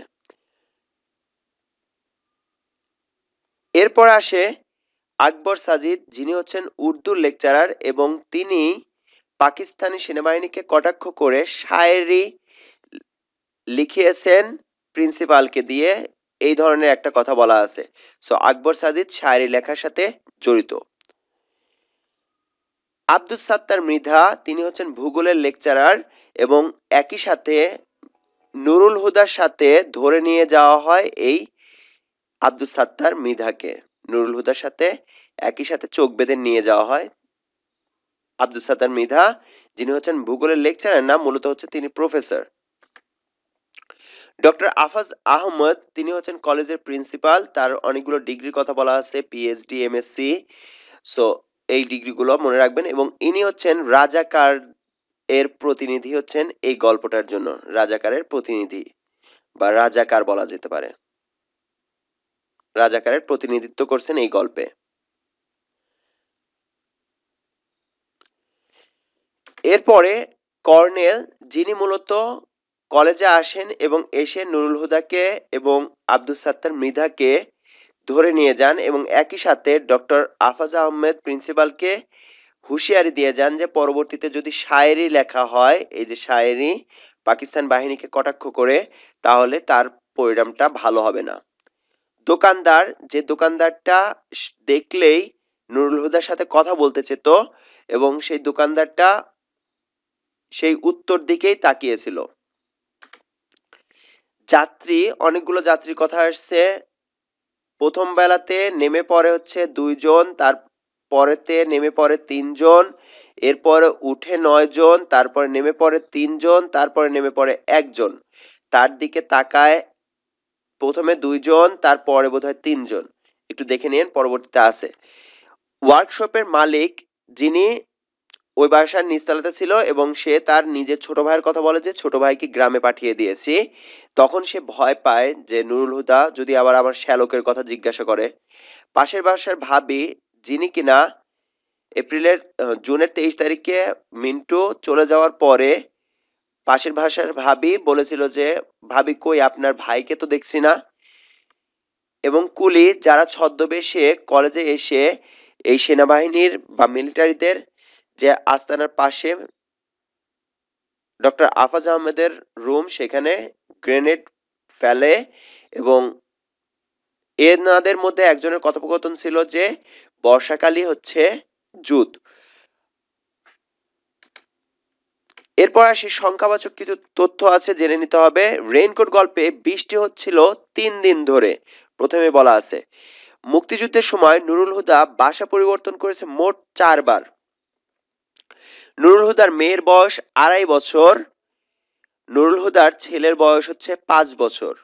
এরপর আসে আকবর সাজিদ, যিনি হচ্ছেন উর্দুর লেকচারার এবং তিনি পাকিস্তানি সেনাবাহিনীকে কটাক্ষ করে শায়েরি লিখিয়েছেন প্রিন্সিপালকে দিয়ে, এই ধরনের একটা কথা বলা আছে। সো আকবর সাজিদ শায়েরি লেখার সাথে জড়িত। আব্দুস সাত্তার মৃধা, তিনি হচ্ছেন ভূগোলের লেকচারার এবং একই সাথে নুরুল হুদার সাথে ধরে নিয়ে যাওয়া হয় এই আব্দুস সাত্তার মৃধাকে। নুরুল হুদার সাথে একই সাথে চোখ বেঁধে নিয়ে যাওয়া হয় আব্দুস সাত্তার মৃধা, যিনি হচ্ছেন ভূগোলের লেকচারার না, মূলত হচ্ছে তিনি প্রফেসর। ডক্টর আফাজ আহমদ, তিনি হচ্ছেন কলেজের প্রিন্সিপাল, তার অনেকগুলো ডিগ্রির কথা বলা আছে, পিএইচডি, এমএসসি। সো এই ডিগ্রিগুলো মনে রাখবেন, এবং ইনি হচ্ছেন রাজাকার এর প্রতিনিধি, হচ্ছেন এই গল্পটার জন্য রাজাকারের প্রতিনিধি বা রাজাকার বলা যেতে পারে, রাজাকারের প্রতিনিধিত্ব করছেন এই গল্পে। এরপরে কর্নেল, যিনি মূলত কলেজে আসেন এবং এসে নুরুল হুদাকে এবং আব্দুস সাত্তার মৃধাকে ধরে নিয়ে যান এবং একই সাথে ডক্টর আফাজ আহমেদ প্রিন্সিপালকে হুঁশিয়ারি দিয়ে যান যে পরবর্তীতে যদি শায়েরি লেখা হয়, এই যে শায়েরি পাকিস্তান বাহিনীকে কটাক্ষ করে, তাহলে তার পরিণামটা ভালো হবে না। দোকানদার, যে দোকানদারটা দেখলেই নুরুল হুদার সাথে কথা বলতে চেত এবং সেই দোকানদারটা সেই উত্তর দিকেই তাকিয়েছিল। যাত্রী, অনেকগুলো যাত্রীর কথা আসছে। প্রথম বেলাতে নেমে পড়ে হচ্ছে 2 জন, তার পরেতে নেমে পড়ে 3 জন, এরপরে উঠে 9 জন, তারপরে নেমে পড়ে 3 জন, তারপরে নেমে পড়ে 1 জন। তার দিকে তাকায় প্রথমে 2 জন, তারপরে বোধহয় 3 জন। একটু দেখে নিন, পরবর্তীতে আছে। ওয়ার্কশপের মালিক, যিনি ওই বাসার নিচতলাতে ছিল এবং সে তার নিজের ছোট ভাইয়ের কথা বলে যে ছোট ভাইকে গ্রামে পাঠিয়ে দিয়েছি। তখন সে ভয় পায় যে নুরুল হুদা যদি আবার আমার শ্যালকের কথা জিজ্ঞাসা করে। পাশের বাসার ভাবি, যিনি কিনা জুনের 23 তারিখে মিন্টু চলে যাওয়ার পরে পাশের বাসার ভাবি বলেছিল যে ভাবি কই আপনার ভাইকে তো দেখছি না। এবং কুলি, যারা ছদ্মবেশে কলেজে এসে এই সেনাবাহিনীর বা মিলিটারিদের যে আস্তানার পাশে ডক্টর আফাজ আহমেদের রুম, সেখানে গ্রেনেড ফেলে এবং এনাদের মধ্যে একজনের কথোপকথন ছিল যে বর্ষাকালই হচ্ছে যুদ্ধ। এরপর আসি সংখ্যাবাচক কিছু তথ্য আছে, জেনে নিতে হবে। রেইনকোট গল্পে বৃষ্টি হচ্ছিল 3 দিন ধরে, প্রথমে বলা আছে। মুক্তিযুদ্ধের সময় নুরুল হুদা বাসা পরিবর্তন করেছে মোট 4 বার। নুরুল হুদার মেয়ের বয়স 2.5 বছর, নুরুল হুদার ছেলের বয়স হচ্ছে 5 বছর।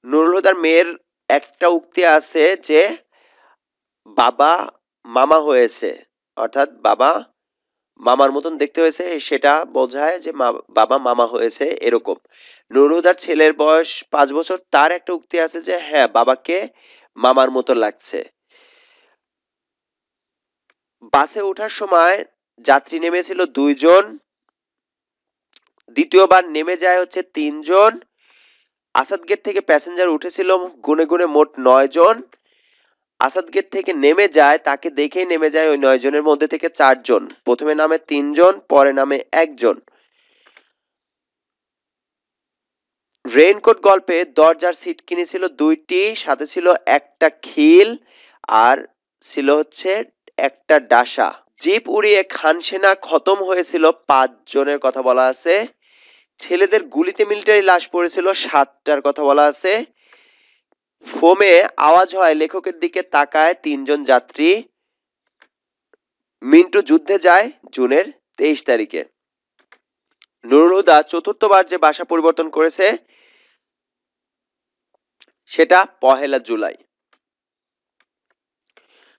নুরুল হুদার মেয়ের একটা উক্তি আছে যে বাবা মামা হয়েছে, অর্থাৎ বাবা মামার মতন দেখতে হয়েছে, সেটা বোঝায় যে বাবা মামা হয়েছে এরকম। নুরুল হুদার ছেলের বয়স 5 বছর, তার একটা উক্তি আছে যে হ্যাঁ বাবাকে মামার মতো লাগছে। বাসে ওঠার সময় যাত্রী নেমেছিল 2 জন, দ্বিতীয়বার নেমে যায় হচ্ছে 3 জন। আসাদ গেট থেকে প্যাসেঞ্জার উঠেছিল গুনে গুনে মোট 9 জন। আসাদ গেট থেকে নেমে যায়, তাকে দেখেই নেমে যায় ওই 9 জনের মধ্যে থেকে 4 জন। প্রথমে নামে 3 জন, পরে নামে 1 জন। রেইনকোট গল্পে দরজার সিট কিনেছিল 2টি, সাথে ছিল একটা খিল আর ছিল হচ্ছে একটা ডাসা। জিপ উড়িয়ে খান সেনা খতম হয়েছিল 5 জনের কথা বলা আছে। ছেলেদের গুলিতে মিলিটারি লাশ পড়েছিল 7টার কথা বলা আছে। ফোমে আওয়াজ হয়, লেখকের দিকে তাকায় 3 জন যাত্রী। মিন্টু যুদ্ধে যায় জুনের 23 তারিখে। নুরুল হুদা চতুর্থবার যে বাসা পরিবর্তন করেছে সেটা 1 জুলাই।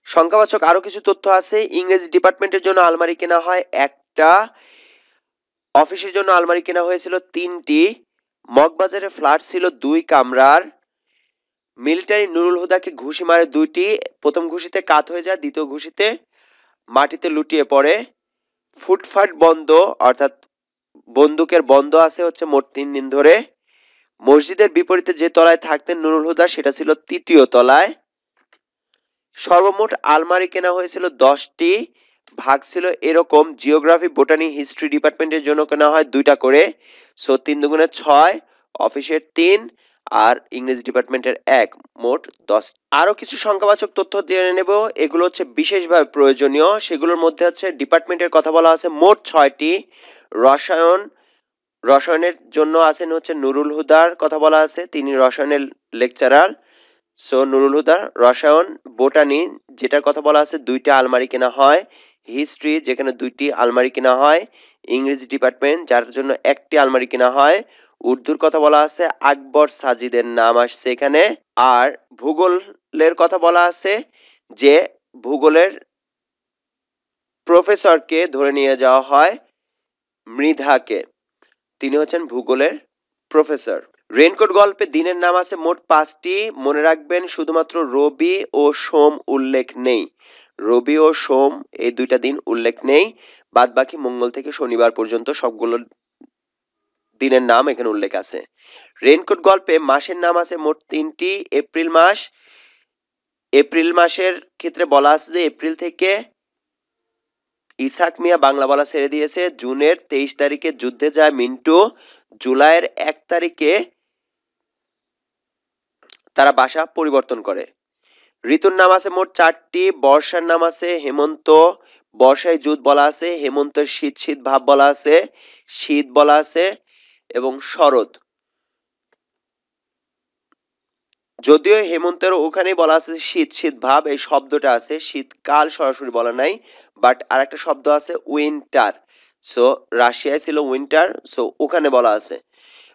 সংখ্যাবাচক আরো কিছু তথ্য আছে। ইংরেজি ডিপার্টমেন্টের জন্য আলমারি কেনা হয় 1টা, অফিসের জন্য আলমারি কেনা হয়েছিল 3টি, মগবাজারে ফ্ল্যাট ছিল 2 কামরার। মিলিটারি নুরুল হুদাকে ঘুষি মারে 2টি, প্রথম ঘুষিতে কাত হয়ে যায়, দ্বিতীয় ঘুষিতে মাটিতে লুটিয়ে পড়ে। ফুটফাট বন্ধ, অর্থাৎ বন্দুকের বন্ধ আছে হচ্ছে মোট 3 দিন ধরে। মসজিদের বিপরীতে যে তলায় থাকতেন নুরুল হুদা, সেটা ছিল 3য় তলায়। সর্বমোট আলমারি কেনা হয়েছিল 10টি, ভাগ ছিল এরকম: জিওগ্রাফি, বোটানি, হিস্ট্রি ডিপার্টমেন্টের জন্য কেনা হয় 2টা করে, সো 3 দুগুণে 6, অফিসের 3 আর ইংরেজি ডিপার্টমেন্টের 1, মোট 10। আরো কিছু সংখ্যাবাচক তথ্য জেনে নেব, এগুলো হচ্ছে বিশেষভাবে প্রয়োজনীয়। সেগুলোর মধ্যে হচ্ছে ডিপার্টমেন্টের কথা বলা আছে মোট 6টি। রসায়নের জন্য আছেন হচ্ছে নুরুল হুদার কথা বলা আছে, তিনি রসায়নের লেকচারার, সো নুরুল হুদা রসায়ন। বোটানি, যেটার কথা বলা আছে 2টা আলমারি কেনা হয়। হিস্ট্রি, যেখানে 2টি আলমারি কেনা হয়। ইংরেজি ডিপার্টমেন্ট, যার জন্য 1টি আলমারি কেনা হয়। উর্দুর কথা বলা আছে, আকবর সাজিদের নাম আসছে এখানে। আর ভূগোলের কথা বলা আছে যে ভূগোলের প্রফেসরকে ধরে নিয়ে যাওয়া হয় মৃধাকে, তিনি হচ্ছেন ভূগোলের প্রফেসর। রেইনকোট গল্পে দিনের নাম আছে মোট 5টি, মনে রাখবেন শুধুমাত্র রবি ও সোম উল্লেখ নেই। রবি ও সোম এই দুইটা দিন উল্লেখ নেই, বাদ বাকি মঙ্গল থেকে শনিবার পর্যন্ত সবগুলো দিনের নাম এখানে উল্লেখ আছে। রেইনকোট গল্পে মাসের নাম আছে মোট 3টি। এপ্রিল মাস, এপ্রিল মাসের ক্ষেত্রে বলা আছে যে এপ্রিল থেকে ইসহাক মিয়া বাংলা বলা ছেড়ে দিয়েছে। জুনের 23 তারিখে যুদ্ধে যায় মিন্টু। জুলাইয়ের 1 তারিখে তারা বাসা পরিবর্তন করে। ঋতুর নাম আছে মোট 4টি। বর্ষার নাম আছে হেমন্ত, বর্ষায় জুত বলা আছে, হেমন্তের শীত শীত ভাব বলা আছে, শীত বলা আছে, এবং শরৎ। যদিও হেমন্তের ওখানেই বলা আছে শীত শীত ভাব, এই শব্দটা আছে, শীতকাল সরাসরি বলা নাই, বাট আর একটা শব্দ আছে উইন্টার। সো রাশিয়ায় ছিল উইন্টার, সো ওখানে বলা আছে।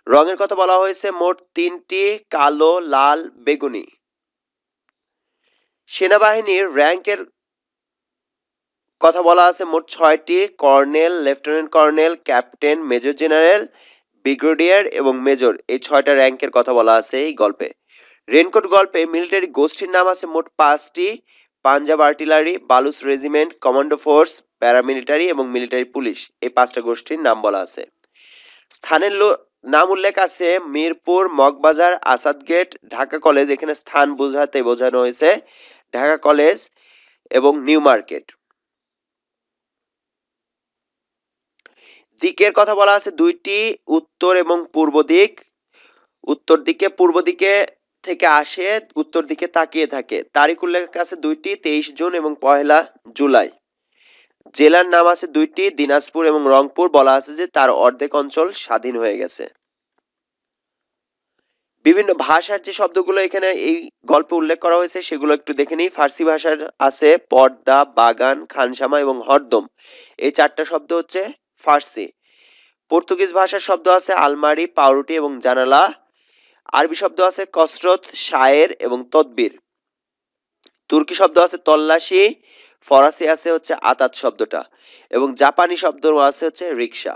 রঙের কথা বলা হয়েছে মোট 3টি, কালো, লাল, বেগুনি। সেনাবাহিনীর র্যাঙ্কের কথা বলা আছে মোট 6টি। Colonel, lieutenant colonel, captain, major general, brigadier এবং মেজর, এই 6টা র্যাঙ্কের কথা বলা আছে এই গল্পে। রেইনকোট গল্পে মিলিটারি গোষ্ঠীর নাম আছে মোট 5টি। Punjab artillery, Baloch regiment, commando force, paramilitary এবং মিলিটারি পুলিশ, এই 5টা গোষ্ঠীর নাম বলা আছে। স্থানের নাম উল্লেখ আছে মিরপুর, মগবাজার, আসাদগেট, ঢাকা কলেজ, এখানে স্থান বোঝাতে বোঝানো হয়েছে ঢাকা কলেজ এবং নিউ মার্কেট। দিকের কথা বলা আছে 2টি, উত্তর এবং পূর্ব দিক। উত্তর দিকে পূর্ব দিকে থেকে আসে, উত্তর দিকে তাকিয়ে থাকে। তারিখ উল্লেখ আছে 2টি, 23 জুন এবং 1 জুলাই। জেলার নাম আছে 2টি, দিনাজপুর এবং রংপুর। বলা আছে যে তার অর্ধেক অঞ্চল স্বাধীন হয়ে গেছে। বিভিন্ন ভাষার যে শব্দগুলো এখানে এই গল্পে উল্লেখ করা হয়েছে সেগুলো একটু দেখে নিই। ফার্সি ভাষার আছে পর্দা, বাগান, খানসামা এবং হরদম, এই 4টা শব্দ হচ্ছে ফার্সি। পর্তুগিজ ভাষার শব্দ আছে আলমারি, পাউরুটি এবং জানালা। আরবি শব্দ আছে কসরত, শায়ের এবং তদবির। তুর্কি শব্দ আছে তল্লাশি। ফরাসি আছে হচ্ছে আতাত শব্দটা, এবং জাপানি শব্দ আছে হচ্ছে রিক্সা।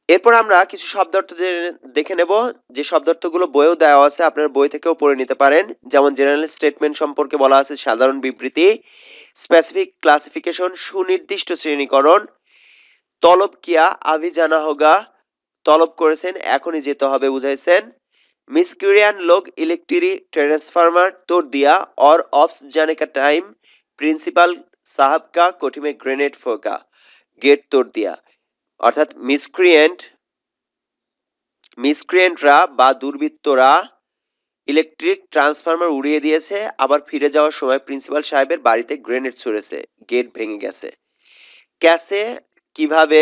এরপর আমরা কিছু শব্দার্থ দেখে নেব, যে শব্দার্থগুলো বইয়েও দেওয়া আছে, আপনার বই থেকেও পড়ে নিতে পারেন। যেমন জেনারেল স্টেটমেন্ট সম্পর্কে বলা আছে সাধারণ বিবৃতি, স্পেসিফিক ক্লাসিফিকেশন সুনির্দিষ্ট শ্রেণীকরণ, তলব কিয়া আভি জানা হোগা, তলব করেছেন এখনই যেতে হবে বুঝাইছেন, मिस्क्रियन लोग इलेक्ट्रिक ट्रांसफार्मर तोड़ दिया और ऑप्स जाने का टाइम प्रिंसिपल साहब का कोठी में ग्रेनेड फोका गेट तोड़ दिया। अर्थात মিসক্রিয়েন্টরা বা দুর্বৃত্তরা ইলেকট্রিক ট্রান্সফরমার উড়িয়ে দিয়েছে, আবার ফিরে যাওয়ার সময় প্রিন্সিপাল সাহেবের বাড়িতে গ্রেনেড ছুড়েছে, গেট ভেঙে গেছে। ক্যাসে কিভাবে,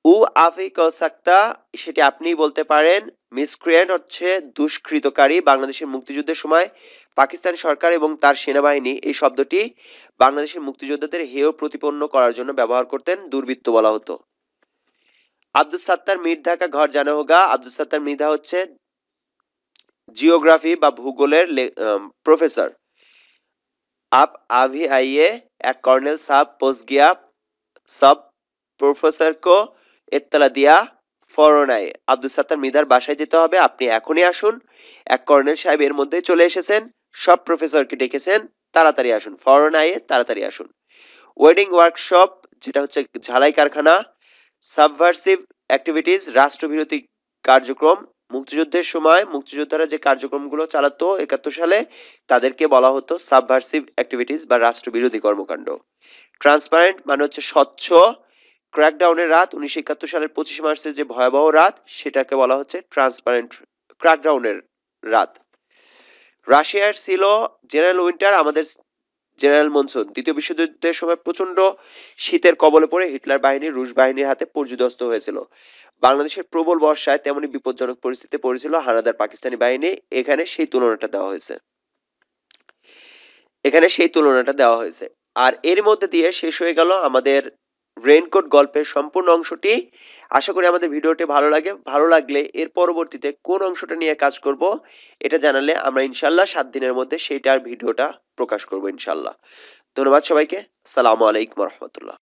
উ আফি ক সাক্তা সেটি আপনিই বলতে পারেন। মিসক্রিয়েন্ট হচ্ছে দুষ্কৃতকারী। বাংলাদেশের মুক্তিযুদ্ধের সময় পাকিস্তান সরকার এবং তার সেনাবাহিনী এই শব্দটি বাংলাদেশের মুক্তিযোদ্ধাদের হেয় প্রতিপন্ন করার জন্য ব্যবহার করতেন, দুর্বৃত্ত বলা হতো। আব্দুল সাত্তার মির্ধা কা ঘর জানা হোগা, আব্দুল সাত্তার মির্ধা হচ্ছে জিওগ্রাফি বা ভূগোলের প্রফেসর। আপ আভি আইয়ে এক কর্নেল সাহেব পোস গিয়া সব প্রফেসর কো এত্তলা দিয়া ফরন আয়ে। আব্দুল সাত্তার মির্ধার বাসায় যেতে হবে, আপনি এখনই আসুন। এক কর্নেল সাহেব এর মধ্যেই চলে এসেছেন, সব প্রফেসরকে ডেকেছেন, তাড়াতাড়ি আসুন, ফরন আয়ে তাড়াতাড়ি আসুন। ওয়েডিং ওয়ার্কশপ যেটা হচ্ছে ঝালাই কারখানা। সাবভার্সিভ অ্যাক্টিভিটিস রাষ্ট্রবিরোধী কার্যক্রম। মুক্তিযুদ্ধের সময় মুক্তিযোদ্ধারা যে কার্যক্রমগুলো চালাতো 71 সালে তাদেরকে বলা হতো সাবভার্সিভ অ্যাক্টিভিটিস বা রাষ্ট্রবিরোধী কর্মকাণ্ড। ট্রান্সপারেন্ট মানে হচ্ছে স্বচ্ছ। ক্র্যাকডাউনের রাত 1971 সালের 25 মার্চের যে ভয়াবহ রাত সেটাকে বলা হচ্ছে ট্রান্সপারেন্ট ক্র্যাকডাউনের রাত। রাশিয়ার ছিল জেনারেল উইন্টার, আমাদের জেনারেল মনসুন। দ্বিতীয় বিশ্বযুদ্ধের সময় প্রচন্ড শীতের কবলে পড়ে হিটলার বাহিনী রুশ বাহিনীর হাতে পর্যুদস্ত হয়েছিল। বাংলাদেশের প্রবল বর্ষায় তেমনি বিপজ্জনক পরিস্থিতিতে পড়েছিল হানাদার পাকিস্তানি বাহিনী। এখানে সেই তুলনাটা দেওয়া হয়েছে। আর এর মধ্যে দিয়ে শেষ হয়ে গেল আমাদের রেইনকোট গল্পের সম্পূর্ণ অংশটি। আশা করি আমাদের ভিডিওটি ভালো লাগলে এর পরবর্তীতে কোন অংশটা নিয়ে কাজ করব এটা জানালে আমরা ইনশাল্লাহ 7 দিনের মধ্যে সেইটার ভিডিওটা প্রকাশ করব ইনশাল্লাহ। ধন্যবাদ সবাইকে। আসসালামু আলাইকুম রহমতুল্লাহ।